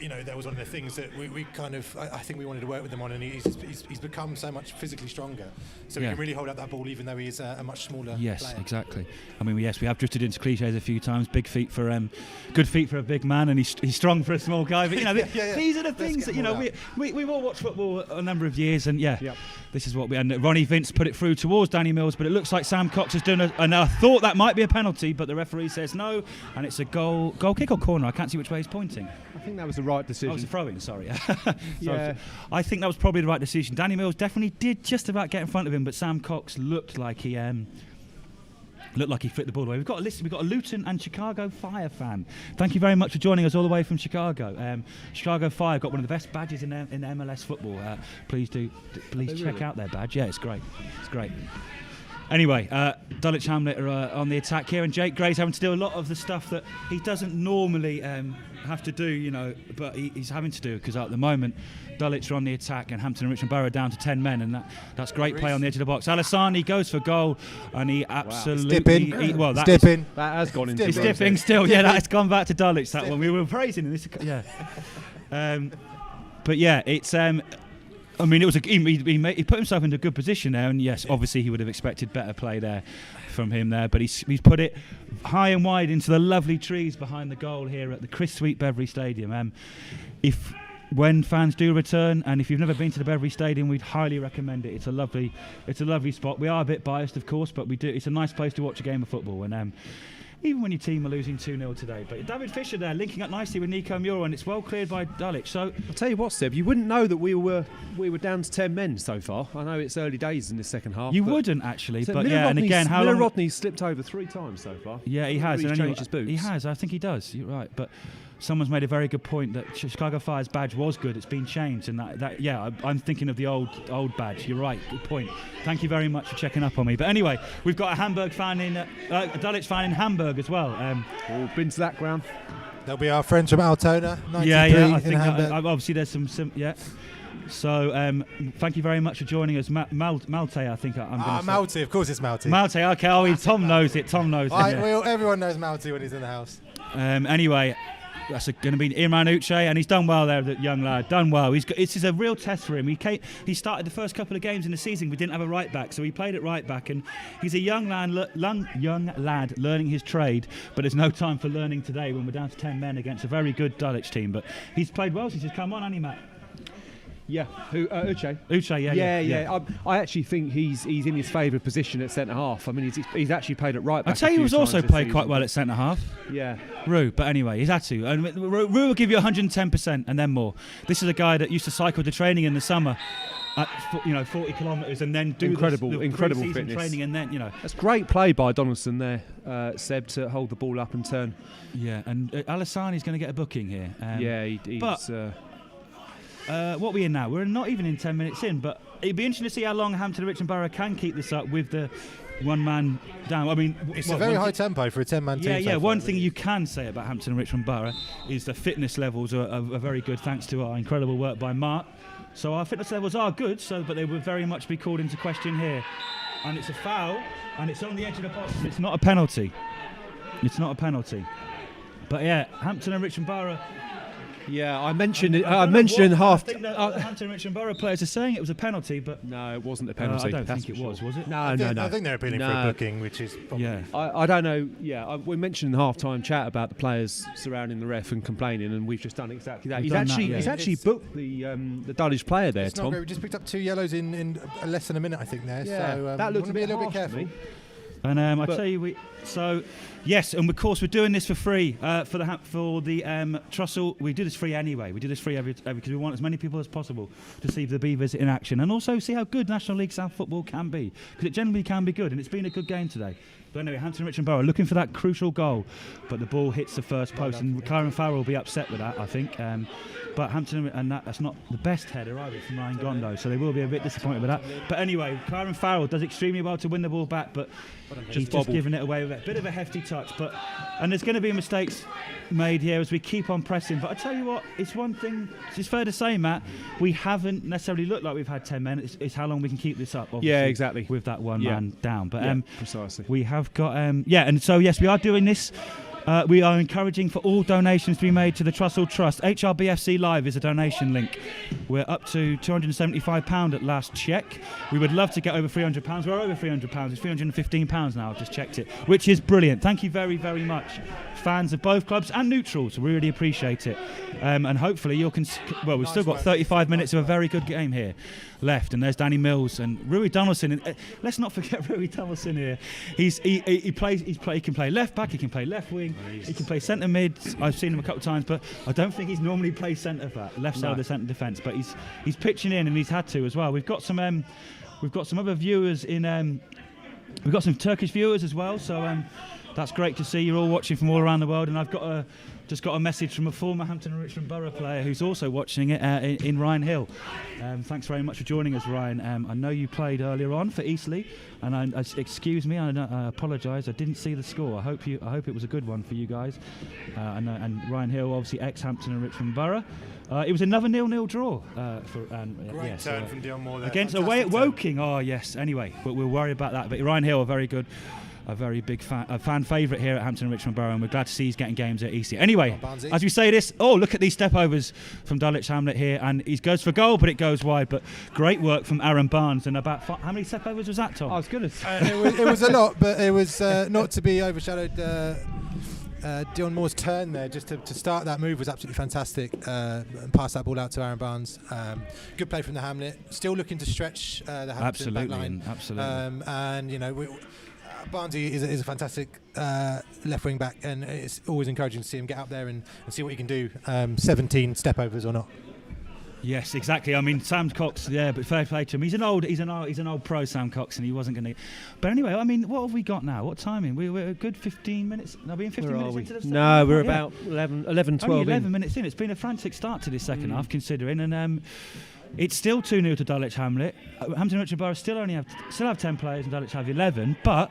That was one of the things that we kind of, I think we wanted to work with him on, and he's become so much physically stronger, so he can really hold up that ball even though he's a much smaller player. Exactly. I mean, we have drifted into cliches a few times. Good feet for a big man, and he's strong for a small guy. But these are the things that we've all watched football a number of years, and this is what and Ronnie Vince put it through towards Danny Mills, but it looks like Sam Cox has done and I thought that might be a penalty, but the referee says no, and it's a goal kick or corner. I can't see which way he's pointing. I think that was the right decision. Oh, it was a throw-in, sorry. I think that was probably the right decision. Danny Mills definitely did just about get in front of him, but Sam Cox looked like he flicked the ball away. We've got a Luton and Chicago Fire fan. Thank you very much for joining us all the way from Chicago. Chicago Fire got one of the best badges in MLS football. Please check out their badge. Yeah, it's great. Anyway, Dulwich Hamlet are on the attack here, and Jake Gray's having to do a lot of the stuff that he doesn't normally have to do, but he's having to do because at the moment Dulwich are on the attack and Hampton and Richmond Borough down to 10 men, and that's great play on the edge of the box. Alassani goes for goal, and he absolutely... That has gone into... It's dipping still, that's gone back to Dulwich, that one. We were praising him. But yeah, it's... I mean, it was he put himself into a good position there, and yes, obviously he would have expected better play there from him there, but he's put it high and wide into the lovely trees behind the goal here at the Chris Sweet Beveree Stadium. If when fans do return, and if you've never been to the Beveree Stadium, we'd highly recommend it. It's a lovely spot. We are a bit biased, of course, but it's a nice place to watch a game of football. And even when your team are losing 2-0 today. But David Fisher there, linking up nicely with Nico Muir, and it's well cleared by Dulwich. So I'll tell you what, Seb, you wouldn't know that we were down to 10 men so far. I know it's early days in the second half. You wouldn't actually, so but yeah, and again, how Miller long? Rodney's slipped over 3 times so far. Yeah, he has. He's changed his boots. He has. I think he does. You're right, but. Someone's made a very good point that Chicago Fire's badge was good. It's been changed, and I'm thinking of the old badge. You're right. Good point. Thank you very much for checking up on me. But anyway, we've got a Hamburg fan a Dulwich fan in Hamburg as well. Been to that ground. There'll be our friends from Altona. 93 I in think Hamburg. obviously there's some. So thank you very much for joining us, Malte. I think I'm going to Malte, of course it's Malte. Malte. Okay, Tom knows it. Tom knows it. Everyone knows Malte when he's in the house. Anyway. That's going to be Imran Uche, and he's done well there, the young lad. Done well. This is a real test for him. He started the first couple of games in the season. We didn't have a right back, so he played at right back, and he's a young lad learning his trade. But there's no time for learning today when we're down to 10 men against a very good Dulwich team. But he's played well since he's come on, hasn't he, Matt? Yeah, Uche. Uche, yeah. I actually think he's in his favoured position at centre half. I mean, he's actually played at right back. I'd say he was also played quite well at centre half. Yeah, Rue, but anyway, he's had to. And Rue will give you 110% and then more. This is a guy that used to cycle to training in the summer. At 40 kilometres and then do incredible fitness training, and then that's great play by Donaldson there, Seb, to hold the ball up and turn. Yeah, and Alassani's going to get a booking here. What are we in now? We're not even in 10 minutes in, but it'd be interesting to see how long Hampton Richmond Borough can keep this up with the one man down. I mean, it's a very high tempo for a 10-man team. Yeah. One thing you can say about Hampton Richmond Borough is the fitness levels are very good, thanks to our incredible work by Mark. So our fitness levels are good, but they would very much be called into question here. And it's a foul, and it's on the edge of the box. It's not a penalty. But yeah, Hampton and Richmond Borough. Yeah, I mentioned it. I mentioned in half. I think the Hampton Richmond Borough players are saying it was a penalty, but no, it wasn't a penalty. I don't think it was it? No. I think they're appealing for a booking, which is probably I don't know. Yeah, we mentioned in the half-time chat about the players surrounding the ref and complaining, and we've just done exactly that. He's actually booked the Dulwich player there, Tom. We just picked up 2 yellows in less than a minute, I think. There, yeah, so that looks a little bit careful. And I tell you, yes, and of course we're doing this for free for the Trussell. We do this free anyway. We do this free every because we want as many people as possible to see the Beavers in action and also see how good National League South football can be, because it generally can be good, and it's been a good game today. But anyway, Hampton Richmond Borough looking for that crucial goal, but the ball hits the first post, and Kyron Farrell will be upset with that, I think. But Hampton, and that's not the best header either from Ryan Gondo, so they will be a bit disappointed with that. But anyway, Kyron Farrell does extremely well to win the ball back, but he's just giving it away with a bit of a hefty touch. And there's going to be mistakes made here as we keep on pressing. But I tell you what, it's one thing. It's fair to say, Matt, we haven't necessarily looked like we've had 10 men. It's how long we can keep this up. Yeah, exactly. With that one man down, but precisely. We have got and so yes, we are doing this. We are encouraging for all donations to be made to the Trussell Trust. HRBFC Live is a donation link. We're up to £275 at last check. We would love to get over £300. We're over £300. It's £315 now. I've just checked it, which is brilliant. Thank you very, very much, fans of both clubs and neutrals. We really appreciate it. And hopefully we've still got 35 minutes of a very good game here left. And there's Danny Mills and Rui Donaldson. Let's not forget Rui Donaldson here. He can play left back. He can play left wing. He can play centre mid. I've seen him a couple of times, but I don't think he's normally plays centre back, left side of the centre defence. But he's pitching in, and he's had to as well. We've got some other viewers in. We've got some Turkish viewers as well. So that's great to see. You're all watching from all around the world, and I've just got a message from a former Hampton Richmond Borough player who's also watching it in Ryan Hill. Thanks very much for joining us, Ryan. I know you played earlier on for Eastleigh, and excuse me, I apologise. I didn't see the score. I hope it was a good one for you guys. And Ryan Hill, obviously ex-Hampton and Richmond Borough. It was another 0-0 draw Great turn from Dion Moore there. Against away at Woking. Oh yes. Anyway, but we'll worry about that. But Ryan Hill, a very big fan favourite here at Hampton and Richmond Borough, and we're glad to see he's getting games at Eastleigh. Anyway, as we say this, look at these step overs from Dulwich Hamlet here, and he goes for goal, but it goes wide. But great work from Aaron Barnes, and about how many step overs was that, Tom? I was good. It was a lot, but it was not to be overshadowed. Dion Moore's turn there just to start that move was absolutely fantastic. And pass that ball out to Aaron Barnes. Good play from the Hamlet. Still looking to stretch the Hampton back line. Absolutely. And Barnesy is a fantastic left wing back, and it's always encouraging to see him get up there and see what he can do. 17 step overs or not. Yes, exactly. I mean, Sam Cox, but fair play to him. He's an old pro, Sam Cox, and he wasn't going to. But anyway, I mean, what have we got now? What timing? We're a good 15 minutes. Are we in 15 minutes into the second half? We're about 11, 12 Only 11 minutes in. It's been a frantic start to this second half, considering, and it's still 2-0 to Dulwich Hamlet. Hampton Richmond Borough still have 10 players, and Dulwich have 11. But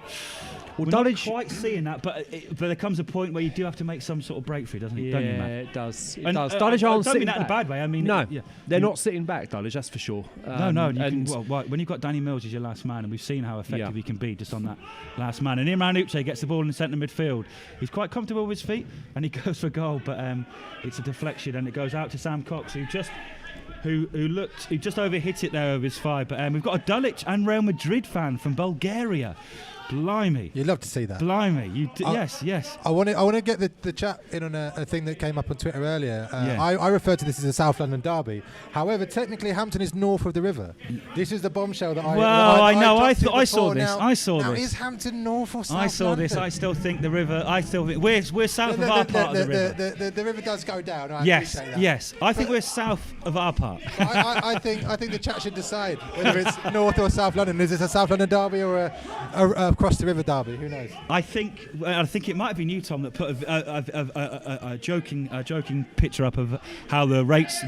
we're Dulwich not quite seeing that. But there comes a point where you do have to make some sort of breakthrough, doesn't it? Don't you, Matt? It does. It And, does. Dulwich aren't don't sitting mean that back. in a bad way. I mean, they're not sitting back, Dulwich. That's for sure. When you've got Danny Mills as your last man, and we've seen how effective he can be just on that last man. And Imran Uche gets the ball in the centre midfield. He's quite comfortable with his feet, and he goes for goal. But it's a deflection, and it goes out to Sam Cox, who just overhit it there over his 5. But we've got a Dulwich and Real Madrid fan from Bulgaria. Blimey. You'd love to see that. Blimey. Yes. I want to get the chat in on a thing that came up on Twitter earlier. Yeah. I refer to this as a South London derby. However, technically Hampton is north of the river. This is the bombshell that I saw this. Now, is Hampton north or South London? This. I still think the river. We're south of our part of the river. The river does go down. I yes. appreciate that. Yes. I think we're south of our part. I think the chat should decide whether it's north or South London. Is this a South London derby or a across the river derby? Who knows? I think it might have been you, Tom, that put a joking picture up of how the rates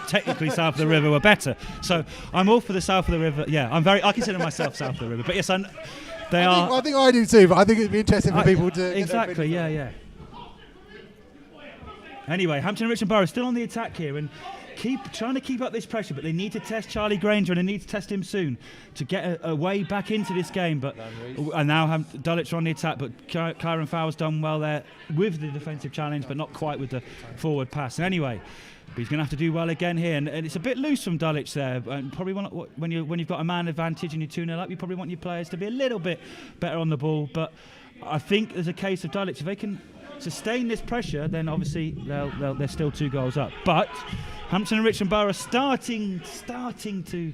technically south of the river were better. So I'm all for the south of the river. Yeah, I consider myself south of the river. But yes, I think I do too. But I think it'd be interesting for people to exactly. Yeah. Anyway, Hampton Richmond Borough still on the attack here and trying to keep up this pressure, but they need to test Charlie Granger and they need to test him soon to get a way back into this game. But and now Dulwich are on the attack, but Kyron Fowler's done well there with the defensive challenge, but not quite with the forward pass. And anyway, but he's going to have to do well again here, and it's a bit loose from Dulwich there. And probably when you've got a man advantage and you're 2-0 up, you probably want your players to be a little bit better on the ball. But I think there's a case of Dulwich, if they can sustain this pressure, then obviously they're still 2 goals up. But Hampton and Richmond Borough starting to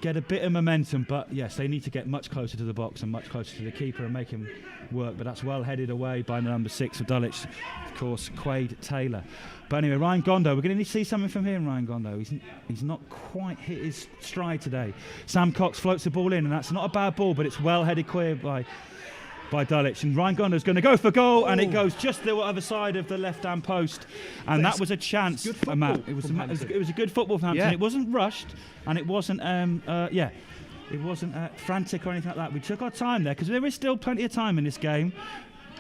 get a bit of momentum, but yes, they need to get much closer to the box and much closer to the keeper and make him work. But that's well headed away by the number 6 of Dulwich, of course, Quaid Taylor. But anyway, Ryan Gondo, we're going to need to see something from him, Ryan Gondo. He's not quite hit his stride today. Sam Cox floats the ball in, and that's not a bad ball, but it's well headed clear by Dulwich, and Ryan Gonder's going to go for goal, and it goes just the other side of the left-hand post, and that was a chance for Matt. It was a good football for Hampton. Yeah. It wasn't rushed, and it wasn't it wasn't frantic or anything like that. We took our time there because there is still plenty of time in this game,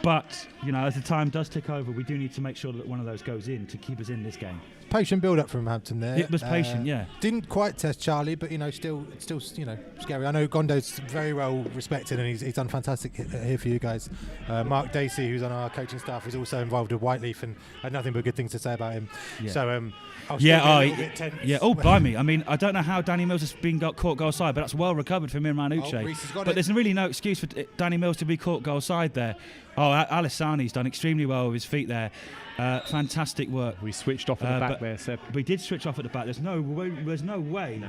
but as the time does tick over, we do need to make sure that one of those goes in to keep us in this game. Patient build-up from Hampton there. It was patient, yeah. Didn't quite test Charlie, but still scary. I know Gondo's very well respected, and he's done fantastic here for you guys. Mark Dacey, who's on our coaching staff, is also involved with Whiteleaf, and had nothing but good things to say about him. Yeah. So I'll still be a little bit tense. Yeah. Oh, blimey! I mean, I don't know how Danny Mills has been caught goal side, but that's well recovered from Imran Uche. But there's really no excuse for Danny Mills to be caught goal side there. Oh, Alessani's done extremely well with his feet there. Fantastic work. We switched off at the back there, Seb. We did switch off at the back. There's no way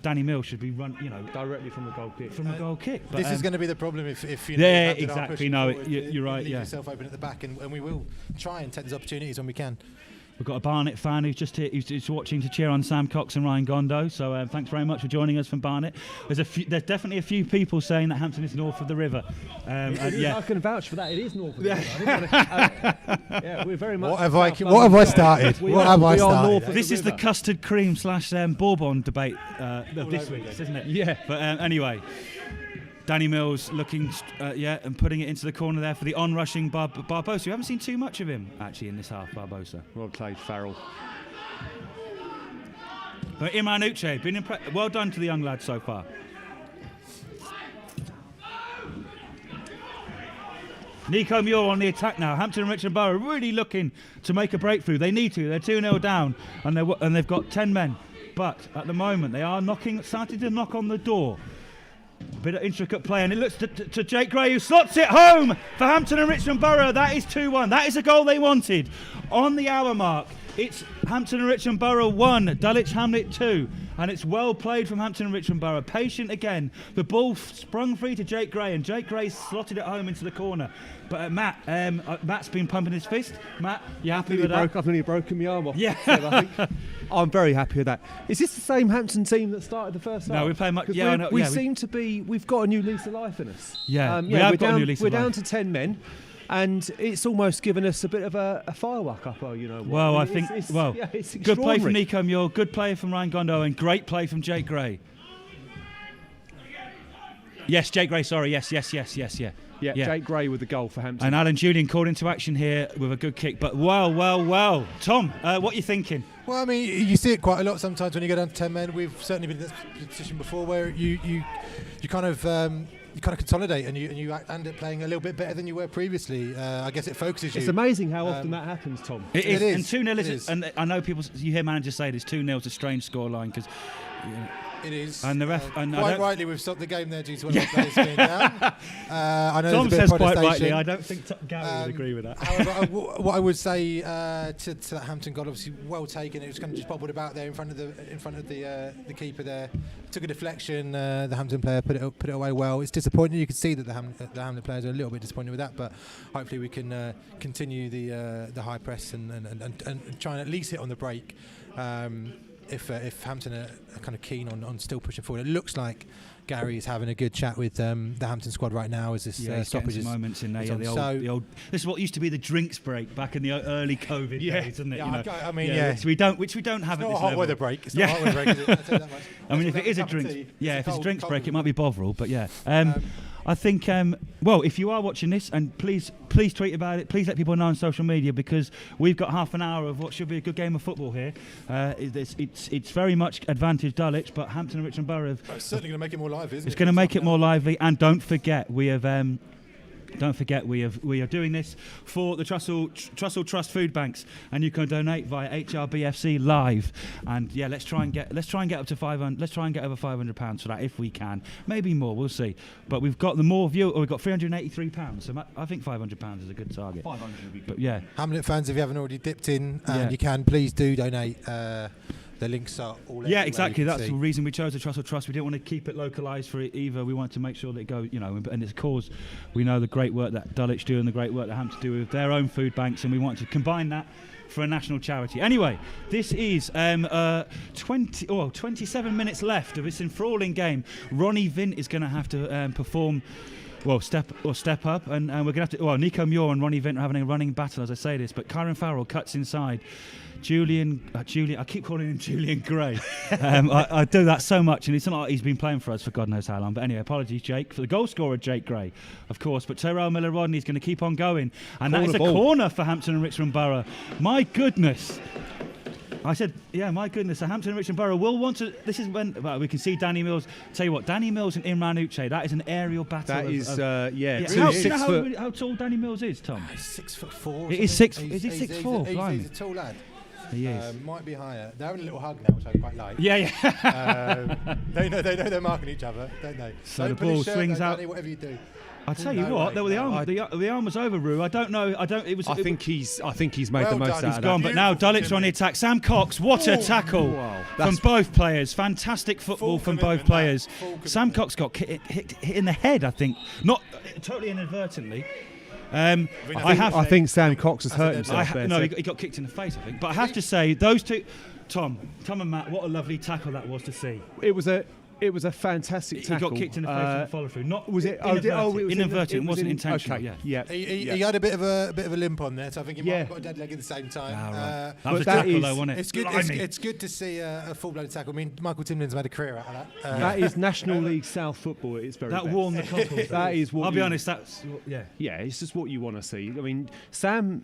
Danny Mills should be run, directly from the goal kick. From the goal kick. But this is going to be the problem if yeah, exactly. No, you're right. Leave yourself open at the back, and we will try and take these opportunities when we can. We've got a Barnet fan who's just here, who's watching to cheer on Sam Cox and Ryan Gondo. So thanks very much for joining us from Barnet. There's definitely a few people saying that Hampton is north of the river. I can vouch for that. It is north of the river. Yeah, we're very much. What have I started? What have I started? This is the custard cream / Bourbon debate of this week, isn't it? Yeah. But anyway. Danny Mills looking, and putting it into the corner there for the on-rushing Barbosa. We haven't seen too much of him, actually, in this half, Barbosa. Well played, Farrell. But Imran Uche, well done to the young lad so far. Nico Muir on the attack now. Hampton and Richmond Borough really looking to make a breakthrough. They need to. They're 2-0 down, and they've got 10 men. But at the moment, they are starting to knock on the door A bit of intricate play, and it looks to Jake Gray, who slots it home for Hampton and Richmond Borough. That is 2-1. That is a goal they wanted. On the hour mark, it's Hampton and Richmond Borough 1, Dulwich Hamlet 2. And it's well played from Hampton and Richmond Borough. Patient again. The ball sprung free to Jake Gray, and Jake Gray slotted it home into the corner. But Matt's been pumping his fist. Matt, you happy with that? I've nearly broken my arm off. Yeah. I think. I'm very happy with that. Is this the same Hampton team that started the first half? No, we're playing much. Yeah, I know. We seem to be. We've got a new lease of life in us. Yeah, we're down to 10 men. And it's almost given us a bit of a firework up, you know. Well, it's good play from Nico Muir, good play from Ryan Gondo, and great play from Jake Gray. Yes, Jake Gray, sorry, yes. Yeah, Jake Gray with the goal for Hampton. And Alan Julian called into action here with a good kick. But well. Tom, what are you thinking? Well, I mean, you see it quite a lot sometimes when you go down to 10 men. We've certainly been in this position before where you kind of consolidate and you end up playing a little bit better than you were previously. I guess it focuses you. It's amazing how often that happens, Tom. It is. And 2-0 is. And I know you hear managers say this 2-0 is a strange scoreline because. It is. And the ref. Quite rightly, we've stopped the game there due to one of the players being down. I know Tom says quite rightly. I don't think Gary would agree with that. However, what I would say to that Hampton goal, obviously well taken. It was kind of just bobbled about there in front of the keeper there. Took a deflection. The Hampton player put it away well. It's disappointing. You can see that the Hamlet players are a little bit disappointed with that, but hopefully we can continue the high press and try and at least hit on the break. If Hampton are kind of keen on still pushing forward. It looks like Gary is having a good chat with the Hampton squad right now as this stoppage is moments in there. The old. This is what used to be the drinks break back in the early COVID days, isn't it? Which we don't have at this level. It's not a hot weather break. It's not a hot weather break, is it? I'll tell you that much. I mean, if it is a drinks, if it's a drinks break, it might be Bovril, but yeah. I think, if you are watching this, and please tweet about it, please let people know on social media, because we've got half an hour of what should be a good game of football here. It's very much advantage Dulwich, but Hampton and Richmond Borough. It's certainly going to make it more lively, isn't it? It's going to make it more lively, and don't forget we have. We are doing this for the Trussell Trust Food Banks, and you can donate via HRBFC Live. And yeah, let's try and get up to 500. Let's try and get over £500 for that if we can. Maybe more, we'll see. But we've got we've got £383. So I think £500 is a good target. 500 would be good. But yeah, Hamlet fans, if you haven't already dipped in, you can please do donate. The links are all. Yeah, exactly. That's the reason we chose the Trussell Trust. We didn't want to keep it localised for it either. We wanted to make sure that it goes, and it's cause. We know the great work that Dulwich do and the great work that Hampton do with their own food banks, and we want to combine that for a national charity. Anyway, this is 27 minutes left of this enthralling game. Ronnie Vint is going to have to perform. Step up, and we're going to have to. Well, Nico Muir and Ronnie Vint are having a running battle as I say this, but Kyron Farrell cuts inside. Julian, I keep calling him Julian Gray. I do that so much, and it's not like he's been playing for us for God knows how long. But anyway, apologies, Jake, for the goal scorer, Jake Gray, of course. But Terrell Miller-Rodney's going to keep on going, and that is a corner for Hampton and Richmond Borough. My goodness. I said, my goodness, the Hampton and Richmond Borough will want to. This is when we can see Danny Mills. Tell you what, Danny Mills and Imran Uche, that is an aerial battle. That is, Do you know how tall Danny Mills is, Tom? He's 6'4". It is 6. Is he 6'4"? He's a tall lad. He is. Might be higher. They're having a little hug now, which I quite like. Yeah. They know they're marking each other, don't they? So the ball swings out. Danny, whatever you do. I tell you what, the arm was over, Roo. I don't know. I think he's made the most out of that. He's gone, but now Dulwich on the attack. Sam Cox, what a tackle from both players. Fantastic football from both players. Sam Cox got hit in the head, I think. Not totally inadvertently. I think Sam Cox has hurt himself there. No, he got kicked in the face, I think. But I have to say, those two, Tom and Matt, what a lovely tackle that was to see. It was a fantastic tackle. He got kicked in the face in the follow through. Was it? Inadvertent. It wasn't intentional. Okay. Yeah. He had a bit of a limp on there, so I think he might have got a dead leg at the same time. Right. That was a tackle, though, wasn't it? It's good. It's good to see a full-blooded tackle. I mean, Michael Timlin's made a career out of that. That is National League South football. It's very. That warmed the cockles. That is what. I'll be honest. That's Yeah, it's just what you want to see. I mean, Sam,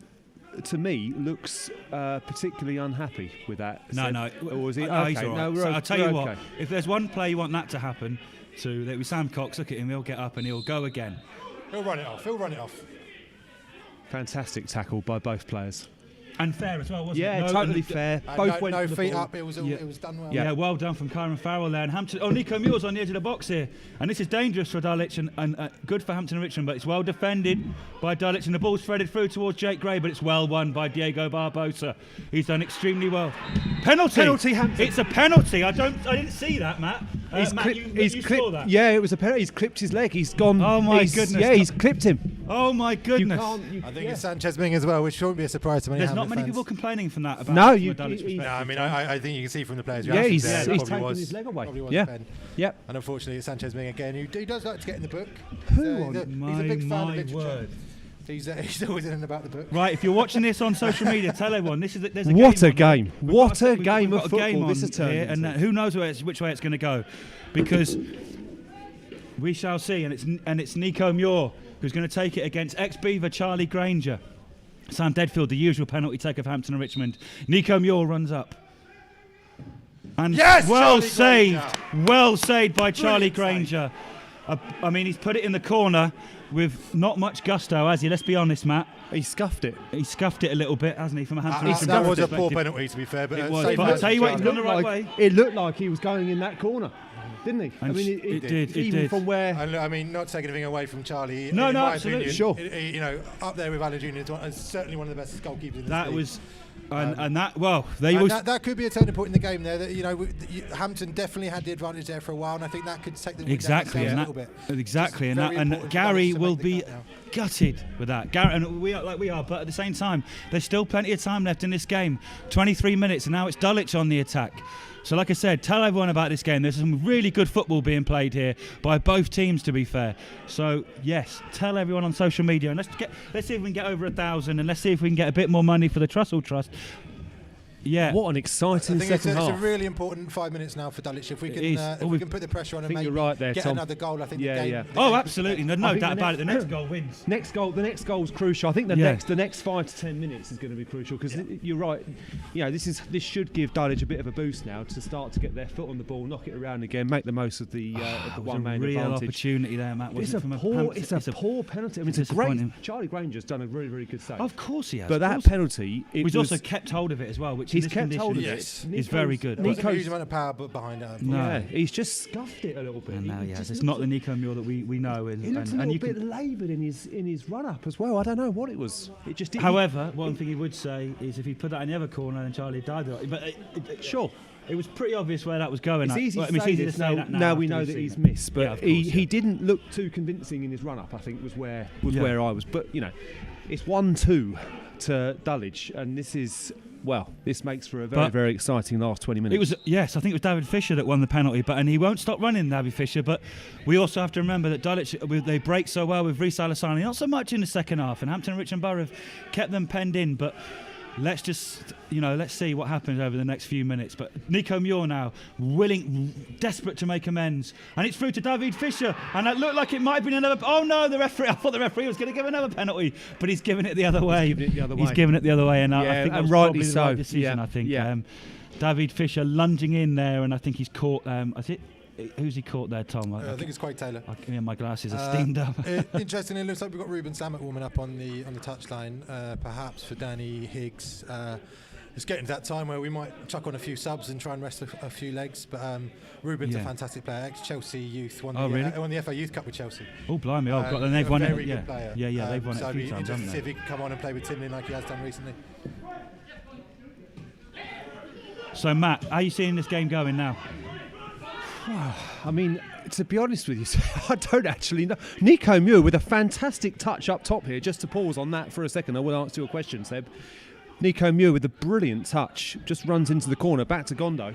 to me, looks particularly unhappy with that. No. Or is he? No, he's all right. I'll tell you what. Okay. If there's one player you want that to happen to, that was Sam Cox. Look at him. He'll get up and he'll go again. He'll run it off. Fantastic tackle by both players. And fair as well, wasn't it? Yeah, totally fair. Both went no for the feet ball. up. It was done well. Yeah, well done from Kyron Farrell there. And Hampton. Oh, Nico Muir's on the edge of the box here, and this is dangerous for Dulwich and good for Hampton and Richmond. But it's well defended by Dulwich, and the ball's threaded through towards Jake Gray, but it's well won by Diego Barbosa. He's done extremely well. Penalty, Hampton. It's a penalty. I didn't see that, Matt. Matt, you saw that? Yeah, it was a penalty. He's clipped his leg. He's gone. Oh my goodness! Yeah, he's clipped him. Oh my goodness! I think it's Sanchez Ming as well, which shouldn't be a surprise to many. There's not many fans. people complaining from that. About No, I mean, I think you can see from the players' Yeah, reactions he's there, taken his leg away. Yeah. And unfortunately, it's Sanchez Ming again, who does like to get in the book. Who He's a big fan of literature. word. He's always in and about the book. Right, if you're watching this on social media, tell everyone there's a game. What a on. game! We've What got a game we've of got a game football on this has turned here, and into. who knows which way it's going to go, because we shall see. And it's Nico Muir who's going to take it against ex-Beaver Charlie Granger. Sam Deadfield, the usual penalty take of Hampton and Richmond. Nico Muir runs up. And yes, well Charlie saved, Granger. well saved by Charlie Brilliant Granger. I mean, he's put it in the corner with not much gusto, has he? Let's be honest, Matt. He scuffed it. He scuffed it a little bit, hasn't he, from a Hampton Richmond That was a perspective. poor penalty, to be fair. But It was, but I'll tell you what, he's gone the right way. It looked like he was going in that corner, didn't he? And it did. Even from where. And I mean, not taking anything away from Charlie. No, in no, my absolutely. opinion, Sure. You know, up there with Alan Junior, is certainly one of the best goalkeepers in the That league. was, and that, well, they And was. that could be a turning point in the game there. That, you know, Hampton definitely had the advantage there for a while, and I think that could take them Exactly, down and a little bit. Exactly, Just very and important for Gary Dulwich to will make the be cut now. gutted with that. Gary, and we are, but at the same time, there's still plenty of time left in this game. 23 minutes, and now it's Dulwich on the attack. So, like I said, tell everyone about this game. There's some really good football being played here by both teams, to be fair. So, yes, tell everyone on social media, and let's see if we can get over 1,000, and let's see if we can get a bit more money for the Trussell Trust. Yeah. What an exciting second it's half. a really important 5 minutes now for Dulwich. If we can, It we can put the pressure on and maybe you're right there, get Tom. another goal, I think Yeah, the game. yeah. the Oh, game- absolutely. No I think doubt the about it. The next- next goal wins. The next goal is crucial. I think the next 5 to 10 minutes is going to be crucial because you're right. You know, this should give Dulwich a bit of a boost now to start to get their foot on the ball, knock it around again, make the most of the one-man real advantage. opportunity there, Matt. It's a poor penalty. I mean, it's a great. Charlie Granger's done a really, really good save. Of course he has. But that penalty, he's also kept hold of it as well, which he's in this kept hold of condition it. is very good. There wasn't a huge amount of power behind it. No. Yeah, he's just scuffed it a little bit. And now, He just it's looks not the Nico Muir that we know. He looks a little bit laboured in his run up as well. I don't know what it was. It just didn't. However, one thing he would say is if he put that in the other corner, then Charlie died. But sure. It was pretty obvious where that was going. It's easy to say this that now we know that he's missed, but he he didn't look too convincing in his run up. I think was where I was. But you know, it's 1-2 to Dulwich, and this makes for a very exciting last 20 minutes. It was I think it was David Fisher that won the penalty, and he won't stop running, David Fisher. But we also have to remember that Dulwich they break so well with Reece Alasani, not so much in the second half, and Hampton Richmond Borough have kept them penned in. But let's see what happens over the next few minutes. But Nico Muir now desperate to make amends, and it's through to David Fisher, and it looked like it might have been another. Oh no, the referee! I thought the referee was going to give another penalty, but he's given it the other way. He's giving it the other way, and I think that was rightly probably the right decision. I think David Fisher lunging in there, and I think he's caught. Who's he caught there, Tom? I think it's Craig Taylor. My glasses are steamed up. Interestingly, it looks like we've got Ruben Samet warming up on the touchline, perhaps for Danny Higgs. It's getting to that time where we might chuck on a few subs and try and rest a few legs. But Ruben's a fantastic player. Ex-Chelsea youth, won the FA Youth Cup with Chelsea. Oh, blimey! And they've won it. Very good player. Yeah, they've won it a few times, So haven't see they? if he can come on and play with Timlin like he has done recently. So, Matt, how are you seeing this game going now? I mean, to be honest with you, I don't actually know. Nico Muir with a fantastic touch up top here. Just to pause on that for a second, I will answer your question, Seb. Nico Muir with a brilliant touch, just runs into the corner, back to Gondo.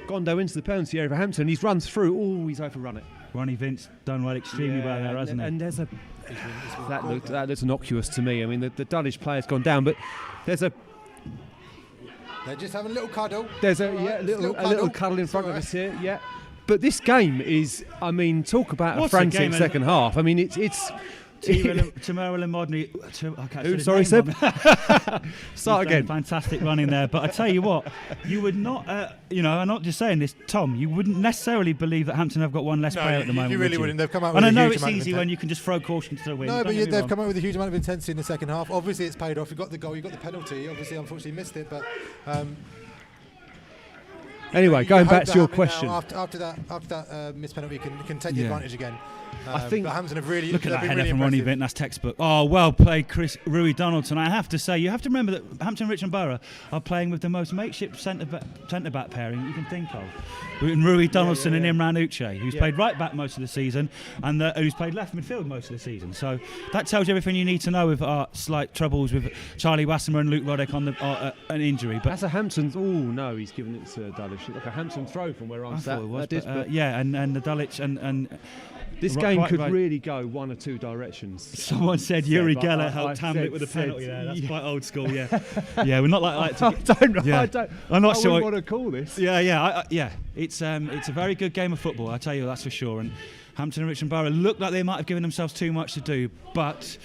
Gondo into the penalty area for Hampton. He's run through. Oh, he's overrun it. Ronnie Vince done well, extremely well there, hasn't he? And there's that looks innocuous to me. I mean, the Dulwich player's gone down, but there's a. They're just having a little cuddle. There's a little cuddle in front of us here. Yeah, but this game is. I mean, talk about a frantic second half. I mean, it's Tamara Lamodny. Sorry, Seb. Start again. Fantastic running there. But I tell you what, you would not, I'm not just saying this, Tom, you wouldn't necessarily believe that Hampton have got one less player at the moment. You really wouldn't. They've come out with and a I know huge it's amount easy of when you can just throw caution to the wind. No, but they've come out with a huge amount of intensity in the second half. Obviously, it's paid off. You got the goal, you got the penalty. Obviously, unfortunately, missed it. But anyway, going back to your question. After that missed penalty, can take the advantage again. I think Hampton have really look at that header really from Ronnie impressive. Vint. That's textbook. Oh, well played, Chris Rui Donaldson. I have to say, you have to remember that Hampton Richmond Borough are playing with the most makeshift centre back pairing you can think of. Rui Donaldson and Imran Uche, who's played right back most of the season and who's played left midfield most of the season. So that tells you everything you need to know with our slight troubles with Charlie Wassemer and Luke Roddick on an injury. But that's a Hampton. Oh no, he's given it to Dulwich. Like a Hampton throw from where I'm sat. It was, and the Dulwich and this game could really go one or two directions. Someone said Uri Geller helped Hamlet with a penalty there. That's quite old school, yeah. Yeah, we're not like I don't. I'm not sure. I wouldn't want to call this. Yeah. It's a very good game of football, I tell you, that's for sure. And Hampton and Richmond Borough look like they might have given themselves too much to do, but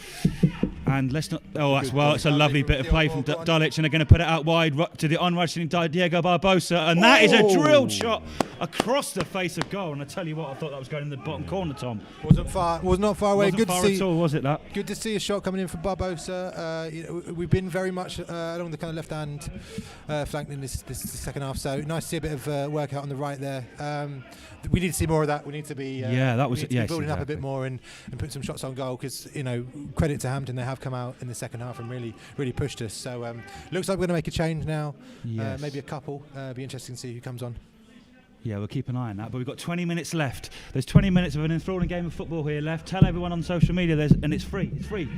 let's not. Oh, it's a lovely bit of play from Dulwich, and they're going to put it out wide to the on-rushing Diego Barbosa, and that is a drilled shot across the face of goal. And I tell you what, I thought that was going in the bottom corner, Tom. Was not far away. Wasn't far at all, was it? That good to see a shot coming in from Barbosa. We've been very much along the kind of left hand flank in this second half, so nice to see a bit of work out on the right there. We need to see more of that. We need to be building up a bit more and put some shots on goal, because credit to Hampton, they have come out in the second half and really pushed us. So looks like we're going to make a change now. Yes. Maybe a couple. Be interesting to see who comes on. Yeah, we'll keep an eye on that. But we've got 20 minutes left. There's 20 minutes of an enthralling game of football here left. Tell everyone on social media, and it's free. It's free.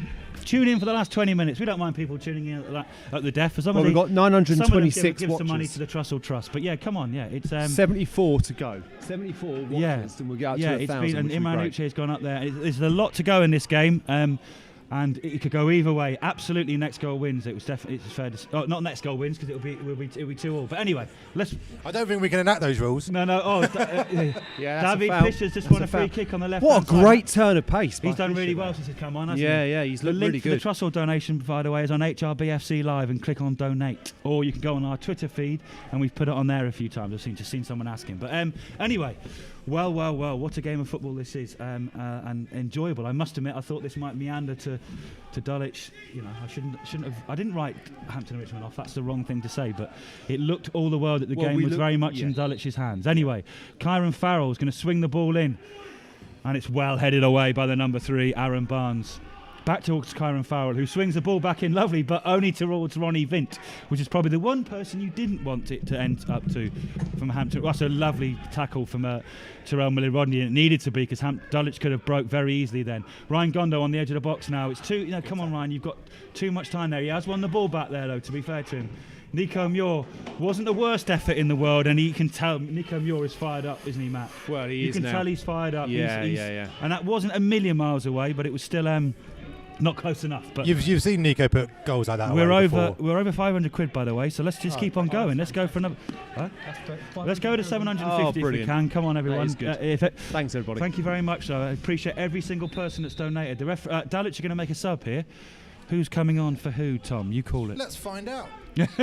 Tune in for the last 20 minutes. We don't mind people tuning in at the deaf. We've got 926 give watches. some money to the Trussell Trust. But yeah, come on. Yeah, it's 74 to go. 74 watches, and we'll get out to 1,000. And Imran Uche has gone up there. There's a lot to go in this game. And it could go either way. Absolutely, next goal wins. It's fair to not next goal wins, because it'll be 2-2. But anyway, I don't think we can enact those rules. No. David Fisher's just won a free kick on the left. What a great turn of pace! He's done really well since he's come on, hasn't he? Yeah, he's looked really good. The Trussell donation, by the way, is on HRBFC Live, and click on donate, or you can go on our Twitter feed, and we've put it on there a few times. I've just seen someone asking. But anyway. Well, what a game of football this is, and enjoyable. I must admit, I thought this might meander to Dulwich. I shouldn't have. I didn't write Hampton and Richmond off. That's the wrong thing to say. But it looked all the world that the game was very much in Dulwich's hands. Anyway, Kyron Farrell is going to swing the ball in, and it's well headed away by the number 3, Aaron Barnes. Back towards Kyron Farrell, who swings the ball back in lovely, but only towards Ronnie Vint, which is probably the one person you didn't want it to end up to from Hampton. That's a lovely tackle from Terrell Miller-Rodney, and it needed to be, because Dulwich could have broke very easily then. Ryan Gondo on the edge of the box now. It's come on, Ryan, you've got too much time there. He has won the ball back there, though, to be fair to him. Nico Muir wasn't the worst effort in the world, and you can tell Nico Muir is fired up, isn't he, Matt? Well, he is now. You can tell he's fired up. Yeah. And that wasn't a million miles away, but it was still not close enough. But you've seen Nico put goals like that. We're over 500 quid, by the way. So let's just keep on going. Let's go for another. Let's go to 750 if we can. Come on, everyone. Thanks, everybody. Thank you very much. I appreciate every single person that's donated. Dulwich are going to make a sub here. Who's coming on for who, Tom? You call it. Let's find out. Looks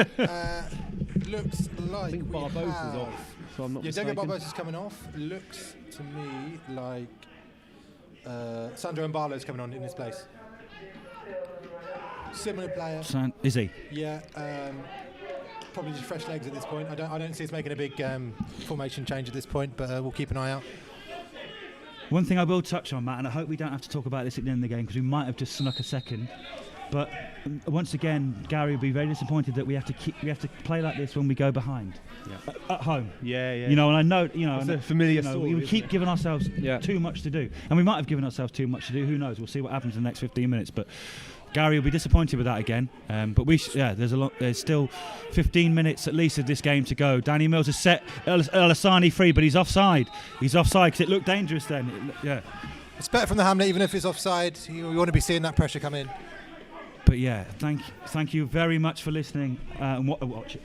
like I think Barbosa's off. So I'm not mistaken. David Barbosa's coming off. Looks to me like Sandro Mbalo's coming on in his place. Similar player. Is he? Yeah. Probably just fresh legs at this point. I don't see us making a big formation change at this point, but we'll keep an eye out. One thing I will touch on, Matt, and I hope we don't have to talk about this at the end of the game, because we might have just snuck a second. But once again, Gary will be very disappointed that we have to play like this when we go behind at home. Yeah. And I know, it's a familiar story. We keep giving ourselves too much to do, and we might have given ourselves too much to do. Who knows? We'll see what happens in the next 15 minutes. But Gary will be disappointed with that again. But there's still 15 minutes at least of this game to go. Danny Mills has set Al-Hassani free, but he's offside. He's offside because it looked dangerous then. It's better from the Hamlet, even if it's offside. You want to be seeing that pressure come in. But yeah, thank you very much for listening and watching.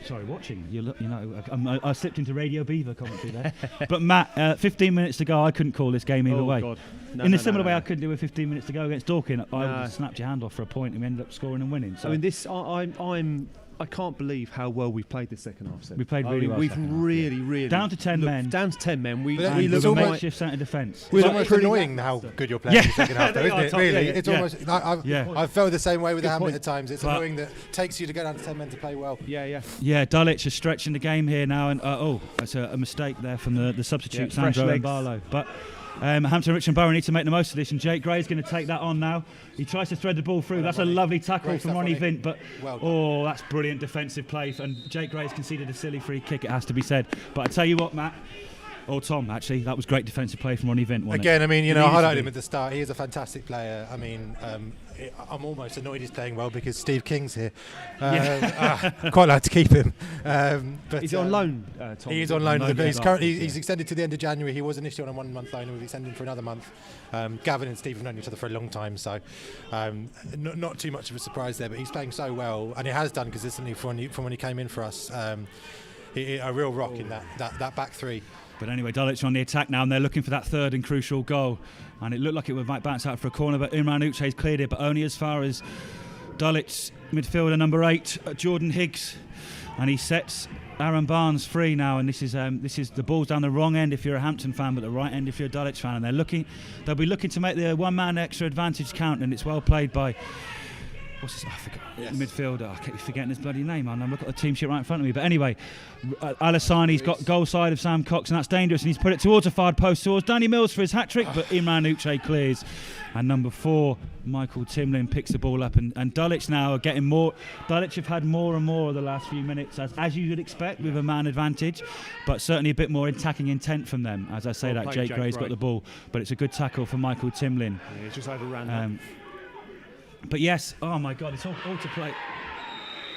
I slipped into Radio Beaver commentary there. But Matt, 15 minutes to go. I couldn't call this game either way. God. In a similar way I couldn't do with 15 minutes to go against Dorking. I snapped your hand off for a point and we ended up scoring and winning. So. I mean, I can't believe how well we played the second half. Seb. We played really well. We've really down to 10 men. Down to 10 men. We looked a makeshift centre defence. It's almost annoying how good you're playing in the second half, though, isn't it? Really, it's almost. I felt the same way with the Hamlet at times. It's annoying that it takes you to go down to 10 men to play well. Yeah, Dulwich is stretching the game here now, and that's a mistake there from the substitute Sandro and Barlow. But Hampton Richmond Borough need to make the most of this, and Jake Gray's going to take that on now. He tries to thread the ball through. That's a lovely tackle from Ronnie Vint, but that's brilliant defensive play. And Jake Gray's conceded a silly free kick, it has to be said. But I tell you what, Matt, or Tom, actually, that was great defensive play from Ronnie Vint. Again, I mean, I highlighted him at the start. He is a fantastic player. I mean, I'm almost annoyed he's playing well because Steve King's here. Quite like to keep him. But he's on loan, Tom. He is on loan. He's extended to the end of January. He was initially on a 1 month loan, and we've extended him for another month. Gavin and Steve have known each other for a long time, so not too much of a surprise there. But he's playing so well, and he has done consistently from when he came in for us. A real rock in that back three. But anyway, Dulwich on the attack now, and they're looking for that third and crucial goal. And it looked like it might bounce out for a corner, but Imran Uche's cleared it, but only as far as Dulwich midfielder number 8, Jordan Higgs, and he sets Aaron Barnes free now. And this is the ball's down the wrong end if you're a Hampton fan, but the right end if you're a Dulwich fan. And they'll be looking to make the one-man extra advantage count, and it's well played by. What's his? I forgot. Yes. Midfielder. I keep forgetting his bloody name. I'm looking at the team sheet right in front of me. But anyway, Alassani's got goal side of Sam Cox, and that's dangerous. And he's put it towards a far post towards Danny Mills for his hat trick. But Imran Uche clears, and number 4, Michael Timlin picks the ball up. And Dulwich now are getting more. Dulwich have had more and more of the last few minutes, as you would expect with a man advantage, but certainly a bit more attacking intent from them. As I say, that Jake Gray's got the ball, but it's a good tackle for Michael Timlin. Yeah, just overran. But yes, oh my God, it's all to play.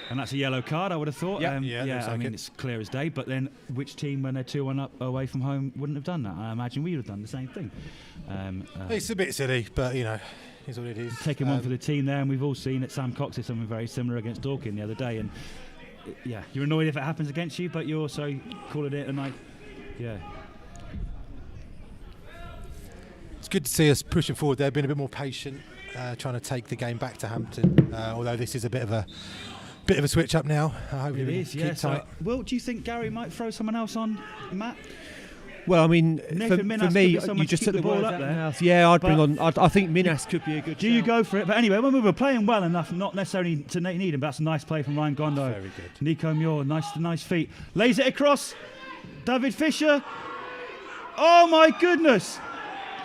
And that's a yellow card, I would have thought. I mean, it's clear as day. But then which team, when they're 2-1 up away from home, wouldn't have done that? I imagine we would have done the same thing. It's a bit silly, but, is what it is. Taking one for the team there, and we've all seen that Sam Cox did something very similar against Dorking the other day. And, you're annoyed if it happens against you, but you also call it and It's good to see us pushing forward there, being a bit more patient. Trying to take the game back to Hampton, although this is a bit of a switch up now. I hope it is. Keep tight. Well, do you think Gary might throw someone else on, Matt? Well, I mean, for me, you just took the ball up there. Yeah, I'd bring on. I think Minas could be a good. Do you go for it? But anyway, when we were playing well enough, not necessarily to need him, but that's a nice play from Ryan Gondo. Very good. Nico Muir, nice feet, lays it across. David Fisher. Oh my goodness!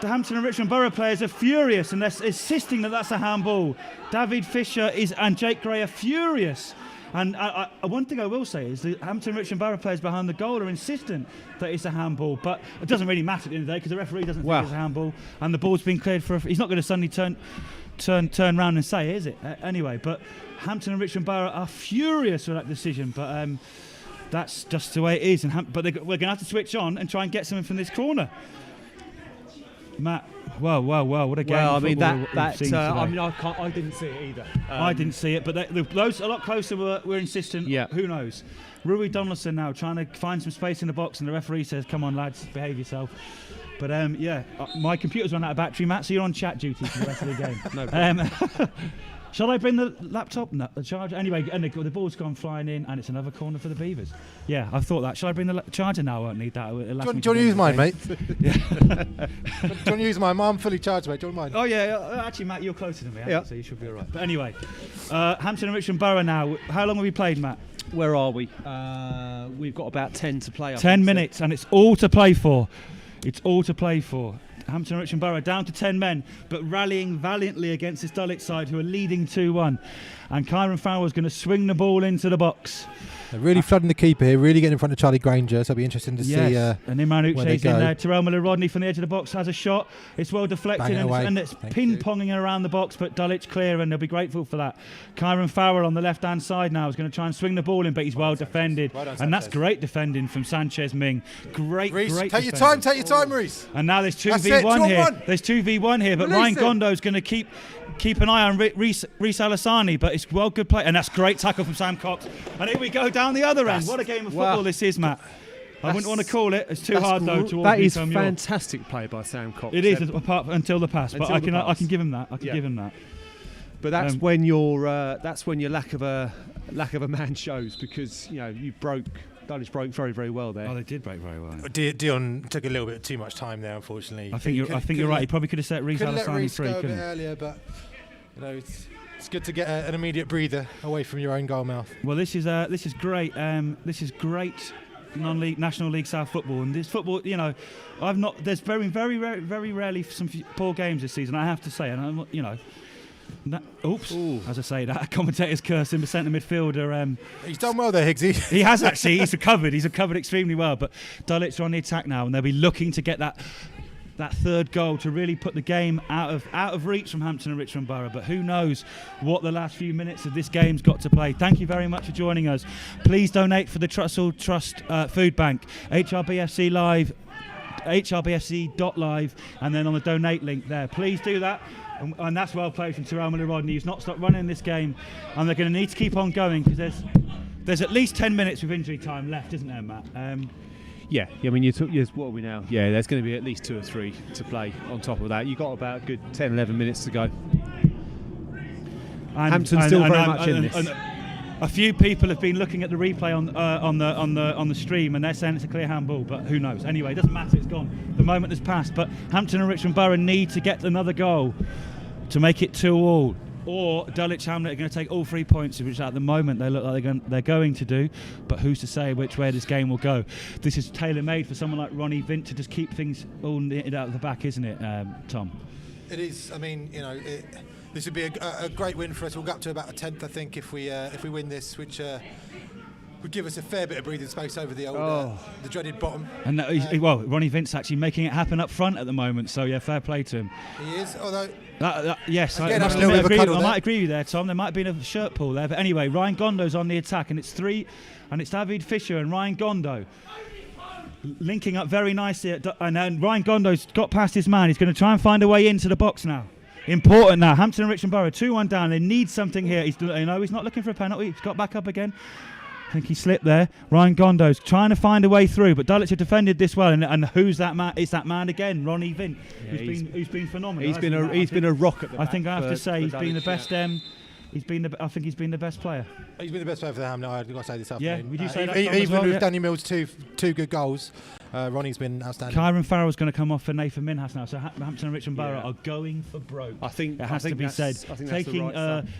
The Hampton and Richmond Borough players are furious, and they're insisting that that's a handball. David Fisher and Jake Gray are furious. And one thing I will say is the Hampton and Richmond Borough players behind the goal are insistent that it's a handball, but it doesn't really matter at the end of the day because the referee doesn't think it's a handball, and the ball's been cleared for. He's not going to suddenly turn round and say, is it? Anyway, but Hampton and Richmond Borough are furious with that decision, but that's just the way it is. But we're going to have to switch on and try and get something from this corner. Matt, well, what a game! Well, I mean I didn't see it either. I didn't see it, but those a lot closer were insistent. Yeah. Who knows? Rui Donaldson now trying to find some space in the box, and the referee says, "Come on, lads, behave yourself." But my computer's run out of battery, Matt, so you're on chat duty for the rest of the game. No problem. Shall I bring the laptop? No, the charger. Anyway, and the ball's gone flying in, and it's another corner for the Beavers. Yeah, I thought that. Shall I bring the charger now? I won't need that. Do you want to use mine, mate? Do you want to use mine? I'm fully charged, mate. Do you want mine? Oh, yeah. Actually, Matt, you're closer to me, so you should be all right. But anyway, Hampton and Richmond Borough now. How long have we played, Matt? Where are we? We've got about 10 to play. 10 minutes, and it's all to play for. Hampton and Richmond Borough down to 10 men, but rallying valiantly against this Dulwich side who are leading 2-1. And Kyron Farrell's going to swing the ball into the box. They're really flooding the keeper here, really getting in front of Charlie Granger, so it'll be interesting to see and Imran Uche's in there. Terrell Miller-Rodney from the edge of the box has a shot. It's well deflected and it's ping-ponging around the box, but Dulwich clear, and they'll be grateful for that. Kyron Farrell on the left-hand side now is going to try and swing the ball in, but he's well defended. And that's great defending from Sanchez Ming. Great take your time, Reece. And now there's 2v1 here. There's 2v1 here, but Ryan Gondo's going to keep an eye on Reece Alassani, but it's good play, and that's great tackle from Sam Cox. And here we go down the other end. What a game of football this is, Matt. I wouldn't want to call it. It's too That's hard though. Towards that is Nico Muir. fantastic play by Sam Cox. It is until the pass, but Until the I pass. can give him that. I can Yeah. give him that. But that's when your lack of a man shows, because Dulwich broke very, very well there. Oh, they did break very well. Dion took a little bit too much time there, unfortunately. I think you're right. He probably could have set Reece Could let Alessani Reece free, go a bit couldn't he? earlier, but it's good to get an immediate breather away from your own goal mouth. Well, this is great. This is great non-league National League South football, and this football, there's very, very, very, very rarely some poor games this season, I have to say, and I'm, as I say that, commentator's cursing the centre midfielder. He's done well there, Higgsy. He has actually. He's recovered extremely well. But Dulwich are on the attack now, and they'll be looking to get that third goal to really put the game out of reach from Hampton and Richmond Borough. But who knows what the last few minutes of this game's got to play. Thank you very much for joining us. Please donate for the Trussell Trust Food Bank. HRBFC Live, hrbfc.live, and then on the donate link there. Please do that. And that's well played from Terrell Miller-Rodney. He's not stopped running this game, and they're going to need to keep on going, because there's at least 10 minutes of injury time left, isn't there, Matt? Yeah, I mean, what are we now? Yeah, there's going to be at least 2 or 3 to play on top of that. You've got about a good 10, 11 minutes to go. Hampton's still very much in this. A few people have been looking at the replay on the stream, and they're saying it's a clear handball, but who knows? Anyway, it doesn't matter, it's gone. The moment has passed, but Hampton and Richmond Borough need to get another goal to make it 2-2. Or Dulwich Hamlet are going to take all 3 points, which at the moment they look like they're going to do. But who's to say which way this game will go? This is tailor-made for someone like Ronnie Vint to just keep things all out of the back, isn't it, Tom? It is. I mean, this would be a great win for us. We'll go up to about a 10th, I think, if we win this, which would give us a fair bit of breathing space over the old the dreaded bottom. And Ronnie Vint's actually making it happen up front at the moment. So yeah, fair play to him. He is, although. Yes, again, I might agree with you there, Tom. There might have been a shirt pull there, but anyway, Ryan Gondo's on the attack, and it's David Fisher and Ryan Gondo linking up very nicely, and then Ryan Gondo's got past his man. He's going to try and find a way into the box now. Important now. Hampton and Richmond Borough 2-1 down. They need something here. He's not looking for a penalty. He's got back up again. I think he slipped there. Ryan Gondo's trying to find a way through, but Dulwich have defended this well. And who's that man? It's that man again, Ronnie Vint, who's been phenomenal. He's been a rock at the back. I think I have to say he's been the best. I think he's been the best player. He's been the best player for the Hamlet. I've got to say this afternoon. Yeah, would you say that? Even with Danny Mills' two good goals, Ronnie's been outstanding. Kyron Farrell's going to come off for Nathan Minhas now. So Hampton and Richmond Borough are going for broke. I think it has to be said.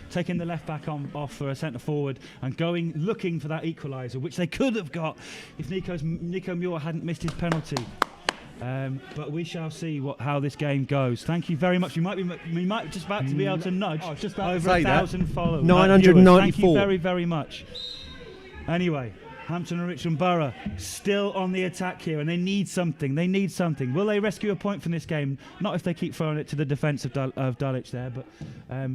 Taking the left back off for a centre forward and looking for that equaliser, which they could have got if Nico Muir hadn't missed his penalty. But we shall see how this game goes. Thank you very much. We might just about to be able to nudge over 1,000 followers. 994. Thank you very, very much. Anyway, Hampton and Richmond Borough still on the attack here, and they need something. Will they rescue a point from this game? Not if they keep throwing it to the defence of Dulwich there. But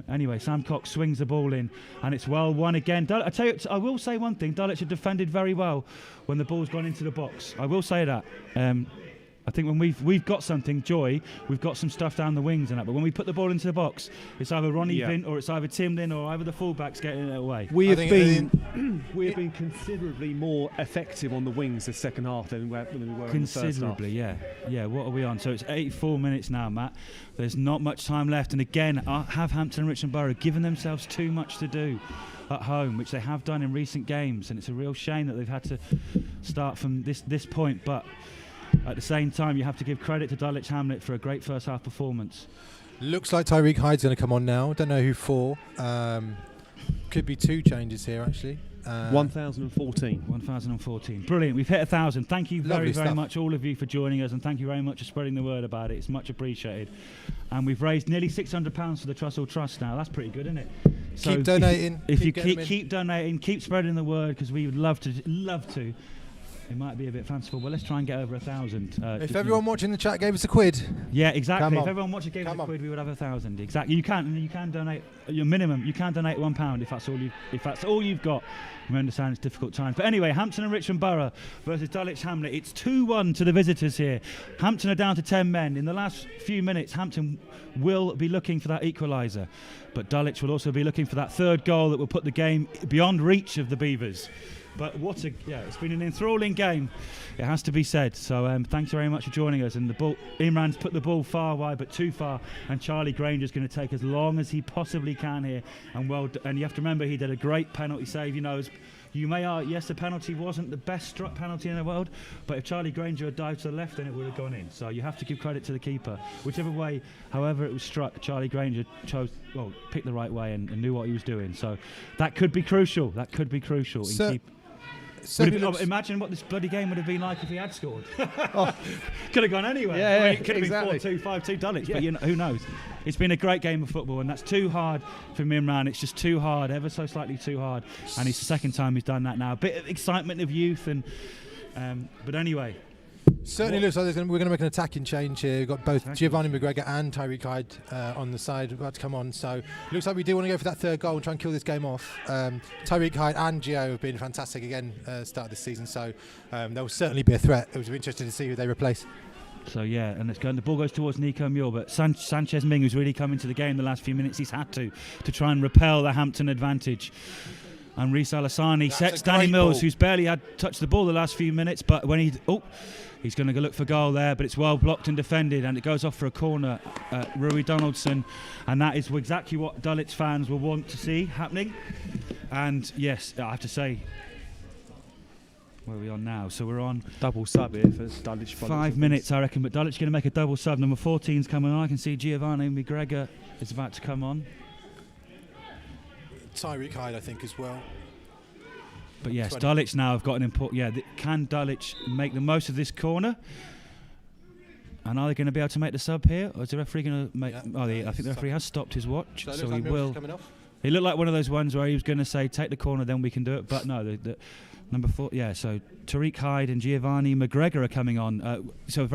anyway, Sam Cox swings the ball in, and it's well won again. I will say one thing: Dulwich have defended very well when the ball's gone into the box. I will say that. I think when we've got something, Joy, we've got some stuff down the wings and that, but when we put the ball into the box, it's either Ronnie Vint or it's either Tim Lynn or either the fullbacks getting it away. We have been considerably more effective on the wings the second half than we were in the first half. Considerably, yeah. What are we on? So it's 84 minutes now, Matt. There's not much time left, and again, have Hampton and Richmond Borough given themselves too much to do at home, which they have done in recent games, and it's a real shame that they've had to start from this point, but at the same time, you have to give credit to Dulwich Hamlet for a great first half performance. Looks like Tyreek Hyde's going to come on now. Don't know who for. Could be 2 changes here, actually. 1,014. Brilliant. We've hit 1,000. Thank you very, very stuff. much, all of you, for joining us, and thank you very much for spreading the word about it. It's much appreciated. And we've raised nearly £600 for the Trussell Trust now. That's pretty good, isn't it? So keep donating. If you keep donating, keep spreading the word, because we would love to. It might be a bit fanciful, but let's try and get over 1,000. If everyone watching the chat gave us a quid. Yeah, exactly. If everyone watching gave us a quid, we would have 1,000. Exactly. You can donate your minimum. You can donate £1 if that's all you've got. We understand it's difficult times. But anyway, Hampton and Richmond Borough versus Dulwich Hamlet. It's 2-1 to the visitors here. Hampton are down to 10 men. In the last few minutes, Hampton will be looking for that equaliser, but Dulwich will also be looking for that third goal that will put the game beyond reach of the Beavers. But it's been an enthralling game, it has to be said. So thanks very much for joining us. And the ball, Imran's put the ball far wide, but too far, and Charlie Granger's going to take as long as he possibly can here. And and you have to remember, he did a great penalty save. You know, you may argue, yes, the penalty wasn't the best struck penalty in the world, but if Charlie Granger had dived to the left, then it would have gone in. So you have to give credit to the keeper. Whichever way, however it was struck, Charlie Granger picked the right way and knew what he was doing. So that could be crucial. Imagine what this bloody game would have been like if he had scored. Could have gone anywhere. It could have been 4-2, 5-2 Dulwich, but who knows? It's been a great game of football, and that's too hard for Imran. It's just too hard, ever so slightly too hard. And it's the second time he's done that now. A bit of excitement of youth, but anyway. Certainly looks like we're going to make an attacking change here. We've got both Giovanni McGregor and Tyreek Hyde on the side about to come on. So looks like we do want to go for that third goal and try and kill this game off. Tyreek Hyde and Gio have been fantastic again start of this season. So there will certainly be a threat. It was interesting to see who they replace. So and the ball goes towards Nico Muir, but Sanchez Ming, who's really come into the game the last few minutes, he's had to try and repel the Hampton advantage. And Reece Alassani sets Danny Mills, who's barely had touched the ball the last few minutes, but when he's going to go look for goal there, but it's well blocked and defended, and it goes off for a corner. Rui Donaldson, and that is exactly what Dulwich fans will want to see happening. And yes, I have to say, where are we on now? So we're on double sub here for Dulwich. 5 minutes, I reckon, but Dulwich is going to make a double sub. Number 14's coming on. I can see Giovanni McGregor is about to come on. Tyreek Hyde, I think, as well. But yes, Dulwich now have got an important. Can Dulwich make the most of this corner? And are they going to be able to make the sub here, or is the referee going to make? I think the referee has stopped his watch, so he will. He looked like one of those ones where he was going to say, "Take the corner, then we can do it." But no, the number 4. Yeah, so Tyreek Hyde and Giovanni McGregor are coming on. So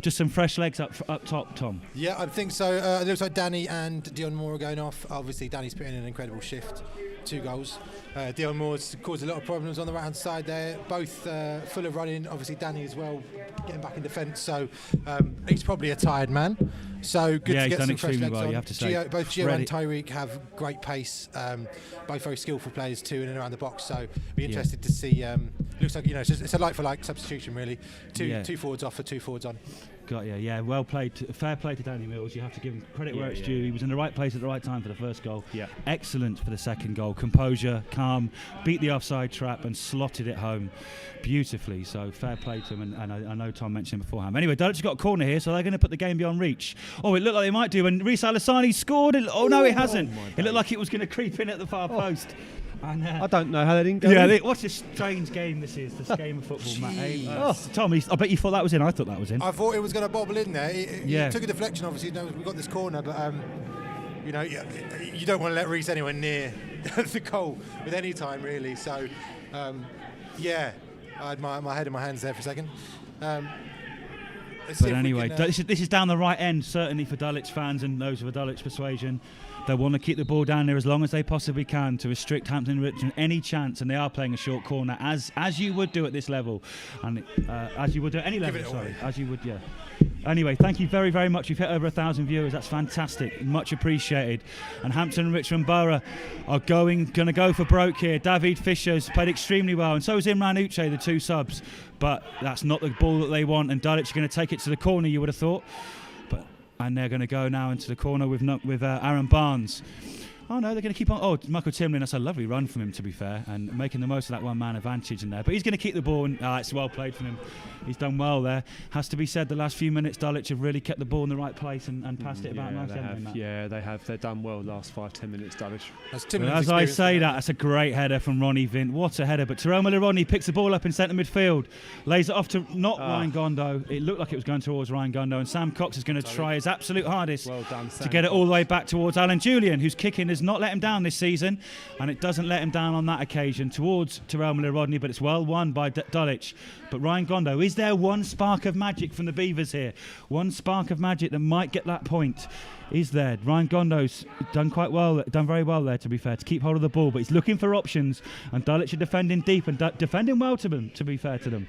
just some fresh legs up top, Tom. Yeah, I think so. It looks like Danny and Dion Moore are going off. Obviously, Danny's putting in an incredible shift. 2 goals. Dion Moore's caused a lot of problems on the right-hand side there. Both full of running. Obviously, Danny as well, getting back in defence. So he's probably a tired man. So good to get some fresh legs on. You have to say. Both Gio and Tyreek have great pace. Both very skillful players too, in and around the box. So be interested to see. Looks like it's a like-for-like substitution really. Two forwards off for 2 forwards on. Well played. Fair play to Danny Mills. You have to give him credit where it's due. He was in the right place at the right time for the first goal. Excellent for the second goal. Composure, calm, beat the offside trap and slotted it home beautifully. So fair play to him. And I know Tom mentioned him beforehand. Anyway, Dulwich got a corner here, so they're going to put the game beyond reach. Oh, it looked like they might do. And Reece Alassani scored. No, it hasn't. It looked like it was going to creep in at the far post. And, I don't know how they didn't go. What a strange game this is, this game of football, Matt. Tom, I bet you thought that was in. I thought that was in. I thought it was going to bobble in there. He took a deflection, obviously. We got this corner, but you don't want to let Reece anywhere near the goal with any time, really. So, I had my head in my hands there for a second. But anyway, this is down the right end, certainly for Dulwich fans and those of a Dulwich persuasion. They want to keep the ball down there as long as they possibly can to restrict Hampton Richmond any chance, and they are playing a short corner as you would do at this level, and as you would do at any level. As you would, Anyway, thank you very, very much. We've hit over 1,000 viewers. That's fantastic. Much appreciated. And Hampton Richmond Borough are going to go for broke here. David Fisher's played extremely well, and so is Imran Uche, the 2 subs. But that's not the ball that they want, and Dulwich are going to take it to the corner, you would have thought. And they're going to go now into the corner with Aaron Barnes. Oh no, they're going to keep on. Oh, Michael Timlin, that's a lovely run from him, to be fair, and making the most of that one-man advantage in there. But he's going to keep the ball, and it's well played from him. He's done well there. Has to be said, the last few minutes, Dulwich have really kept the ball in the right place and passed it about nicely. They have. They've done well the last 5-10 minutes, Dulwich. As I say that's a great header from Ronnie Vint. What a header. But Terrell Miller-Rodney picks the ball up in centre midfield, lays it off to Ryan Gondo. It looked like it was going towards Ryan Gondo, and Sam Cox is going to try his absolute hardest to get it all the way back towards Alan Julian, whose kicking has not let him down this season, and it doesn't let him down on that occasion towards Terrell Miller-Rodney, but it's well won by Dulwich. But Ryan Gondo, is there one spark of magic from the Beavers here? One spark of magic that might get that point? Is there? Ryan Gondo's done very well there, to be fair, to keep hold of the ball, but he's looking for options, and Dulwich are defending deep and defending well to them, to be fair to them.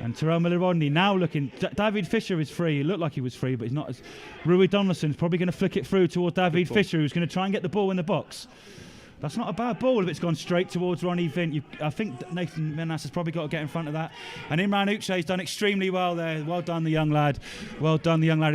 And Terrell Miller-Rodney now looking. David Fisher is free. He looked like he was free, but he's not. Rui Donaldson's probably going to flick it through towards David Fisher, who's going to try and get the ball in the box. That's not a bad ball if it's gone straight towards Ronnie Vint. I think Nathan Menas has probably got to get in front of that. And Imran Uche's done extremely well there. Well done, the young lad. Well done, the young lad.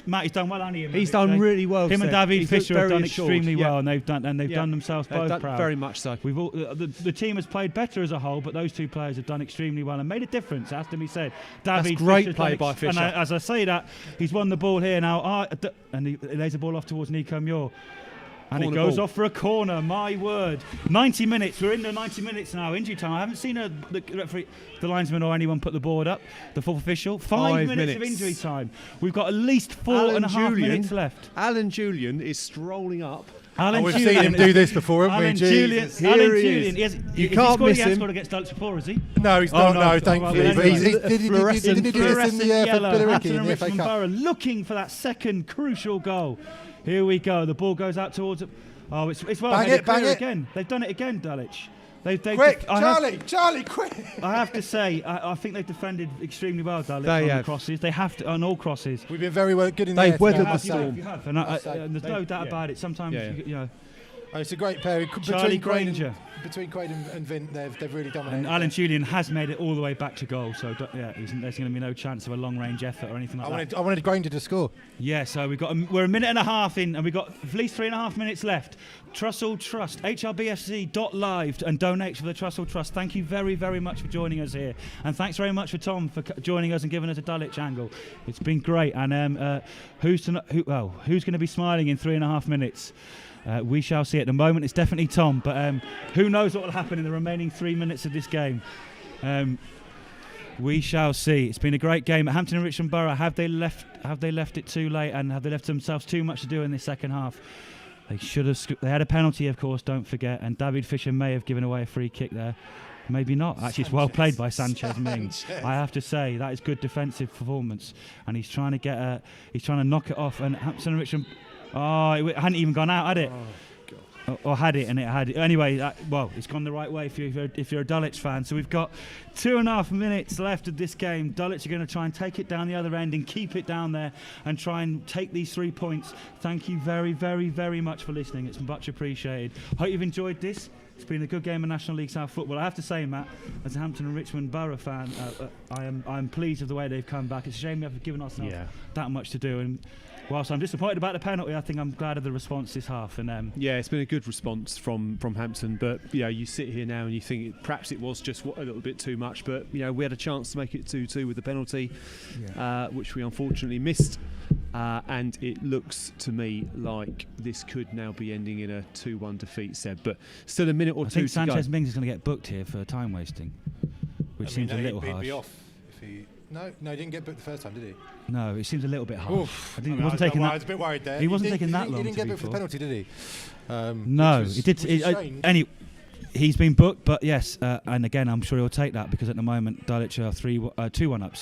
Matt, he's done well, hasn't he? He's done really well. Him and David Fisher have done extremely well, and they've done themselves both proud. Very much so. We've all, the team has played better as a whole, but those two players have done extremely well and made a difference. It has to be said. That's David great Fisher's play by Fisher. And as I say that, he's won the ball here now. And he lays the ball off towards Nico Muir. And it goes off for a corner, my word. 90 minutes, we're in the 90 minutes now, injury time. I haven't seen the referee, the linesman or anyone put the board up, the fourth official. 5 minutes of injury time. We've got at least 4.5 minutes left. Alan Julian is strolling up. We've seen him do this before, haven't we? Alan Julian. You can't miss him. He has scored against Dulwich before, has he? No, he's not, no, thankfully. Well, but did he do this in the yellow. Hampton and FA Richmond Cup? Borough looking for that second crucial goal. Here we go. The ball goes out towards it. Oh, it's well. Bang it. Again. They've done it again, Dulwich. Quick, Charlie, quick! I have to say, I think they've defended extremely well, Dulwich, on the crosses. They have to, on all crosses. We've been very good in there. They've weathered the storm. And there's no doubt about it. Sometimes, you know. Oh, it's a great pair. Charlie Granger. Between Quaid and Vint, they've really dominated. And Alan Julian has made it all the way back to goal, so there's going to be no chance of a long-range effort or anything like that. I wanted Granger to score. Yeah, so we're a minute and a half in, and we've got at least 3.5 minutes left. Trussell Trust, hrbfc.live, and donate for the Trussell Trust. Thank you very, very much for joining us here, and thanks very much for Tom for joining us and giving us a Dulwich angle. It's been great, and who's going to be smiling in 3.5 minutes? We shall see. At the moment, it's definitely Tom, but who knows what will happen in the remaining 3 minutes of this game. We shall see. It's been a great game at Hampton and Richmond Borough. Have they left it too late, and have they left themselves too much to do in this second half? They should have. They had a penalty, of course. Don't forget, and David Fisher may have given away a free kick there. Maybe not. Actually, it's well played by Sanchez Mings. I have to say that is good defensive performance, and he's trying to knock it off. And Hampton and Richmond. Oh, it hadn't even gone out, had it? Or had it, and it had it. Anyway, it's gone the right way if you're a Dulwich fan. So we've got 2.5 minutes left of this game. Dulwich are going to try and take it down the other end and keep it down there and try and take these 3 points. Thank you very, very, very much for listening. It's much appreciated. Hope you've enjoyed this. It's been a good game of National League South football. I have to say, Matt, as a Hampton and Richmond Borough fan, I'm pleased with the way they've come back. It's a shame we haven't given ourselves that much to do. And whilst I'm disappointed about the penalty, I think I'm glad of the response this half. And it's been a good response from Hampton. But you sit here now and you think perhaps it was just a little bit too much. But we had a chance to make it 2-2 with the penalty, which we unfortunately missed. And it looks to me like this could now be ending in a 2-1 defeat, Seb. But still a minute or two to go. I think Sanchez Mings is going to get booked here for time wasting, which seems a little harsh. He'd be off if he. No, he didn't get booked the first time, did he? No, it seems a little bit harsh. He wasn't taking that. I was a bit worried there. He wasn't taking that long. He didn't get booked for the penalty, did he? No, he did. He's been booked, but yes, and again, I'm sure he'll take that because at the moment, Dulwich are 2-1 up,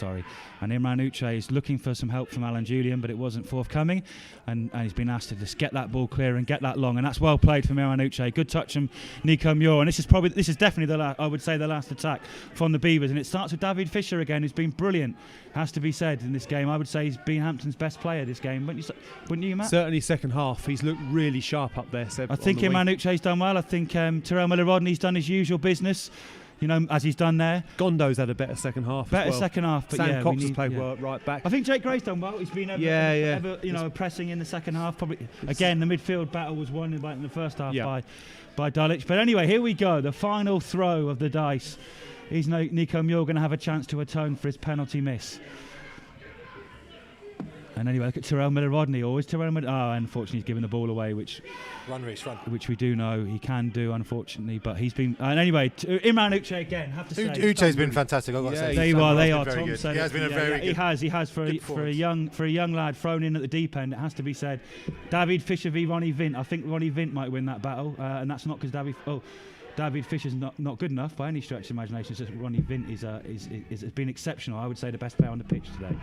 and Imran Uche is looking for some help from Alan Julian, but it wasn't forthcoming, and he's been asked to just get that ball clear and get that long, and that's well played from Imran Uche. Good touch from Nico Muir, and this is definitely the last attack from the Beavers, and it starts with David Fisher again, who's been brilliant. Has to be said in this game. I would say he's been Hampton's best player this game, wouldn't you, Matt? Certainly second half. He's looked really sharp up there, Seb. I think Imran Uche's done well. I think Terrell Miller-Rodney's done his usual business, as he's done there. Gondo's had a better second half. But Sam Cox has played right back. I think Jake Gray's done well. He's been pressing in the second half. Probably again, the midfield battle was won in the first half by Dulwich. But anyway, here we go. The final throw of the dice. Is Nico Muir going to have a chance to atone for his penalty miss? And anyway, look at Terrell Miller-Rodney. Always Terrell Miller. Unfortunately, he's given the ball away, which we do know he can do, unfortunately. But he's been. And anyway, Imran Uche again. Have to say, Uche's been fantastic. I've got to say, they are. Tom he has been a very good. He has for a young lad thrown in at the deep end. It has to be said. David Fisher v Ronnie Vint. I think Ronnie Vint might win that battle, and that's not because David Fisher's not good enough by any stretch of imagination. It's just Ronnie Vint has been exceptional. I would say the best player on the pitch today.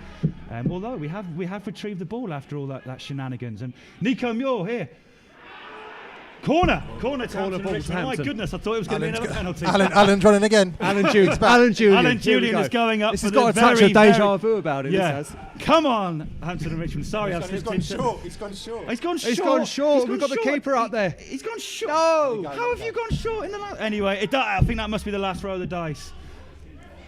Although we have retrieved the ball after all that shenanigans. And Nico Muir here. Corner to ball Hampton to Richmond. My Hampton. goodness, I thought it was going to be another penalty. Alan's running again. Alan Julian's back. Alan Julian. Alan Here we Julian go. is going up. This for has the got a touch very, of deja very- vu about it. Yeah. This has. Come on, Hampton and Richmond. Sorry, I He's slipped gone into. short. He's gone short. He's gone short. He's gone short. He's gone We've got the short. keeper up there. He's gone short. No. How have you gone short in the last? Anyway, I think that must be the last row of the dice.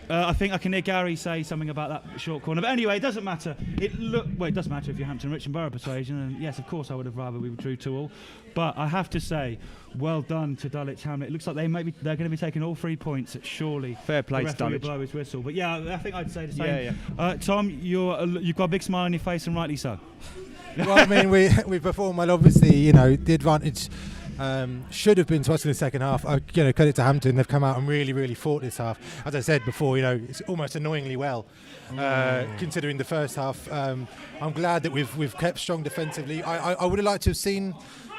I think I can hear Gary say something about that short corner. But anyway, it doesn't matter. It does matter if you're Hampton Richmond Borough persuasion. And yes, of course, I would have rather we drew 2-2. But I have to say, well done to Dulwich Hamlet. It looks like they're going to be taking all 3 points. Surely, Fair play the to referee will Dulwich. blow his whistle. But yeah, I think I'd say the same. Yeah. Tom, you've got a big smile on your face, and rightly so. Well, I mean, we performed well. Obviously, the advantage should have been to us in the second half. Credit to Hampton; they've come out and really fought this half. As I said before, it's almost annoyingly well, considering the first half. I'm glad that we've kept strong defensively. I would have liked to have seen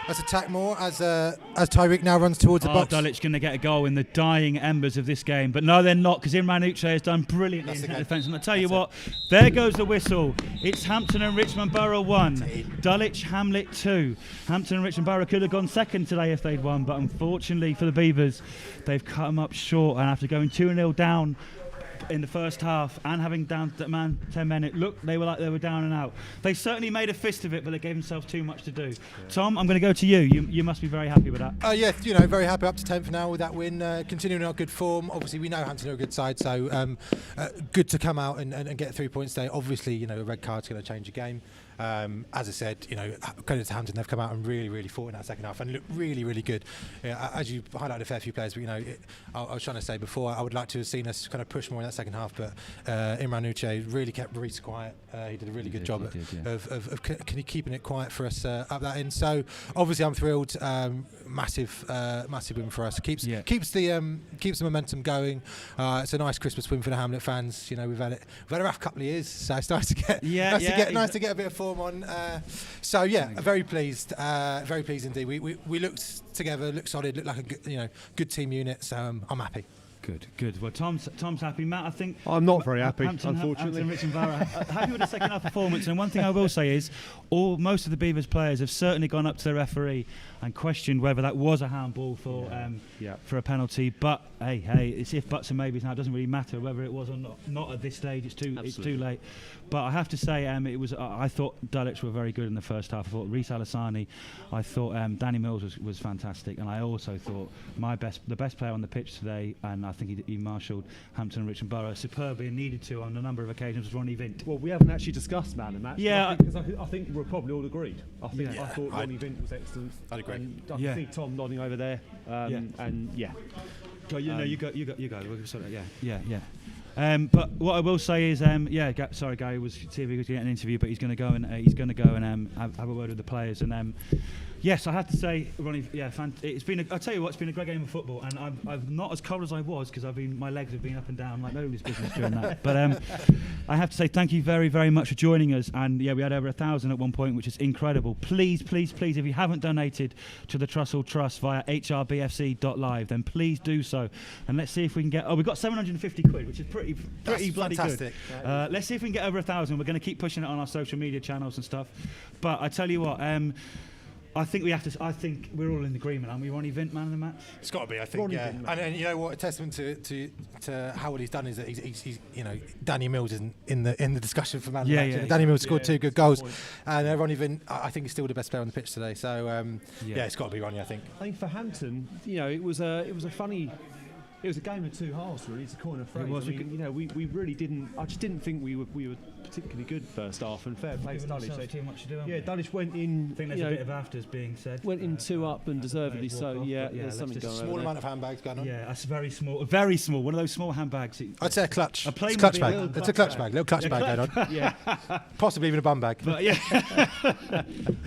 us attack more as Tyreek now runs towards the box. Dulwich going to get a goal in the dying embers of this game, but no, they're not, because Imran Uche has done brilliantly in defence. And I tell you what, there goes the whistle. It's Hampton and Richmond Borough 1, Dulwich Hamlet 2. Hampton and Richmond Borough could have gone second today if they'd won, but unfortunately for the Beavers, they've cut them up short, and after going 2-0 down in the first half and having down 10 men, it looked they were like they were down and out. They certainly made a fist of it, but they gave themselves too much to do. Yeah. Tom, I'm going to go to you. You must be very happy with that. Yes, very happy up to 10th now with that win. Continuing our good form. Obviously, we know Hampton are a good side, so good to come out and get 3 points there. Obviously, a red card's going to change the game. As I said, credit to Hampton, they've come out and really fought in that second half and looked really good. As you highlighted a fair few players, but I was trying to say before, I would like to have seen us kind of push more in that second half, but Imran Uche really kept Reece quiet. He did a really good job of keeping it quiet for us up that end. So obviously I'm thrilled. Massive win for us. Keeps the momentum going. It's a nice Christmas win for the Hamlet fans. We've had a rough couple of years, so it's nice to get nice to get a bit of form on. Very pleased. Very pleased indeed. We looked together, looked solid, looked like a good team unit. So I'm happy. Good. Well, Tom's happy. Matt, I think I'm not very happy, Hampton unfortunately. Richmond Borough happy with the second half performance. And one thing I will say is, most of the Beavers players have certainly gone up to the referee and questioned whether that was a handball for a penalty. But hey, it's if buts and maybes now. It doesn't really matter whether it was or not at this stage. It's too late. But I have to say, I thought Dulwich were very good in the first half. I thought Reece Alassani, I thought Danny Mills was fantastic, and I also thought the best player on the pitch today, and I think he marshalled Hampton and Richmond Borough superbly and needed to on a number of occasions, was Ronnie Vint. Well, we haven't actually discussed man and match. Yeah, because I think we're probably all agreed. I thought Ronnie Vint was excellent. I'd agree. And I can see Tom nodding over there. And yeah. You go. We'll sort of, yeah. But what I will say is, sorry, Gary was see if he could get an interview, but he's going to go and have a word with the players. And yes, I have to say, Ronnie, it's been. I'll tell you what, it's been a great game of football, and I'm not as cold as I was because my legs have been up and down like nobody's business during that. But I have to say thank you very, very much for joining us. And we had over 1,000 at one point, which is incredible. Please, if you haven't donated to the Trussell Trust via hrbfc.live, then please do so. And let's see if we can get. We've got 750 quid, which is pretty bloody fantastic. Good. Let's see if we can get over 1,000. We're going to keep pushing it on our social media channels and stuff. But I tell you what, I think we have to. I think we're all in agreement, aren't we? Ronnie Vint, man of the match. It's got to be, I think. Ronnie Yeah, Vint, and you know what? A testament to how well he's done is that he's Danny Mills isn't in the discussion for man of the match. Yeah, Danny Mills scored 2 good goals, and Ronnie Vint, I think, is still the best player on the pitch today. So it's got to be Ronnie, I think. I think for Hampton, it was a funny. It was a game of two halves, really. It's a corner phrase. It was. We really didn't. I just didn't think we were particularly good first half. And fair play to Dulwich. Too much to do. Yeah, Dulwich went in. I think there's a bit of afters being said. Went in 2 up and deservedly so. There's something going on. Small amount of handbags going on. Yeah, that's very small. Very small. One of those small handbags. I'd say a clutch. It's a clutch bag. It's a clutch bag. Little clutch bag going on. Yeah. Possibly even a bum bag. But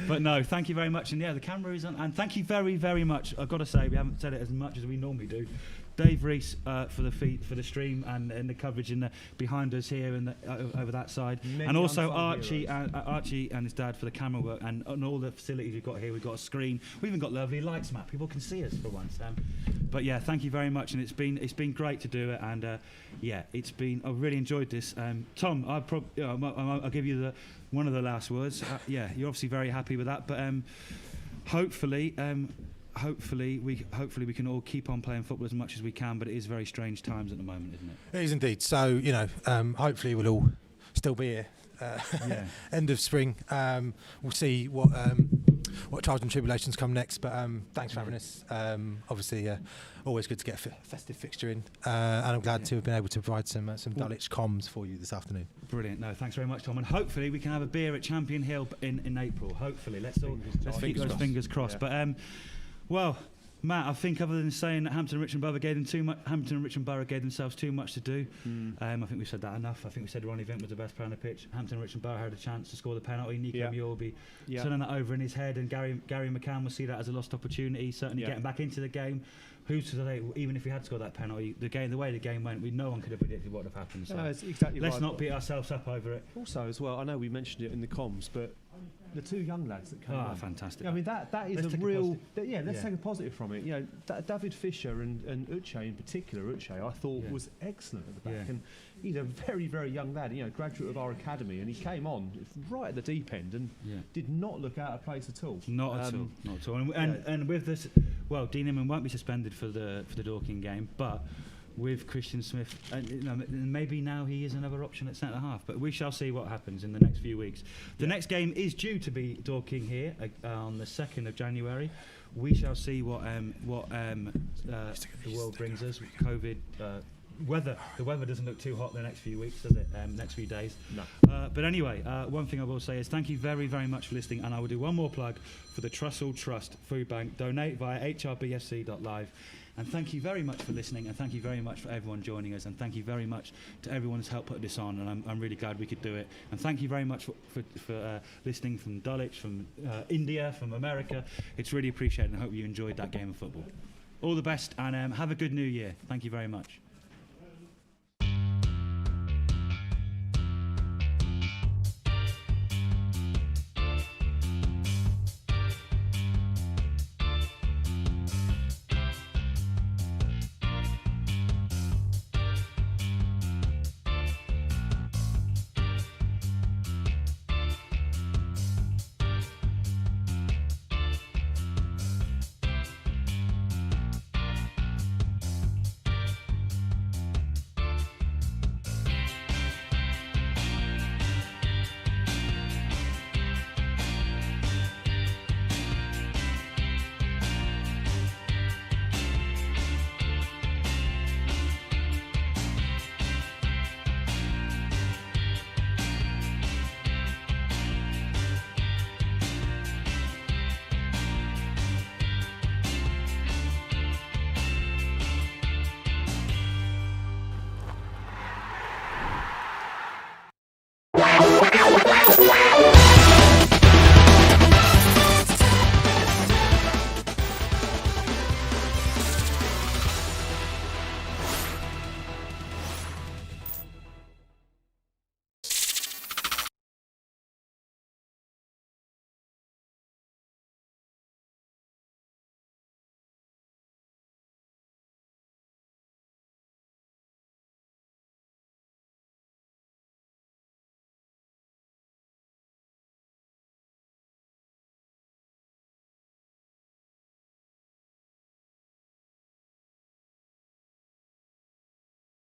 but no, thank you very much. And the camera is on. And thank you very, very much. I've got to say, we haven't said it as much as we normally do. Dave Reese for the stream and the coverage behind us here and over that side, and also Archie and his dad for the camera work and all the facilities we've got here. We've got a screen. We've even got lovely lights, Matt. People can see us for once. But thank you very much, and it's been great to do it, and I've really enjoyed this. Tom, I'll give you one of the last words. You're obviously very happy with that, but hopefully. hopefully we can all keep on playing football as much as we can, but it is very strange times at the moment, isn't it? It is indeed. So, hopefully we'll all still be here. End of spring. We'll see what trials and tribulations come next. But thanks for having us. Obviously, always good to get a festive fixture in, and I'm glad to have been able to provide some Dulwich comms for you this afternoon. Brilliant. No, thanks very much, Tom. And hopefully we can have a beer at Champion Hill in April. Hopefully, let's keep those fingers crossed. Yeah. But Matt, I think other than saying that Hampton Richmond Borough gave themselves too much to do. I think we've said that enough. I think we said Ronnie Vint was the best player on the pitch. Hampton Richmond Borough had a chance to score the penalty. Nico Muir will be turning that over in his head, and Gary McCann will see that as a lost opportunity. Certainly getting back into the game. Who's to say, even if we had scored that penalty, the way the game went, no one could have predicted what would have happened. So it's exactly let's not beat ourselves up over it. Also, as well, I know we mentioned it in the comms, but the two young lads that came on. Fantastic. I mean, that is a real... let's take a positive from it. David Fisher and Uche in particular, I thought was excellent at the back. And he's a very, very young lad, graduate of our academy, and he came on right at the deep end and did not look out of place at all. Not at all. And with this, Dean Inman won't be suspended for the Dorking game, but with Christian Smith, and maybe now he is another option at centre half, but we shall see what happens in the next few weeks. The next game is due to be Dorking here on the 2nd of January. We shall see what the world brings us. COVID, weather. The weather doesn't look too hot the next few weeks, does it? Next few days. No. But anyway, one thing I will say is thank you very, very much for listening, and I will do one more plug for the Trussell Trust Food Bank. Donate via hrbfc.live. And thank you very much for listening, and thank you very much for everyone joining us, and thank you very much to everyone who's helped put this on, and I'm really glad we could do it. And thank you very much for listening from Dulwich, from India, from America. It's really appreciated, and I hope you enjoyed that game of football. All the best, and have a good new year. Thank you very much.